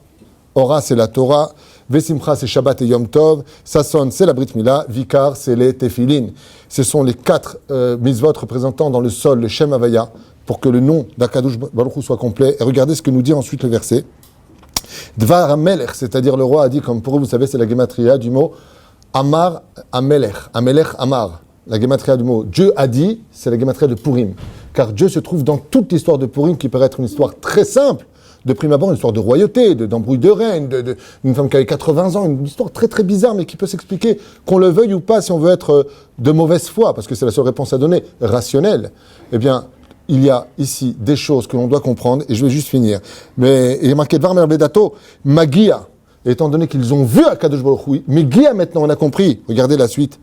Ora c'est la Torah, Vesimcha c'est Shabbat et Yom Tov, Sasson c'est la Brit Mila, Vikar c'est les Tefillin. Ce sont les 4 mitzvot représentant dans le sol le Shem Havaya, pour que le nom d'Akadosh Baruch Hu soit complet. Et regardez ce que nous dit ensuite le verset. Dvar Amelech, c'est-à-dire le roi a dit, comme pour vous, vous savez, c'est la gematria du mot Amar Amelech, Amelech Amar. La gematria du mot Dieu a dit, c'est la gematria de Purim. Car Dieu se trouve dans toute l'histoire de Purim, qui peut être une histoire très simple, de prime abord, une histoire de royauté, d'embrouille de reine, d'une femme qui avait 80 ans, une histoire très très bizarre, mais qui peut s'expliquer, qu'on le veuille ou pas, si on veut être de mauvaise foi, parce que c'est la seule réponse à donner, rationnelle. Eh bien, il y a ici des choses que l'on doit comprendre, et je vais juste finir. Mais il est marqué Dvar Merbedato, Magia, étant donné qu'ils ont vu Akadosh Baruch Hu, Magia maintenant, on a compris. Regardez la suite.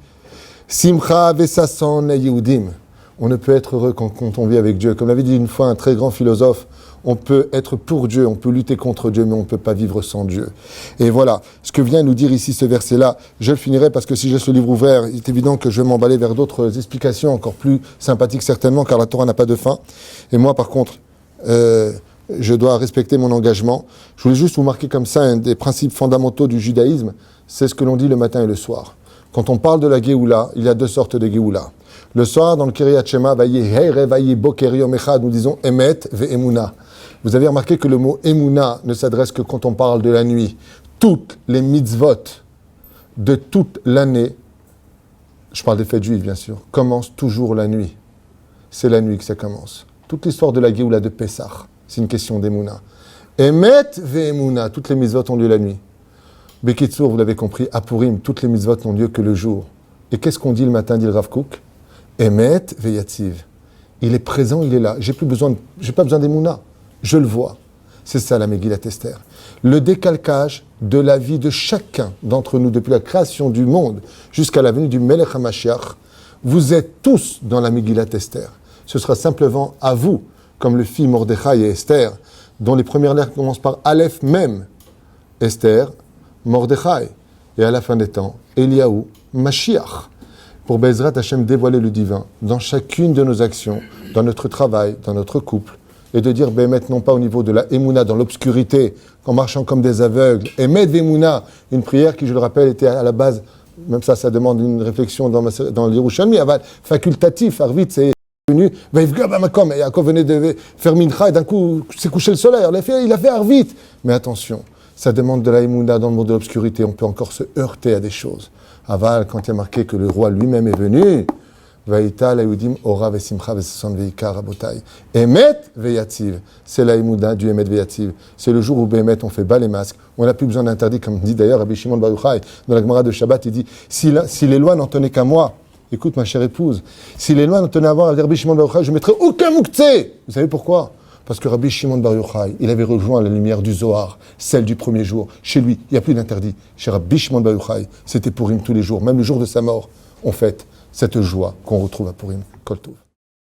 Simcha Vesason Yehudim. On ne peut être heureux quand on vit avec Dieu. Comme l'avait dit une fois un très grand philosophe, on peut être pour Dieu, on peut lutter contre Dieu, mais on ne peut pas vivre sans Dieu. Et voilà, ce que vient nous dire ici ce verset-là, je le finirai parce que si j'ai ce livre ouvert, il est évident que je vais m'emballer vers d'autres explications encore plus sympathiques certainement, car la Torah n'a pas de fin. Et moi, par contre, je dois respecter mon engagement. Je voulais juste vous marquer comme ça un des principes fondamentaux du judaïsme, c'est ce que l'on dit le matin et le soir. Quand on parle de la Géoula, il y a 2 sortes de Géoula. Le soir, dans le Kiryat Shema, nous disons Emet ve'emuna. Vous avez remarqué que le mot Emuna ne s'adresse que quand on parle de la nuit. Toutes les mitzvot de toute l'année, je parle des fêtes juives bien sûr, commencent toujours la nuit. C'est la nuit que ça commence. Toute l'histoire de la Géoula de Pessah, c'est une question d'Emuna. Emet ve'emuna, toutes les mitzvot ont lieu la nuit. Bekitsour, vous l'avez compris, à Purim, toutes les mitzvot n'ont lieu que le jour. Et qu'est-ce qu'on dit le matin, dit le Rav Kook? Emet ve'yatziv. Il est présent, il est là. J'ai pas besoin d'Emuna. Je le vois. C'est ça la Megillat Esther. Le décalcage de la vie de chacun d'entre nous, depuis la création du monde jusqu'à la venue du Melech HaMashiach, vous êtes tous dans la Megillat Esther. Ce sera simplement à vous, comme le fit Mordechai et Esther, dont les premières lettres commencent par Aleph même. Esther, Mordechai. Et à la fin des temps, Eliaou, Mashiach. Pour Bezrat Hashem dévoiler le divin dans chacune de nos actions, dans notre travail, dans notre couple, et de dire, non pas au niveau de la Emouna, dans l'obscurité, en marchant comme des aveugles, et Med Emouna, une prière qui, je le rappelle, était à la base, même ça demande une réflexion dans l'Yerushalmi, facultatif, Arvit, c'est venu, et Yaakov venait de faire Mincha, et d'un coup, s'est couché le soleil, il a fait Arvit. Mais attention, ça demande de la Emouna dans le monde de l'obscurité, on peut encore se heurter à des choses. Aval, quand il y a marqué que le roi lui-même est venu, Vaïta laïudim ora vesimcha vesason veikar rabotai. Emet veyatziv. C'est la émouda du Emet veyatziv. C'est le jour où Bémet on fait bas les masques. On n'a plus besoin d'interdit, comme dit d'ailleurs Rabbi Shimon Bar Yochai dans la Gemara de Shabbat. Il dit si les lois n'en tenaient qu'à moi, écoute ma chère épouse, si les lois n'en tenaient à moi, Rabbi Shimon Bar Yochai, je ne mettrais aucun mouktsé. Vous savez pourquoi? Parce que Rabbi Shimon Bar Yochai, il avait rejoint la lumière du Zohar, celle du premier jour. Chez lui, il n'y a plus d'interdit. Chez Rabbi Shimon Bar Yochai, c'était Purim tous les jours. Même le jour de sa mort, on fête cette joie qu'on retrouve à Purim. Kol Tov.